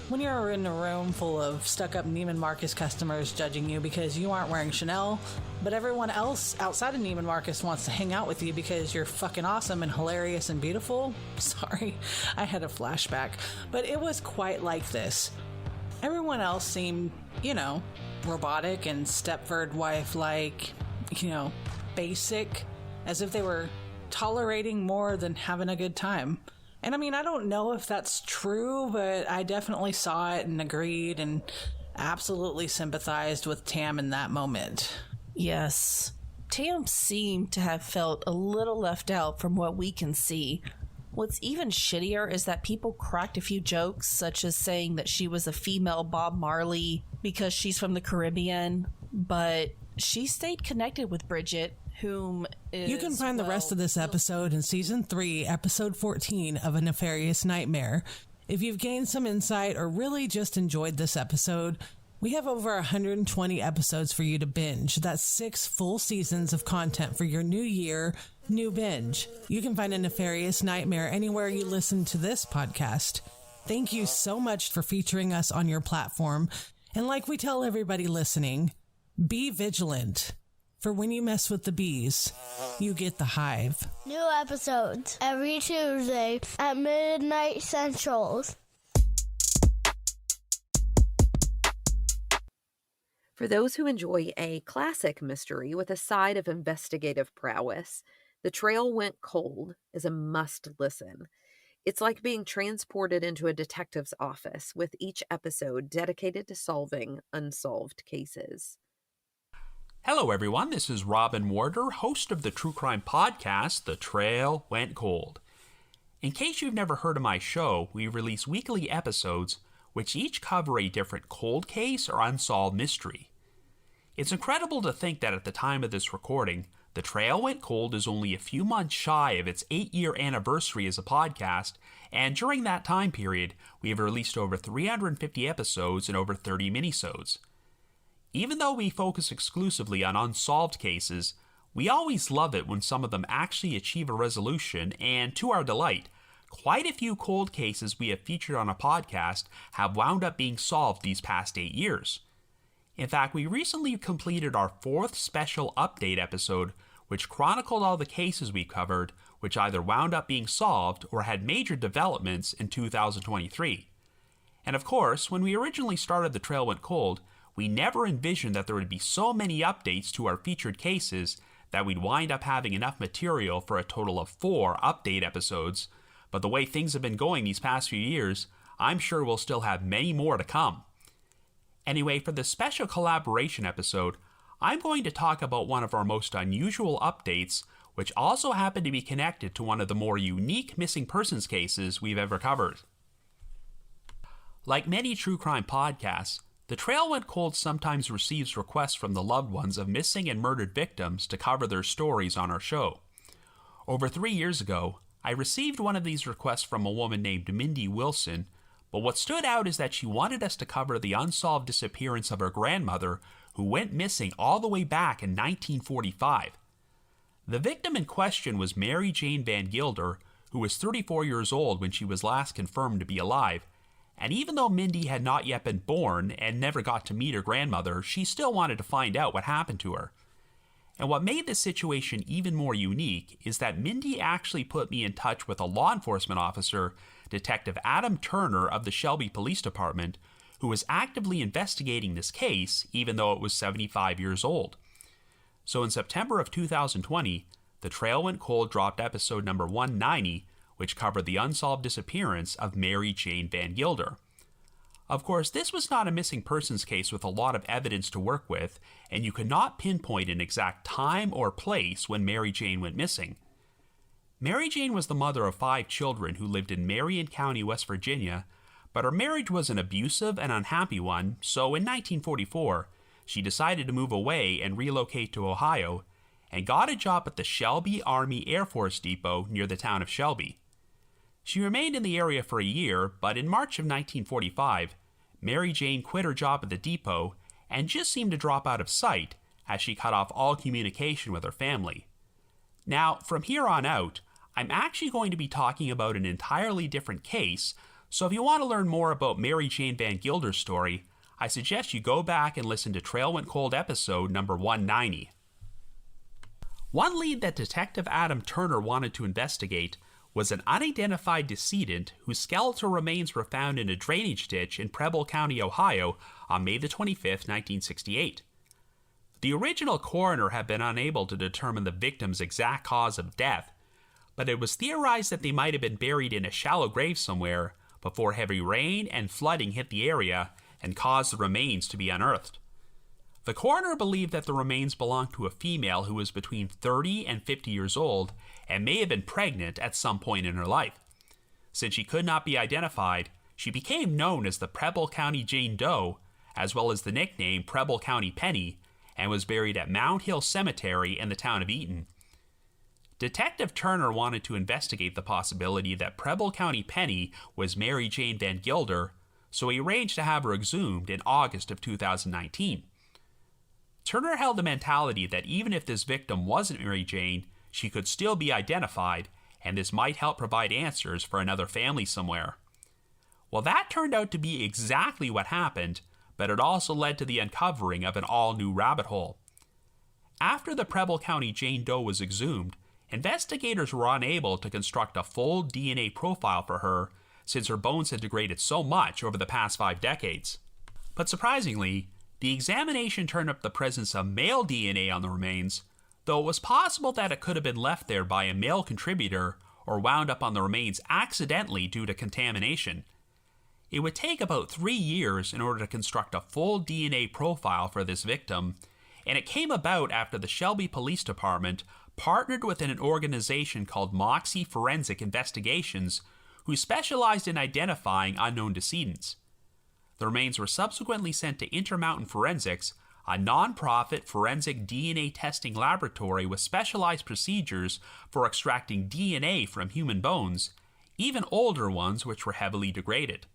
When you're in a room full of stuck-up Neiman Marcus customers judging you because you aren't wearing Chanel, but everyone else outside of Neiman Marcus wants to hang out with you because you're fucking awesome and hilarious and beautiful. Sorry, I had a flashback. But it was quite like this. Everyone else seemed, robotic and Stepford wife-like, basic, as if they were tolerating more than having a good time. And I don't know if that's true, but I definitely saw it and agreed and absolutely sympathized with Tam in that moment. Yes. Tam seemed to have felt a little left out from what we can see. What's even shittier is that people cracked a few jokes, such as saying that she was a female Bob Marley because she's from the Caribbean, but she stayed connected with Bridget, whom is... You can find the rest of this episode in Season 3, Episode 14 of A Nefarious Nightmare. If you've gained some insight or really just enjoyed this episode, we have over 120 episodes for you to binge. That's 6 full seasons of content for your new year, new binge. You can find A Nefarious Nightmare anywhere you listen to this podcast. Thank you so much for featuring us on your platform. And like we tell everybody listening, be vigilant. For when you mess with the bees, you get the hive. New episodes every Tuesday at midnight Central. For those who enjoy a classic mystery with a side of investigative prowess, The Trail Went Cold is a must-listen. It's like being transported into a detective's office, with each episode dedicated to solving unsolved cases. Hello, everyone. This is Robin Warder, host of the true crime podcast, The Trail Went Cold. In case you've never heard of my show, we release weekly episodes which each cover a different cold case or unsolved mystery. It's incredible to think that at the time of this recording, The Trail Went Cold is only a few months shy of its 8-year anniversary as a podcast, and during that time period, we have released over 350 episodes and over 30 minisodes. Even though we focus exclusively on unsolved cases, we always love it when some of them actually achieve a resolution, and to our delight, quite a few cold cases we have featured on a podcast have wound up being solved these past 8 years. In fact, we recently completed our 4th special update episode, which chronicled all the cases we covered, which either wound up being solved or had major developments in 2023. And of course, when we originally started The Trail Went Cold, we never envisioned that there would be so many updates to our featured cases that we'd wind up having enough material for a total of 4 update episodes. but the way things have been going these past few years, I'm sure we'll still have many more to come. Anyway, for this special collaboration episode, I'm going to talk about one of our most unusual updates, which also happened to be connected to one of the more unique missing persons cases we've ever covered. Like many true crime podcasts, The Trail Went Cold sometimes receives requests from the loved ones of missing and murdered victims to cover their stories on our show. Over 3 years ago, I received one of these requests from a woman named Mindy Wilson, but what stood out is that she wanted us to cover the unsolved disappearance of her grandmother, who went missing all the way back in 1945. The victim in question was Mary Jane Van Gilder, who was 34 years old when she was last confirmed to be alive, and even though Mindy had not yet been born and never got to meet her grandmother, she still wanted to find out what happened to her. And what made this situation even more unique is that Mindy actually put me in touch with a law enforcement officer, Detective Adam Turner of the Shelby Police Department, who was actively investigating this case even though it was 75 years old. So in September of 2020, The Trail Went Cold dropped episode number 190, which covered the unsolved disappearance of Mary Jane Van Gilder. Of course, this was not a missing persons case with a lot of evidence to work with, and you could not pinpoint an exact time or place when Mary Jane went missing. Mary Jane was the mother of 5 children who lived in Marion County, West Virginia, but her marriage was an abusive and unhappy one, so in 1944, she decided to move away and relocate to Ohio, and got a job at the Shelby Army Air Force Depot near the town of Shelby. She remained in the area for a year, but in March of 1945, Mary Jane quit her job at the depot and just seemed to drop out of sight as she cut off all communication with her family. Now, from here on out, I'm actually going to be talking about an entirely different case, so if you want to learn more about Mary Jane Van Gilder's story, I suggest you go back and listen to Trail Went Cold episode number 190. One lead that Detective Adam Turner wanted to investigate was an unidentified decedent whose skeletal remains were found in a drainage ditch in Preble County, Ohio on May the 25th, 1968. The original coroner had been unable to determine the victim's exact cause of death, but it was theorized that they might have been buried in a shallow grave somewhere before heavy rain and flooding hit the area and caused the remains to be unearthed. The coroner believed that the remains belonged to a female who was between 30 and 50 years old and may have been pregnant at some point in her life. Since she could not be identified, she became known as the Preble County Jane Doe, as well as the nickname Preble County Penny, and was buried at Mount Hill Cemetery in the town of Eaton. Detective Turner wanted to investigate the possibility that Preble County Penny was Mary Jane Van Gilder, so he arranged to have her exhumed in August of 2019. Turner held the mentality that even if this victim wasn't Mary Jane, she could still be identified, and this might help provide answers for another family somewhere. Well, that turned out to be exactly what happened, but it also led to the uncovering of an all-new rabbit hole. After the Preble County Jane Doe was exhumed, investigators were unable to construct a full DNA profile for her since her bones had degraded so much over the past 5 decades. But surprisingly, the examination turned up the presence of male DNA on the remains, though it was possible that it could have been left there by a male contributor or wound up on the remains accidentally due to contamination. It would take about 3 years in order to construct a full DNA profile for this victim, and it came about after the Shelby Police Department partnered with an organization called Moxie Forensic Investigations, who specialized in identifying unknown decedents. The remains were subsequently sent to Intermountain Forensics, a non-profit forensic DNA testing laboratory with specialized procedures for extracting DNA from human bones, even older ones which were heavily degraded.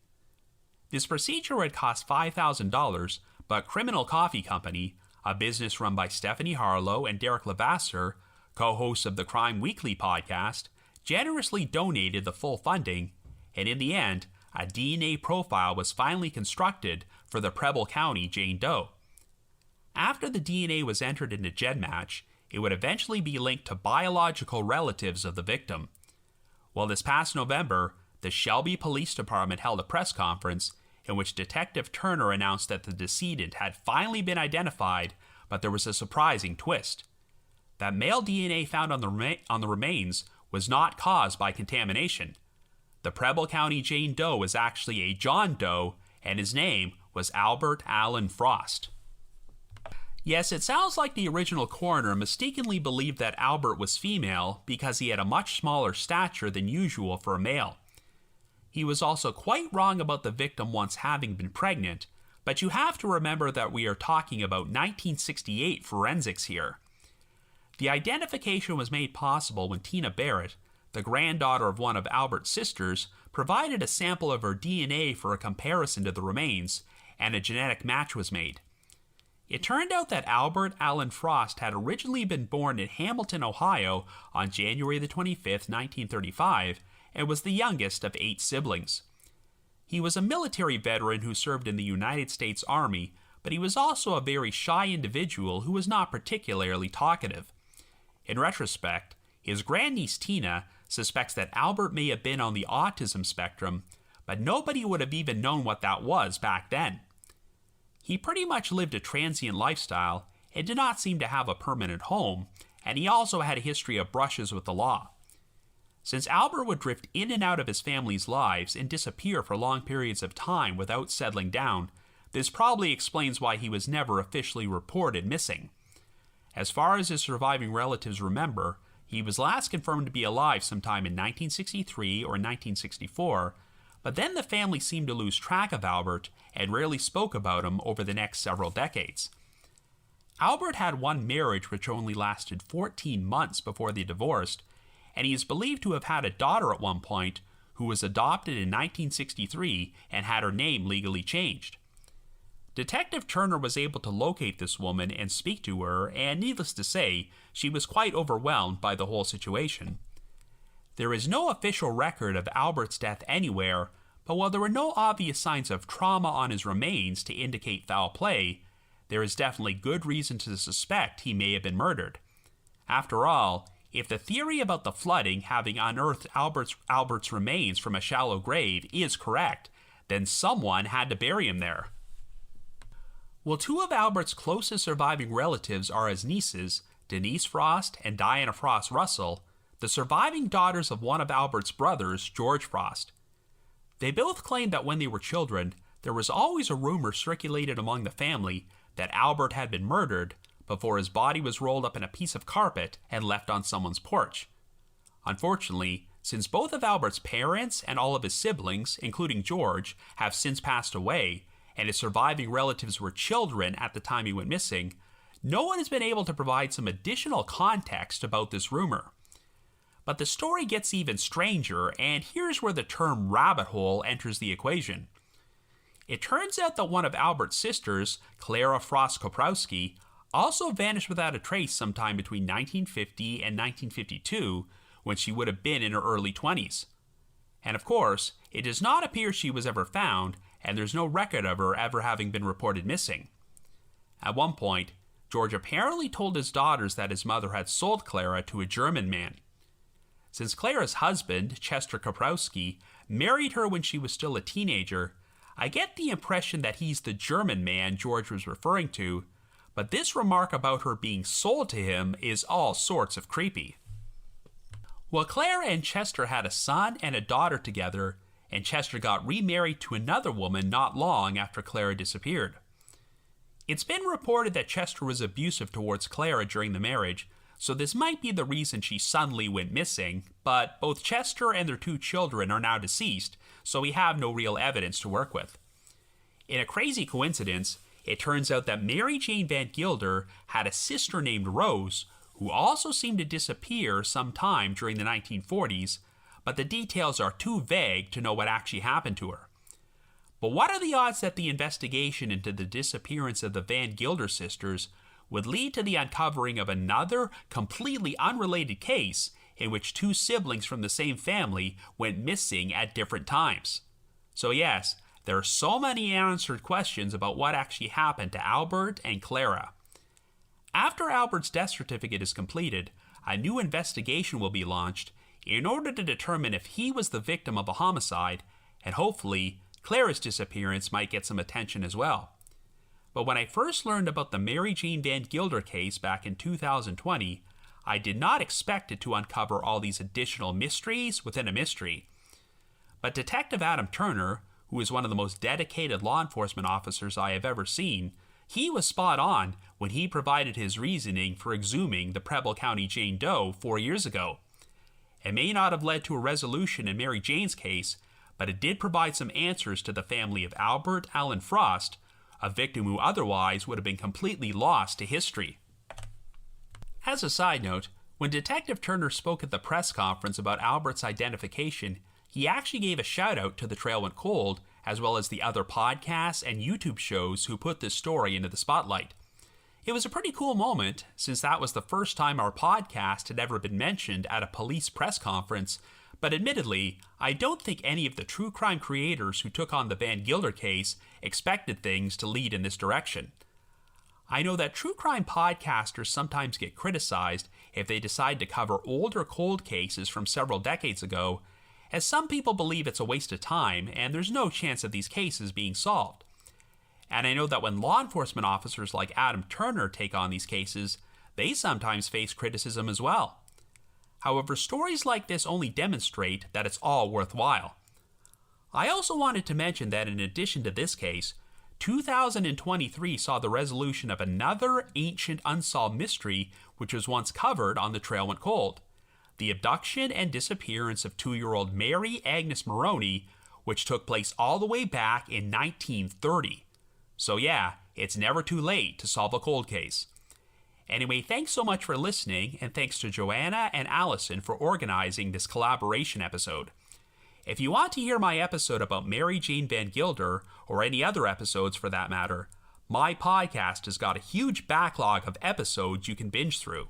This procedure would cost $5,000, but Criminal Coffee Company, a business run by Stephanie Harlow and Derek Levasseur, co-hosts of the Crime Weekly podcast, generously donated the full funding, and in the end, a DNA profile was finally constructed for the Preble County Jane Doe. After the DNA was entered into GEDmatch, it would eventually be linked to biological relatives of the victim. Well, this past November, the Shelby Police Department held a press conference in which Detective Turner announced that the decedent had finally been identified, but there was a surprising twist. That male DNA found on the remains was not caused by contamination. The Preble County Jane Doe was actually a John Doe, and his name was Albert Allen Frost. Yes, it sounds like the original coroner mistakenly believed that Albert was female because he had a much smaller stature than usual for a male. He was also quite wrong about the victim once having been pregnant, but you have to remember that we are talking about 1968 forensics here. The identification was made possible when Tina Barrett, the granddaughter of one of Albert's sisters, provided a sample of her DNA for a comparison to the remains, and a genetic match was made. It turned out that Albert Allen Frost had originally been born in Hamilton, Ohio on January the 25th, 1935, and was the youngest of 8 siblings. He was a military veteran who served in the United States Army, but he was also a very shy individual who was not particularly talkative. In retrospect, his grandniece Tina suspects that Albert may have been on the autism spectrum, but nobody would have even known what that was back then. He pretty much lived a transient lifestyle and did not seem to have a permanent home, and he also had a history of brushes with the law. Since Albert would drift in and out of his family's lives and disappear for long periods of time without settling down, this probably explains why he was never officially reported missing. As far as his surviving relatives remember, he was last confirmed to be alive sometime in 1963 or 1964, but then the family seemed to lose track of Albert and rarely spoke about him over the next several decades. Albert had one marriage which only lasted 14 months before they divorced, and he is believed to have had a daughter at one point who was adopted in 1963 and had her name legally changed. Detective Turner was able to locate this woman and speak to her, and needless to say, she was quite overwhelmed by the whole situation. There is no official record of Albert's death anywhere, but while there were no obvious signs of trauma on his remains to indicate foul play, there is definitely good reason to suspect he may have been murdered. After all, if the theory about the flooding having unearthed Albert's remains from a shallow grave is correct, then someone had to bury him there. While 2 of Albert's closest surviving relatives are his nieces, Denise Frost and Diana Frost Russell, the surviving daughters of one of Albert's brothers, George Frost. They both claimed that when they were children, there was always a rumor circulated among the family that Albert had been murdered before his body was rolled up in a piece of carpet and left on someone's porch. Unfortunately, since both of Albert's parents and all of his siblings, including George, have since passed away, and his surviving relatives were children at the time he went missing, no one has been able to provide some additional context about this rumor. But the story gets even stranger, and here's where the term rabbit hole enters the equation. It turns out that one of Albert's sisters, Clara Frost Koprowski, also vanished without a trace sometime between 1950 and 1952, when she would have been in her early 20s. And of course, it does not appear she was ever found, and there's no record of her ever having been reported missing. At one point, George apparently told his daughters that his mother had sold Clara to a German man. Since Clara's husband, Chester Koprowski, married her when she was still a teenager, I get the impression that he's the German man George was referring to, but this remark about her being sold to him is all sorts of creepy. Well, Clara and Chester had a son and a daughter together, and Chester got remarried to another woman not long after Clara disappeared. It's been reported that Chester was abusive towards Clara during the marriage, so this might be the reason she suddenly went missing, but both Chester and their 2 children are now deceased, so we have no real evidence to work with. In a crazy coincidence, it turns out that Mary Jane Van Gilder had a sister named Rose, who also seemed to disappear sometime during the 1940s, but the details are too vague to know what actually happened to her. But what are the odds that the investigation into the disappearance of the Van Gilder sisters would lead to the uncovering of another, completely unrelated case in which 2 siblings from the same family went missing at different times? So yes, there are so many unanswered questions about what actually happened to Albert and Clara. After Albert's death certificate is completed, a new investigation will be launched in order to determine if he was the victim of a homicide, and hopefully, Clara's disappearance might get some attention as well. But when I first learned about the Mary Jane Van Gilder case back in 2020, I did not expect it to uncover all these additional mysteries within a mystery. But Detective Adam Turner, who is one of the most dedicated law enforcement officers I have ever seen, he was spot on when he provided his reasoning for exhuming the Preble County Jane Doe 4 years ago. It may not have led to a resolution in Mary Jane's case, but it did provide some answers to the family of Albert Allen Frost, a victim who otherwise would have been completely lost to history. As a side note, when Detective Turner spoke at the press conference about Albert's identification, he actually gave a shout out to The Trail Went Cold, as well as the other podcasts and YouTube shows who put this story into the spotlight. It was a pretty cool moment, since that was the first time our podcast had ever been mentioned at a police press conference, but admittedly, I don't think any of the true crime creators who took on the Van Gilder case expected things to lead in this direction. I know that true crime podcasters sometimes get criticized if they decide to cover older cold cases from several decades ago, as some people believe it's a waste of time and there's no chance of these cases being solved. And I know that when law enforcement officers like Adam Turner take on these cases, they sometimes face criticism as well. However, stories like this only demonstrate that it's all worthwhile. I also wanted to mention that in addition to this case, 2023 saw the resolution of another ancient unsolved mystery which was once covered on The Trail Went Cold: the abduction and disappearance of 2-year-old Mary Agnes Maroney, which took place all the way back in 1930. So yeah, it's never too late to solve a cold case. Anyway, thanks so much for listening, and thanks to Joanna and Allison for organizing this collaboration episode. If you want to hear my episode about Mary Jane Van Gilder, or any other episodes for that matter, my podcast has got a huge backlog of episodes you can binge through.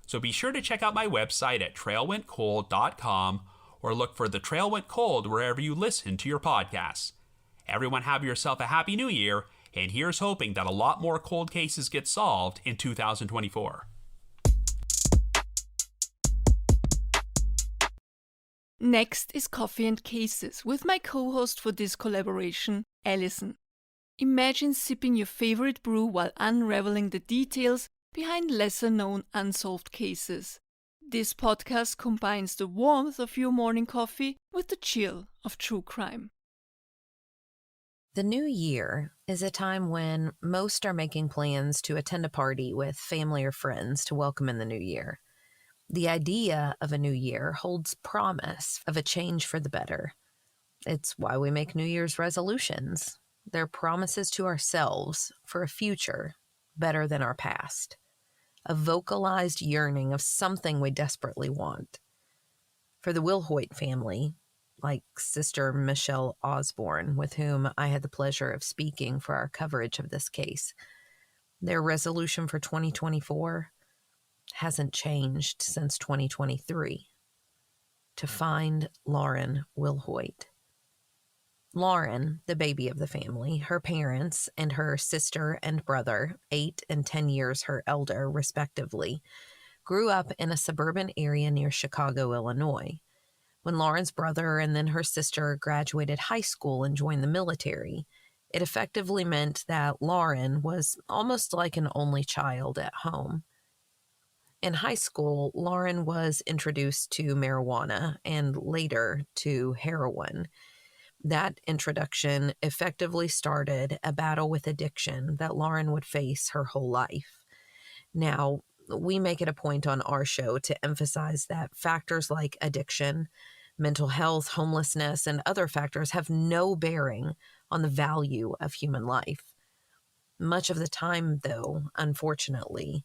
So be sure to check out my website at trailwentcold.com, or look for The Trail Went Cold wherever you listen to your podcasts. Everyone have yourself a happy new year, and here's hoping that a lot more cold cases get solved in 2024. Next is Coffee and Cases with my co-host for this collaboration, Allison. Imagine sipping your favorite brew while unraveling the details behind lesser-known unsolved cases. This podcast combines the warmth of your morning coffee with the chill of true crime. The new year is a time when most are making plans to attend a party with family or friends to welcome in the new year. The idea of a new year holds promise of a change for the better. It's why we make New Year's resolutions. They're promises to ourselves for a future better than our past. A vocalized yearning of something we desperately want. For the Wilhoit family, like Sister Michelle Osborne, with whom I had the pleasure of speaking for our coverage of this case, their resolution for 2024 hasn't changed since 2023. To find Lauren Wilhoit. Lauren, the baby of the family, her parents, and her sister and brother, 8 and 10 years her elder, respectively, grew up in a suburban area near Chicago, Illinois. When Lauren's brother and then her sister graduated high school and joined the military, it effectively meant that Lauren was almost like an only child at home. In high school, Lauren was introduced to marijuana and later to heroin. That introduction effectively started a battle with addiction that Lauren would face her whole life. Now, we make it a point on our show to emphasize that factors like addiction, mental health, homelessness, and other factors have no bearing on the value of human life. Much of the time, though, unfortunately,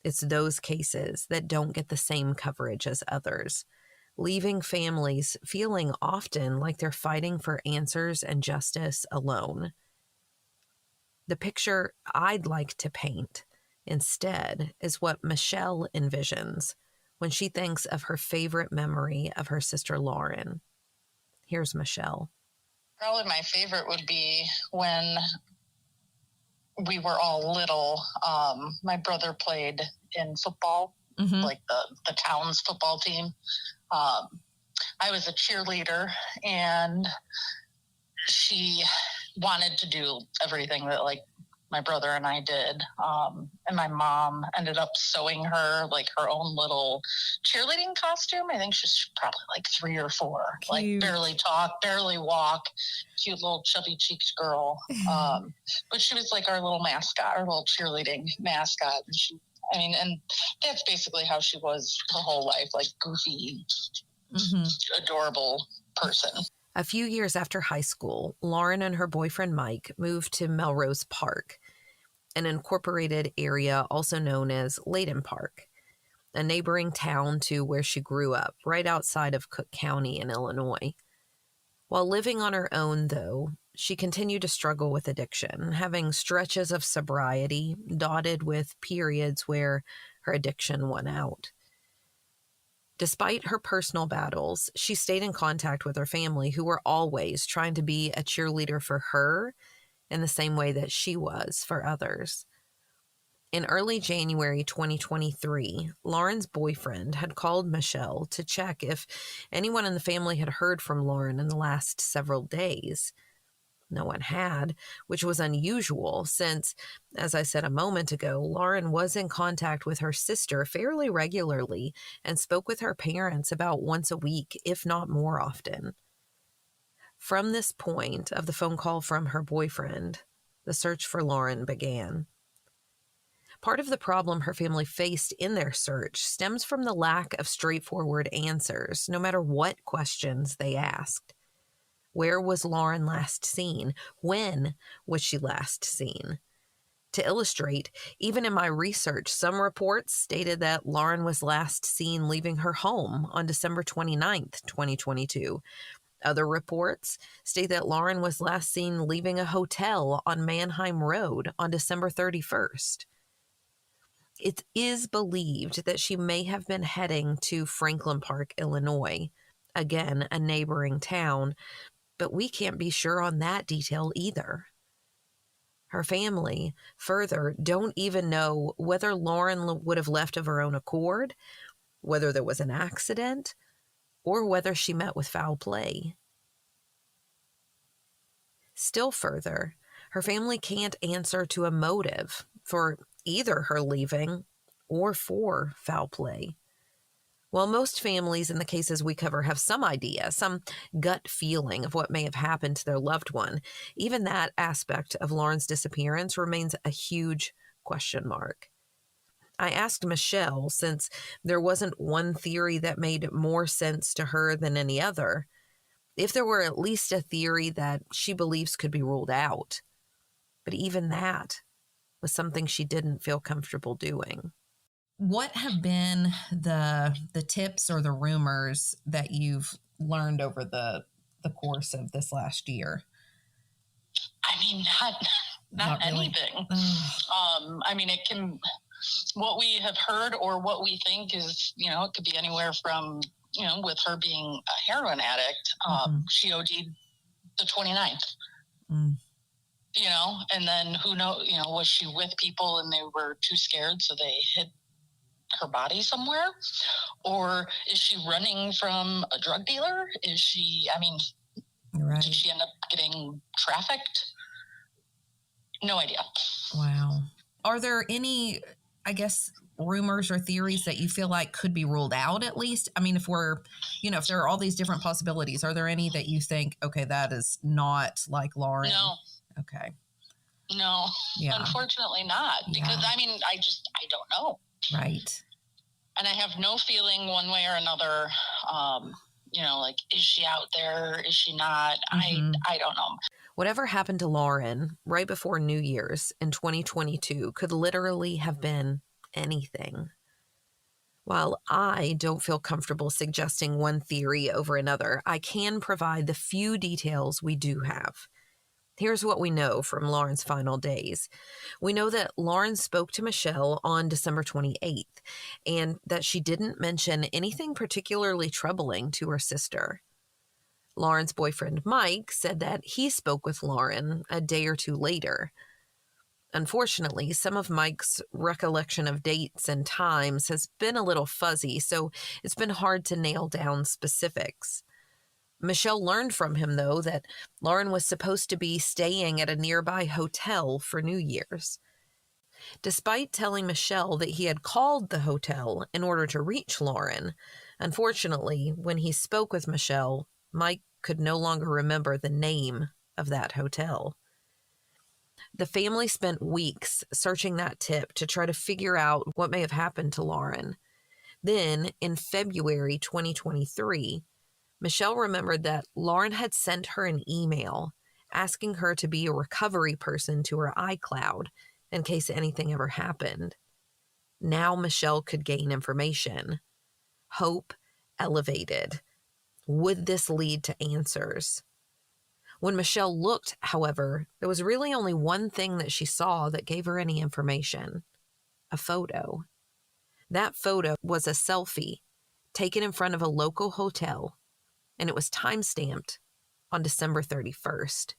it's those cases that don't get the same coverage as others, leaving families feeling often like they're fighting for answers and justice alone. The picture I'd like to paint instead is what Michelle envisions when she thinks of her favorite memory of her sister Lauren. Here's Michelle. Probably my favorite would be when we were all little. My brother played in football, like the town's football team. I was a cheerleader, and she wanted to do everything that like my brother and I did. And my mom ended up sewing her like her own little cheerleading costume. I think she's probably like 3 or 4, Cute. like barely talk, barely walk, cute little chubby cheeked girl. But she was like our little mascot, our little cheerleading mascot. And and that's basically how she was her whole life, like goofy, adorable person. A few years after high school, Lauren and her boyfriend Mike moved to Melrose Park, an incorporated area also known as Layton Park, a neighboring town to where she grew up, right outside of Cook County in Illinois. While living on her own, though, she continued to struggle with addiction, having stretches of sobriety dotted with periods where her addiction won out. Despite her personal battles, she stayed in contact with her family, who were always trying to be a cheerleader for her in the same way that she was for others. In early January 2023, Lauren's boyfriend had called Michelle to check if anyone in the family had heard from Lauren in the last several days. No one had, which was unusual since, as I said a moment ago, Lauren was in contact with her sister fairly regularly and spoke with her parents about once a week, if not more often. From this point of the phone call from her boyfriend, the search for Lauren began. Part of the problem her family faced in their search stems from the lack of straightforward answers, no matter what questions they asked. Where was Lauren last seen? When was she last seen? To illustrate, even in my research, some reports stated that Lauren was last seen leaving her home on December 29th, 2022. Other reports state that Lauren was last seen leaving a hotel on Manheim Road on December 31st. It is believed that she may have been heading to Franklin Park, Illinois, again, a neighboring town, but we can't be sure on that detail either. Her family, further, don't even know whether Lauren would have left of her own accord, whether there was an accident, or whether she met with foul play. Still further, her family can't answer to a motive for either her leaving or for foul play. While most families in the cases we cover have some idea, some gut feeling of what may have happened to their loved one, even that aspect of Lauren's disappearance remains a huge question mark. I asked Michelle, since there wasn't one theory that made more sense to her than any other, if there were at least a theory that she believes could be ruled out. But even that was something she didn't feel comfortable doing. What have been the tips or the rumors that you've learned over the course of this last year? I mean, not really. Anything. I mean, it can, what we have heard or what we think is, it could be anywhere from, with her being a heroin addict, she OD'd the 29th. And then who knows, was she with people and they were too scared, so they hid her body somewhere? Or is she running from a drug dealer? Is she, right. Did she end up getting trafficked? No idea. Wow. Are there any, rumors or theories that you feel like could be ruled out at least? I mean, if if there are all these different possibilities, are there any that you think, okay, that is not like Lauren? No. Okay. No, yeah. Unfortunately not. Because, I don't know. Right. And I have no feeling one way or another, is she out there? Is she not? I don't know. Whatever happened to Lauren right before New Year's in 2022 could literally have been anything. While I don't feel comfortable suggesting one theory over another, I can provide the few details we do have. Here's what we know from Lauren's final days. We know that Lauren spoke to Michelle on December 28th, and that she didn't mention anything particularly troubling to her sister. Lauren's boyfriend, Mike, said that he spoke with Lauren a day or two later. Unfortunately, some of Mike's recollection of dates and times has been a little fuzzy, so it's been hard to nail down specifics. Michelle learned from him, though, that Lauren was supposed to be staying at a nearby hotel for New Year's. Despite telling Michelle that he had called the hotel in order to reach Lauren, unfortunately, when he spoke with Michelle, Mike could no longer remember the name of that hotel. The family spent weeks searching that tip to try to figure out what may have happened to Lauren. Then, in February 2023, Michelle remembered that Lauren had sent her an email asking her to be a recovery person to her iCloud in case anything ever happened. Now Michelle could gain information. Hope elevated. Would this lead to answers? When Michelle looked, however, there was really only one thing that she saw that gave her any information: a photo. That photo was a selfie taken in front of a local hotel, and it was time-stamped on December 31st.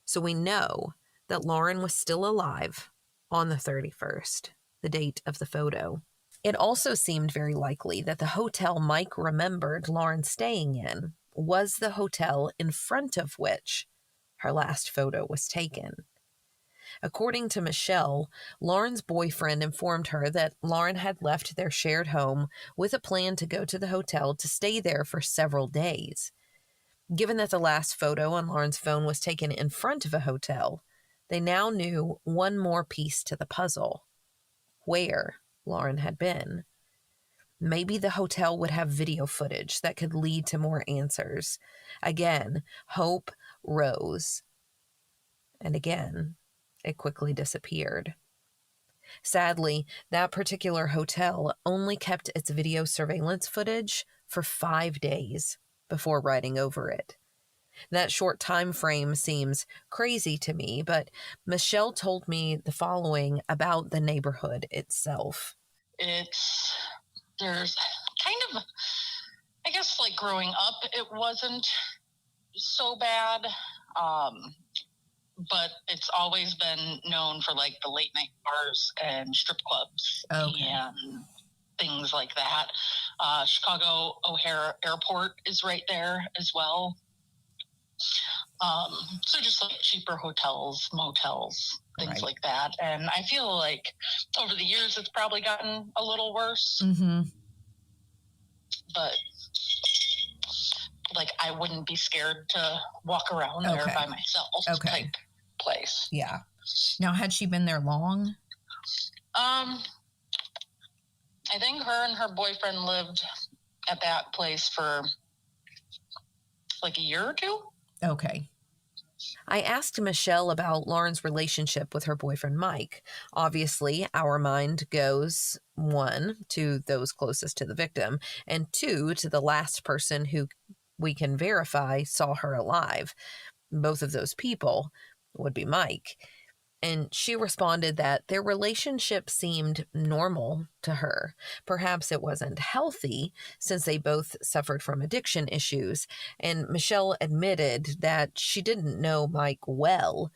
So we know that Lauren was still alive on the 31st, the date of the photo. It also seemed very likely that the hotel Mike remembered Lauren staying in was the hotel in front of which her last photo was taken. According to Michelle, Lauren's boyfriend informed her that Lauren had left their shared home with a plan to go to the hotel to stay there for several days. Given that the last photo on Lauren's phone was taken in front of a hotel, they now knew one more piece to the puzzle: where Lauren had been. Maybe the hotel would have video footage that could lead to more answers. Again, hope rose. And again, it quickly disappeared. Sadly, that particular hotel only kept its video surveillance footage for 5 days before writing over it. That short time frame seems crazy to me, but Michelle told me the following about the neighborhood itself. There's kind of, I guess, like growing up, it wasn't so bad. But it's always been known for like the late night bars and strip clubs and things like that. Chicago O'Hare Airport is right there as well. So just like cheaper hotels, motels, things like that. And I feel like over the years it's probably gotten a little worse. Mm-hmm. But like I wouldn't be scared to walk around there by myself type place. Yeah. Now, had she been there long? I think her and her boyfriend lived at that place for like a year or two. Okay. I asked Michelle about Lauren's relationship with her boyfriend, Mike. Obviously, our mind goes, 1, to those closest to the victim, and 2, to the last person who we can verify saw her alive. Both of those people would be Mike. And she responded that their relationship seemed normal to her. Perhaps it wasn't healthy since they both suffered from addiction issues. And Michelle admitted that she didn't know Mike well,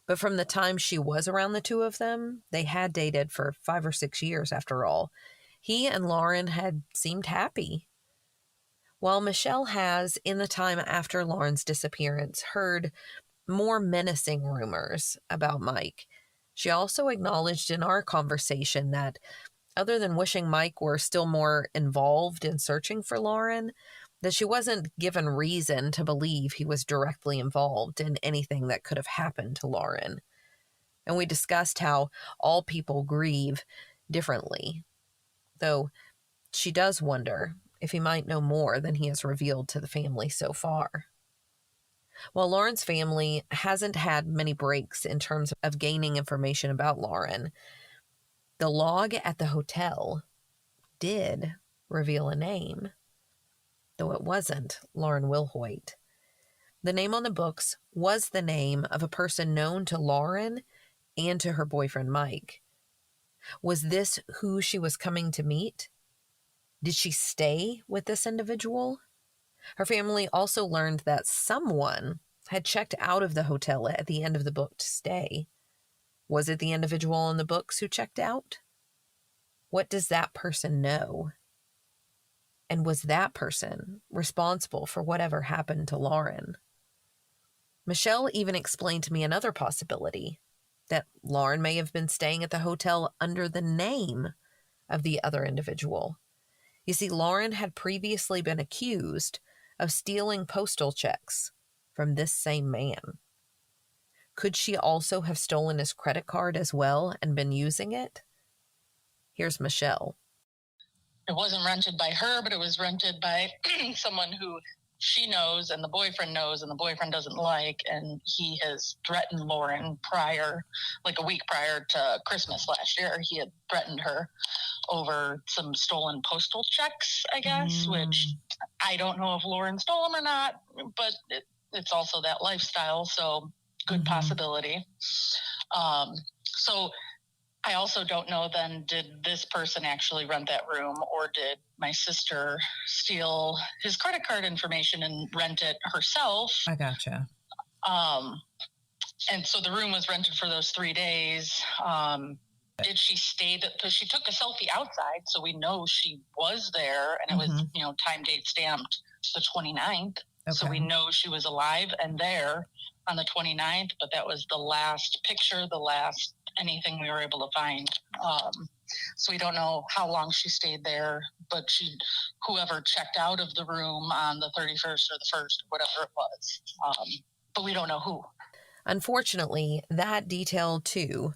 but from the time she was around the two of them, they had dated for 5 or 6 years after all. He and Lauren had seemed happy. While Michelle has, in the time after Lauren's disappearance, heard more menacing rumors about Mike, she also acknowledged in our conversation that, other than wishing Mike were still more involved in searching for Lauren, that she wasn't given reason to believe he was directly involved in anything that could have happened to Lauren. And we discussed how all people grieve differently, though she does wonder if he might know more than he has revealed to the family so far. While Lauren's family hasn't had many breaks in terms of gaining information about Lauren, the log at the hotel did reveal a name, though it wasn't Lauren Wilhoit. The name on the books was the name of a person known to Lauren and to her boyfriend Mike. Was this who she was coming to meet? Did she stay with this individual? Her family also learned that someone had checked out of the hotel at the end of the booked stay. Was it the individual in the books who checked out? What does that person know? And was that person responsible for whatever happened to Lauren? Michelle even explained to me another possibility, that Lauren may have been staying at the hotel under the name of the other individual. You see, Lauren had previously been accused of stealing postal checks from this same man. Could she also have stolen his credit card as well and been using it? Here's Michelle. It wasn't rented by her, but it was rented by someone who she knows and the boyfriend knows and the boyfriend doesn't like. And he has threatened Lauren like a week prior to Christmas last year. He had threatened her over some stolen postal checks, I guess, which I don't know if Lauren stole them or not, but it's also that lifestyle. So good possibility. So I also don't know then, did this person actually rent that room, or did my sister steal his credit card information and rent it herself? I gotcha. And so the room was rented for those 3 days. Did she stay? Because she took a selfie outside, so we know she was there, and it was, time date stamped the 29th. Okay. So we know she was alive and there on the 29th, but that was the last picture, the last anything we were able to find. So we don't know how long she stayed there, but whoever checked out of the room on the 31st or the 1st, whatever it was. But we don't know who. Unfortunately, that detail too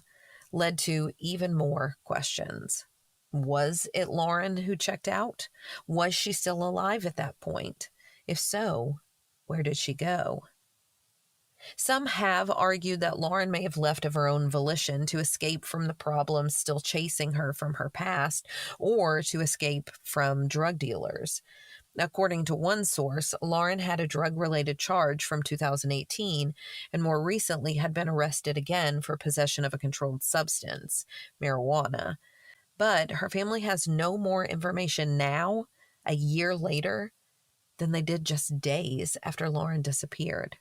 led to even more questions. Was it Lauren who checked out? Was she still alive at that point? If so, where did she go? Some have argued that Lauren may have left of her own volition to escape from the problems still chasing her from her past, or to escape from drug dealers. According to one source, Lauren had a drug-related charge from 2018 and more recently had been arrested again for possession of a controlled substance, marijuana. But her family has no more information now, a year later, than they did just days after Lauren disappeared.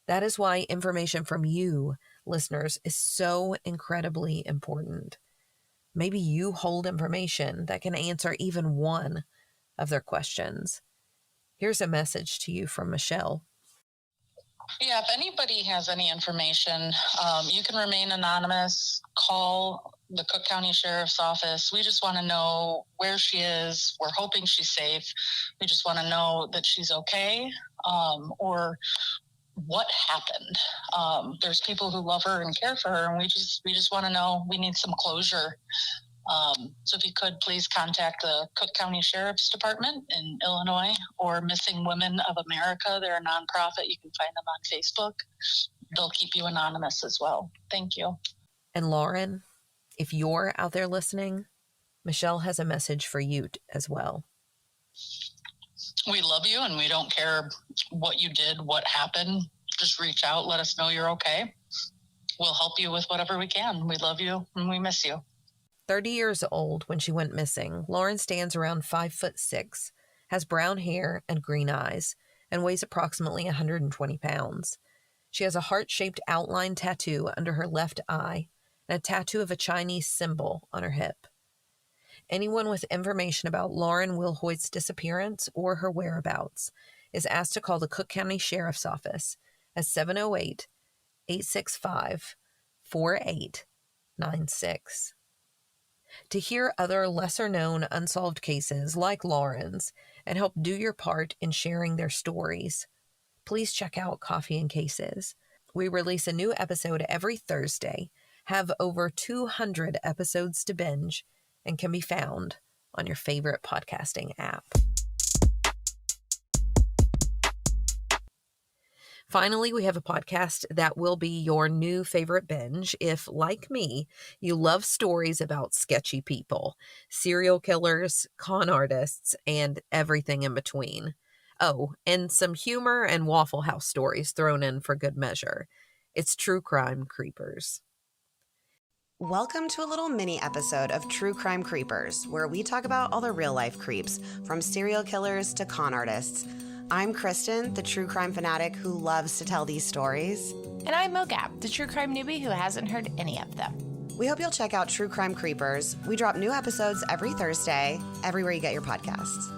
That is why information from you, listeners, is so incredibly important. Maybe you hold information that can answer even one of their questions. Here's a message to you from Michelle. Yeah, if anybody has any information, you can remain anonymous. Call the Cook County Sheriff's Office. We just want to know where she is. We're hoping she's safe. We just want to know that she's okay, or what happened. There's people who love her and care for her, and we just want to know. We need some closure. So if you could please contact the Cook County Sheriff's Department in Illinois, or Missing Women of America. They're a nonprofit. You can find them on Facebook. They'll keep you anonymous as well. Thank you. And Lauren, if you're out there listening, Michelle has a message for you as well. We love you, and we don't care what you did, what happened. Just reach out. Let us know you're okay. We'll help you with whatever we can. We love you, and we miss you. 30 years old when she went missing, Lauren stands around 5'6", has brown hair and green eyes, and weighs approximately 120 pounds. She has a heart-shaped outline tattoo under her left eye and a tattoo of a Chinese symbol on her hip. Anyone with information about Lauren Wilhoit's disappearance or her whereabouts is asked to call the Cook County Sheriff's Office at 708-865-4896. To hear other lesser-known unsolved cases like Lauren's and help do your part in sharing their stories, please check out Coffee and Cases. We release a new episode every Thursday, have over 200 episodes to binge, and can be found on your favorite podcasting app. Finally, we have a podcast that will be your new favorite binge if, like me, you love stories about sketchy people, serial killers, con artists, and everything in between. Oh, and some humor and Waffle House stories thrown in for good measure. It's True Crime Creepers. Welcome to a little mini episode of True Crime Creepers, where we talk about all the real-life creeps, from serial killers to con artists. I'm Kristen, the true crime fanatic who loves to tell these stories. And I'm Mogab, the true crime newbie who hasn't heard any of them. We hope you'll check out True Crime Creepers. We drop new episodes every Thursday, everywhere you get your podcasts.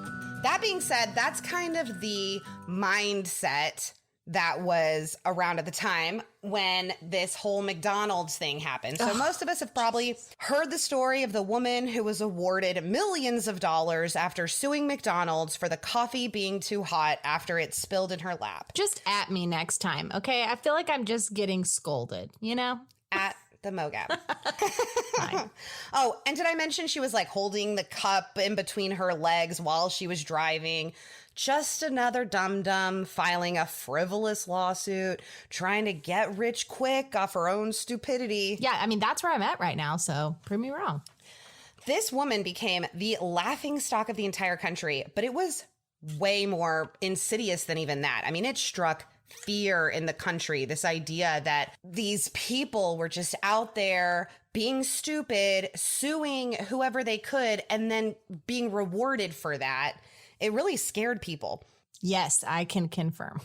That being said, that's kind of the mindset that was around at the time when this whole McDonald's thing happened. So most of us have probably heard the story of the woman who was awarded millions of dollars after suing McDonald's for the coffee being too hot after it spilled in her lap. Just at me next time, okay? I feel like I'm just getting scolded, you know? At the MoGab. Oh, and did I mention she was like holding the cup in between her legs while she was driving? Just another dum-dum filing a frivolous lawsuit, trying to get rich quick off her own stupidity. Yeah, I mean, that's where I'm at right now, so prove me wrong. This woman became the laughingstock of the entire country, but it was way more insidious than even that. I mean, it struck fear in the country, this idea that these people were just out there being stupid, suing whoever they could, and then being rewarded for that. It really scared people. Yes, I can confirm.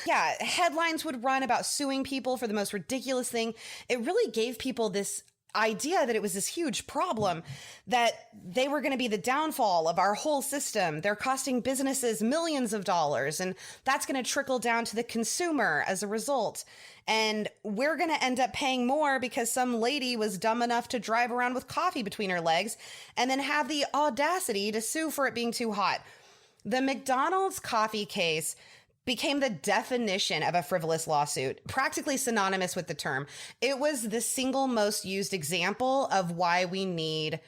Yeah, headlines would run about suing people for the most ridiculous thing. It really gave people this idea that it was this huge problem, that they were going to be the downfall of our whole system. They're costing businesses millions of dollars, and that's going to trickle down to the consumer as a result. And we're going to end up paying more because some lady was dumb enough to drive around with coffee between her legs and then have the audacity to sue for it being too hot. The McDonald's coffee case became the definition of a frivolous lawsuit, practically synonymous with the term. It was the single most used example of why we need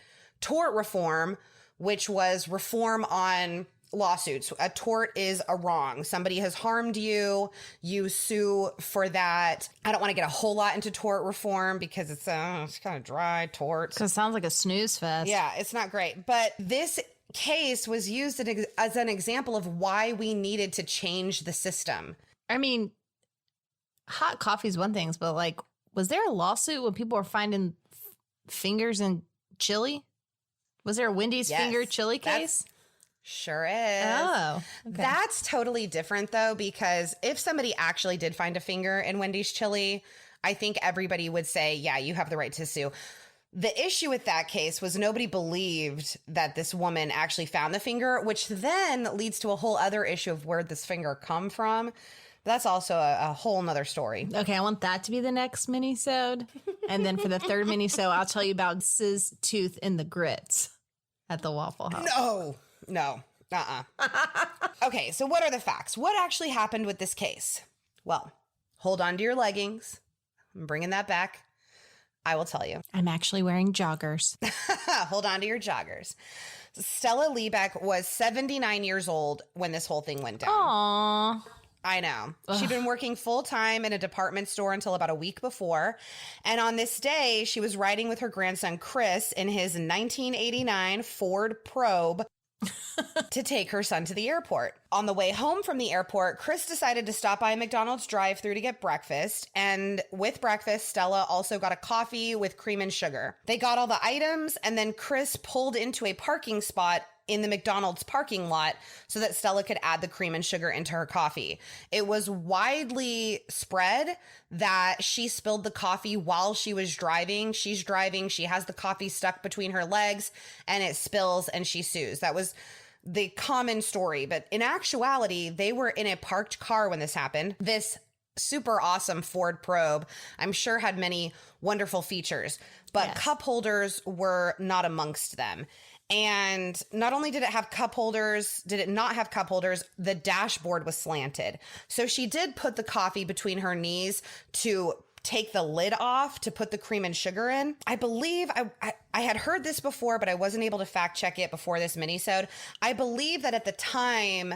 tort reform, which was reform on lawsuits. A tort is a wrong. Somebody has harmed you, you sue for that. I don't want to get a whole lot into tort reform because it's kind of dry, torts. Because it sounds like a snooze fest. Yeah, it's not great. But this case was used as an example of why we needed to change the system. I mean, hot coffee is one thing, but like, was there a lawsuit when people were finding fingers in chili? Was there a Wendy's finger chili case? Sure is. Oh, okay. That's totally different though, because if somebody actually did find a finger in Wendy's chili, I think everybody would say, yeah, you have the right to sue. The issue with that case was nobody believed that this woman actually found the finger, which then leads to a whole other issue of where this finger come from. That's also a whole nother story. Okay, I want that to be the next mini-sode. And then for the third mini-sode, I'll tell you about Siz's tooth in the grits at the Waffle House. No. Okay, so what are the facts? What actually happened with this case? Well, hold on to your leggings. I'm bringing that back. I will tell you. I'm actually wearing joggers. Hold on to your joggers. Stella Liebeck was 79 years old when this whole thing went down. Aww. I know. She'd been working full-time in a department store until about a week before. And on this day, she was riding with her grandson, Chris, in his 1989 Ford Probe to take her son to the airport. On the way home from the airport, Chris decided to stop by a McDonald's drive-thru to get breakfast. And with breakfast, Stella also got a coffee with cream and sugar. They got all the items, and then Chris pulled into a parking spot in the McDonald's parking lot so that Stella could add the cream and sugar into her coffee. It was widely spread that she spilled the coffee while she was driving. She's driving, she has the coffee stuck between her legs, and it spills and she sues. That was the common story. But in actuality, they were in a parked car when this happened. This super awesome Ford Probe, I'm sure, had many wonderful features, but cup holders were not amongst them. And not only did it have cup holders, did it not have cup holders, the dashboard was slanted. So she did put the coffee between her knees to take the lid off to put the cream and sugar in. I believe I had heard this before, but I wasn't able to fact check it before this minisode. I believe that at the time,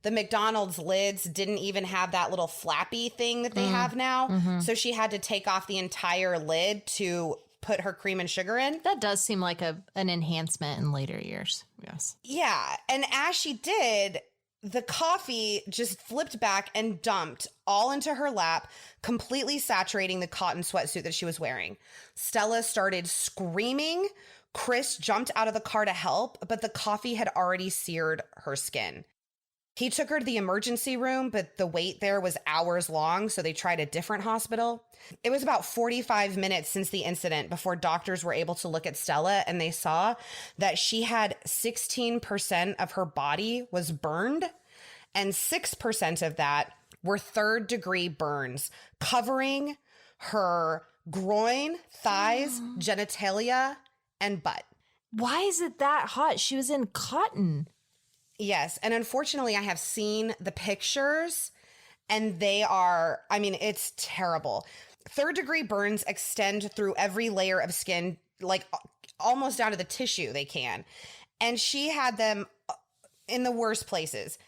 the McDonald's lids didn't even have that little flappy thing that they have now. Mm-hmm. So she had to take off the entire lid to put her cream and sugar in. That does seem like an enhancement in later years. Yes. Yeah. And as she did, the coffee just flipped back and dumped all into her lap, completely saturating the cotton sweatsuit that she was wearing. Stella started screaming. Chris jumped out of the car to help, but the coffee had already seared her skin. He took her to the emergency room, but the wait there was hours long, so they tried a different hospital. It was about 45 minutes since the incident before doctors were able to look at Stella, and they saw that she had 16% of her body was burned, and 6% of that were third-degree burns, covering her groin, thighs, genitalia, and butt. Why is it that hot? She was in cotton. Yes. And unfortunately, I have seen the pictures and they are, I mean, it's terrible. Third-degree burns extend through every layer of skin, like almost down to the tissue they can. And she had them in the worst places.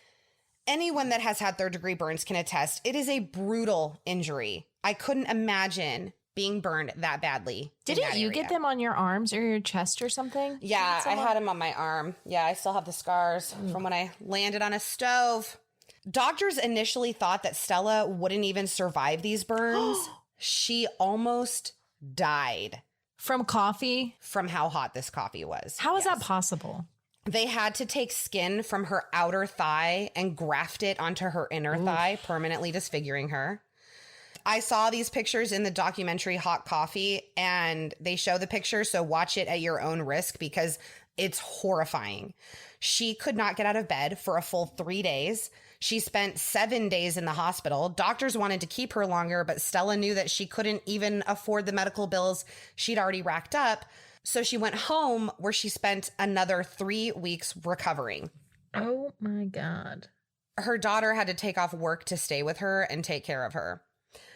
Anyone that has had third-degree burns can attest. It is a brutal injury. I couldn't imagine being burned that badly. Didn't you get them on your arms or your chest or something? Yeah, I had them on my arm. Yeah, I still have the scars from when I landed on a stove. Doctors initially thought that Stella wouldn't even survive these burns. She almost died. From coffee? From how hot this coffee was. How is that possible? They had to take skin from her outer thigh and graft it onto her inner thigh, permanently disfiguring her. I saw these pictures in the documentary Hot Coffee, and they show the pictures, so watch it at your own risk because it's horrifying. She could not get out of bed for a full 3 days. She spent 7 days in the hospital. Doctors wanted to keep her longer, but Stella knew that she couldn't even afford the medical bills she'd already racked up. So she went home, where she spent another 3 weeks recovering. Oh my God. Her daughter had to take off work to stay with her and take care of her.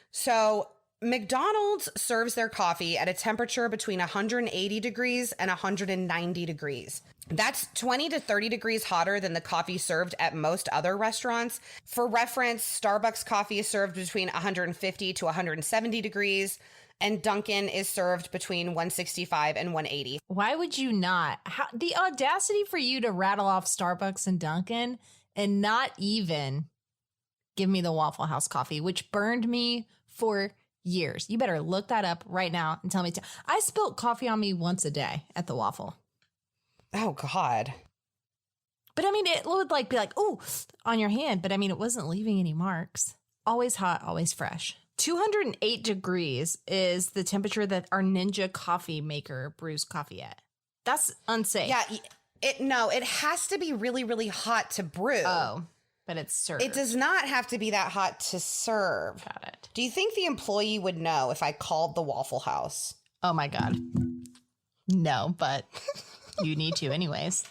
So McDonald's serves their coffee at a temperature between 180 degrees and 190 degrees. That's 20 to 30 degrees hotter than the coffee served at most other restaurants. For reference, Starbucks coffee is served between 150 to 170 degrees, and Dunkin' is served between 165 and 180. Why would you not? The audacity for you to rattle off Starbucks and Dunkin' and not even give me the Waffle House coffee, which burned me for years. You better look that up right now and tell me. I spilt coffee on me once a day at the Waffle. Oh, God. But I mean, it would be like, oh, on your hand. But I mean, it wasn't leaving any marks. Always hot, always fresh. 208 degrees is the temperature that our Ninja coffee maker brews coffee at. That's unsafe. Yeah, it has to be really, really hot to brew. Oh, but it's served. It does not have to be that hot to serve. Got it. Do you think the employee would know if I called the Waffle House? Oh my God. No, but you need to anyways.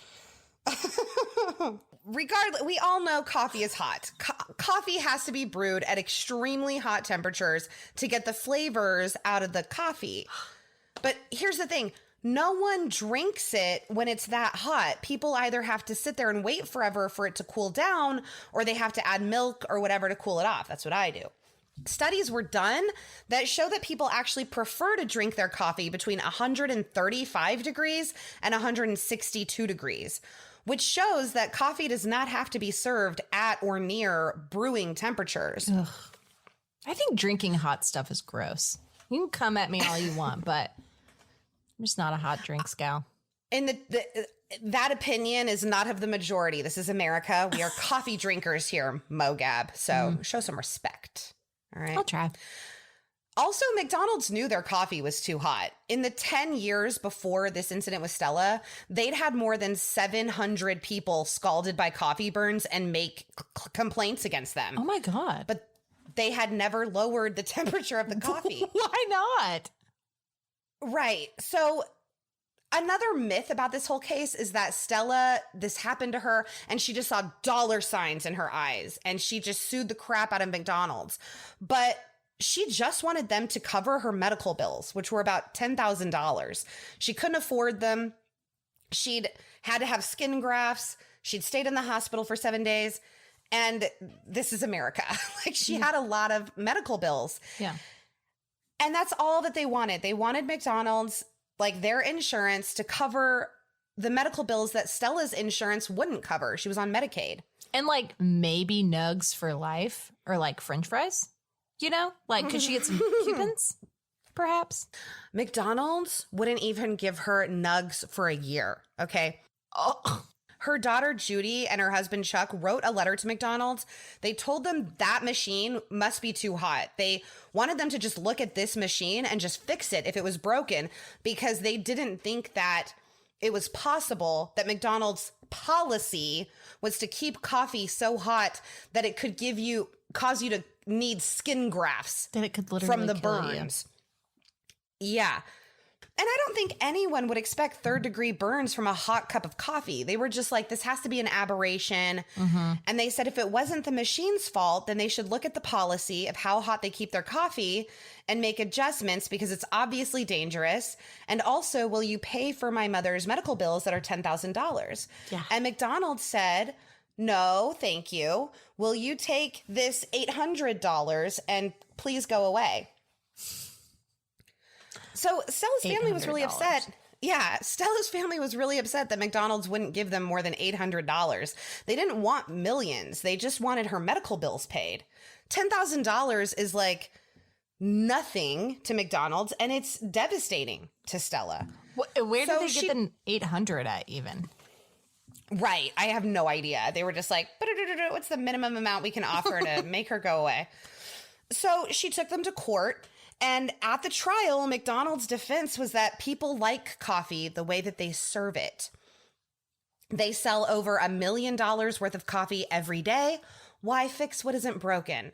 Regardless, we all know coffee is hot. Coffee has to be brewed at extremely hot temperatures to get the flavors out of the coffee. But here's the thing. No one drinks it when it's that hot. People either have to sit there and wait forever for it to cool down, or they have to add milk or whatever to cool it off. That's what I do. Studies were done that show that people actually prefer to drink their coffee between 135 degrees and 162 degrees, which shows that coffee does not have to be served at or near brewing temperatures. Ugh. I think drinking hot stuff is gross. You can come at me all you want, but I'm just not a hot drinks gal. And that opinion is not of the majority. This is America. We are coffee drinkers here, Mogab. So show some respect. All right. I'll try. Also, McDonald's knew their coffee was too hot. In the 10 years before this incident with Stella, they'd had more than 700 people scalded by coffee burns and make complaints against them. Oh my God. But they had never lowered the temperature of the coffee. Why not? Right. So another myth about this whole case is that Stella, this happened to her and she just saw dollar signs in her eyes and she just sued the crap out of McDonald's. But she just wanted them to cover her medical bills, which were about $10,000. She couldn't afford them. She'd had to have skin grafts. She'd stayed in the hospital for 7 days. And this is America. She had a lot of medical bills. Yeah. And that's all that they wanted. They wanted McDonald's, their insurance, to cover the medical bills that Stella's insurance wouldn't cover. She was on Medicaid. And maybe nugs for life or French fries, could she get some coupons perhaps? McDonald's wouldn't even give her nugs for a year. Okay. Oh. Her daughter Judy and her husband Chuck wrote a letter to McDonald's. They told them that machine must be too hot. They wanted them to just look at this machine and just fix it if it was broken, because they didn't think that it was possible that McDonald's policy was to keep coffee so hot that it could cause you to need skin grafts that it could literally from the kill burns. Yeah. And I don't think anyone would expect third-degree burns from a hot cup of coffee. They were just like, this has to be an aberration. Mm-hmm. And they said if it wasn't the machine's fault, then they should look at the policy of how hot they keep their coffee and make adjustments, because it's obviously dangerous. And also, will you pay for my mother's medical bills that are $10,000? Yeah. And McDonald's said, no, thank you. Will you take this $800 and please go away? So Stella's family was really upset. Yeah, Stella's family was really upset that McDonald's wouldn't give them more than $800. They didn't want millions. They just wanted her medical bills paid. $10,000 is like nothing to McDonald's, and it's devastating to Stella. Where did they get the 800 at even? Right. I have no idea. They were just like, what's the minimum amount we can offer to make her go away? So she took them to court. And at the trial, McDonald's defense was that people like coffee the way that they serve it. They sell over $1 million worth of coffee every day. Why fix what isn't broken?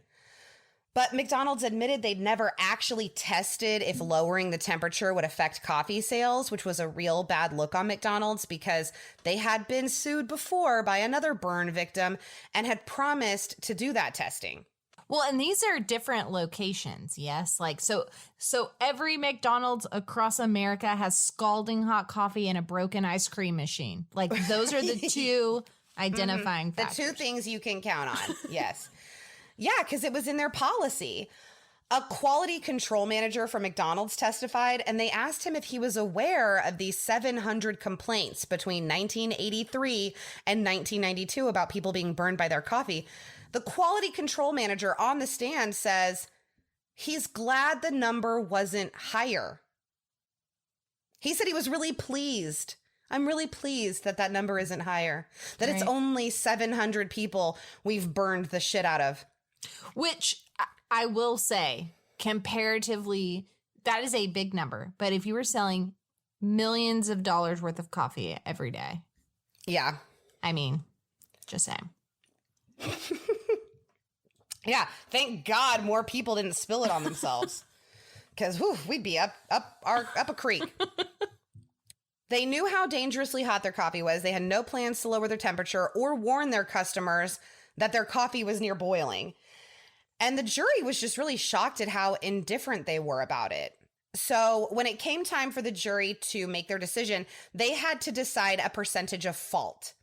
But McDonald's admitted they'd never actually tested if lowering the temperature would affect coffee sales, which was a real bad look on McDonald's, because they had been sued before by another burn victim and had promised to do that testing. Well, and these are different locations, yes? Like, so every McDonald's across America has scalding hot coffee and a broken ice cream machine. Like, those are the two identifying factors. The two things you can count on, yes. Yeah, because it was in their policy. A quality control manager for McDonald's testified, and they asked him if he was aware of these 700 complaints between 1983 and 1992 about people being burned by their coffee. The quality control manager on the stand says he's glad the number wasn't higher. He said he was really pleased. I'm really pleased that that number isn't higher, that It's only 700 people we've burned the shit out of. Which I will say, comparatively, that is a big number. But if you were selling millions of dollars worth of coffee every day. Yeah. I mean, just saying. Yeah, thank God more people didn't spill it on themselves, because we'd be up a creek. They knew how dangerously hot their coffee was. They had no plans to lower their temperature or warn their customers that their coffee was near boiling. And the jury was just really shocked at how indifferent they were about it. So when it came time for the jury to make their decision, they had to decide a percentage of fault.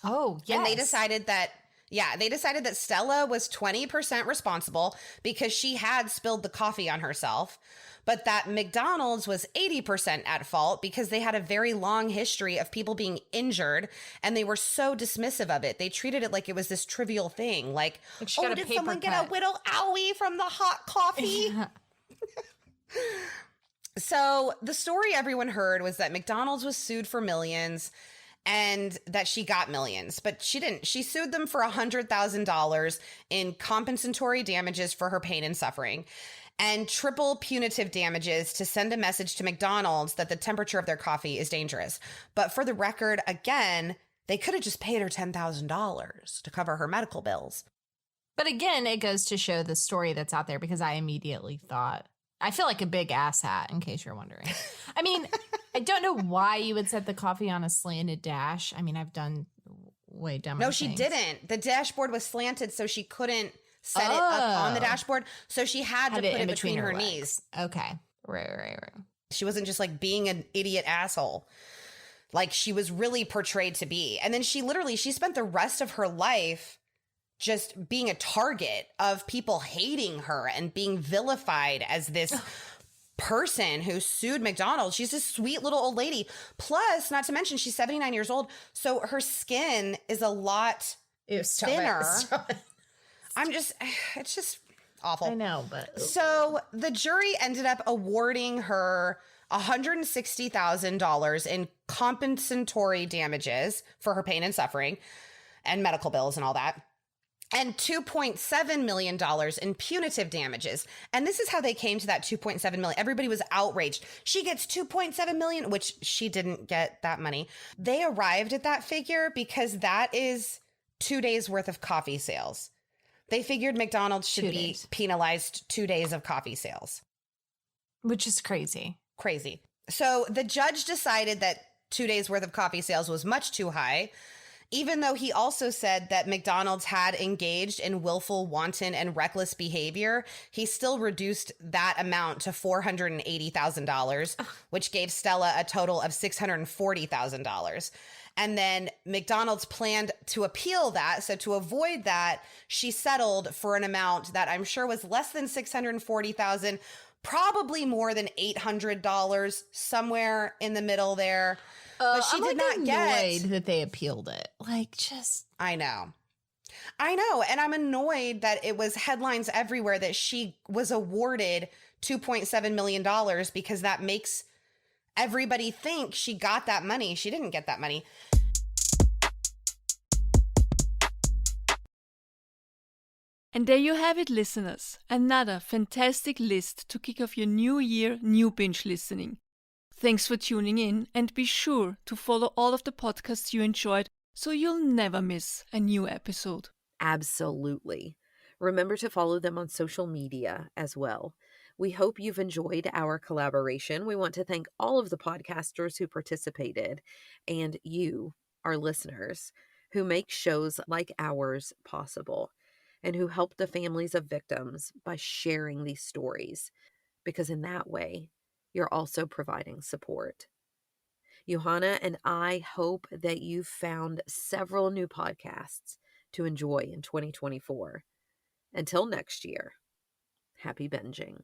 Oh, yes. And they decided that Stella was 20% responsible because she had spilled the coffee on herself, but that McDonald's was 80% at fault because they had a very long history of people being injured, and they were so dismissive of it. They treated it like it was this trivial thing, like did someone get a little owie from the hot coffee? Yeah. So the story everyone heard was that McDonald's was sued for millions, and that she got millions, but she didn't. She sued them for $100,000 in compensatory damages for her pain and suffering, and triple punitive damages to send a message to McDonald's that the temperature of their coffee is dangerous. But for the record, again, they could have just paid her $10,000 to cover her medical bills. But again, it goes to show the story that's out there, because I immediately thought, I feel like a big ass hat, in case you're wondering. I mean, I don't know why you would set the coffee on a slanted dash. I mean, I've done way dumber things. No, she didn't. The dashboard was slanted, so she couldn't set it up on the dashboard. So she had to put it between her knees. Okay. Right. She wasn't just like being an idiot asshole, like she was really portrayed to be. And then she spent the rest of her life just being a target of people hating her and being vilified as this person who sued McDonald's. She's this sweet little old lady. Plus, not to mention, she's 79 years old. So her skin is a lot thinner. It's just awful. I know, but. So the jury ended up awarding her $160,000 in compensatory damages for her pain and suffering and medical bills and all that, and $2.7 million in punitive damages. And this is how they came to that $2.7 million. Everybody was outraged. She gets $2.7 million, which she didn't get that money. They arrived at that figure because that is 2 days worth of coffee sales. They figured McDonald's should be penalized 2 days of coffee sales. Which is crazy. Crazy. So the judge decided that 2 days worth of coffee sales was much too high, even though he also said that McDonald's had engaged in willful, wanton, and reckless behavior. He still reduced that amount to $480,000, which gave Stella a total of $640,000. And then McDonald's planned to appeal that. So to avoid that, she settled for an amount that I'm sure was less than $640,000, probably more than $800, somewhere in the middle there. But she did not get that they appealed it. Like, just I know. And I'm annoyed that it was headlines everywhere that she was awarded $2.7 million because that makes everybody think she got that money. She didn't get that money. And there you have it, listeners. Another fantastic list to kick off your new year, new binge listening. Thanks for tuning in, and be sure to follow all of the podcasts you enjoyed so you'll never miss a new episode. Absolutely. Remember to follow them on social media as well. We hope you've enjoyed our collaboration. We want to thank all of the podcasters who participated and you, our listeners, who make shows like ours possible and who help the families of victims by sharing these stories, because in that way, you're also providing support. Johanna and I hope that you've found several new podcasts to enjoy in 2024. Until next year, happy binging.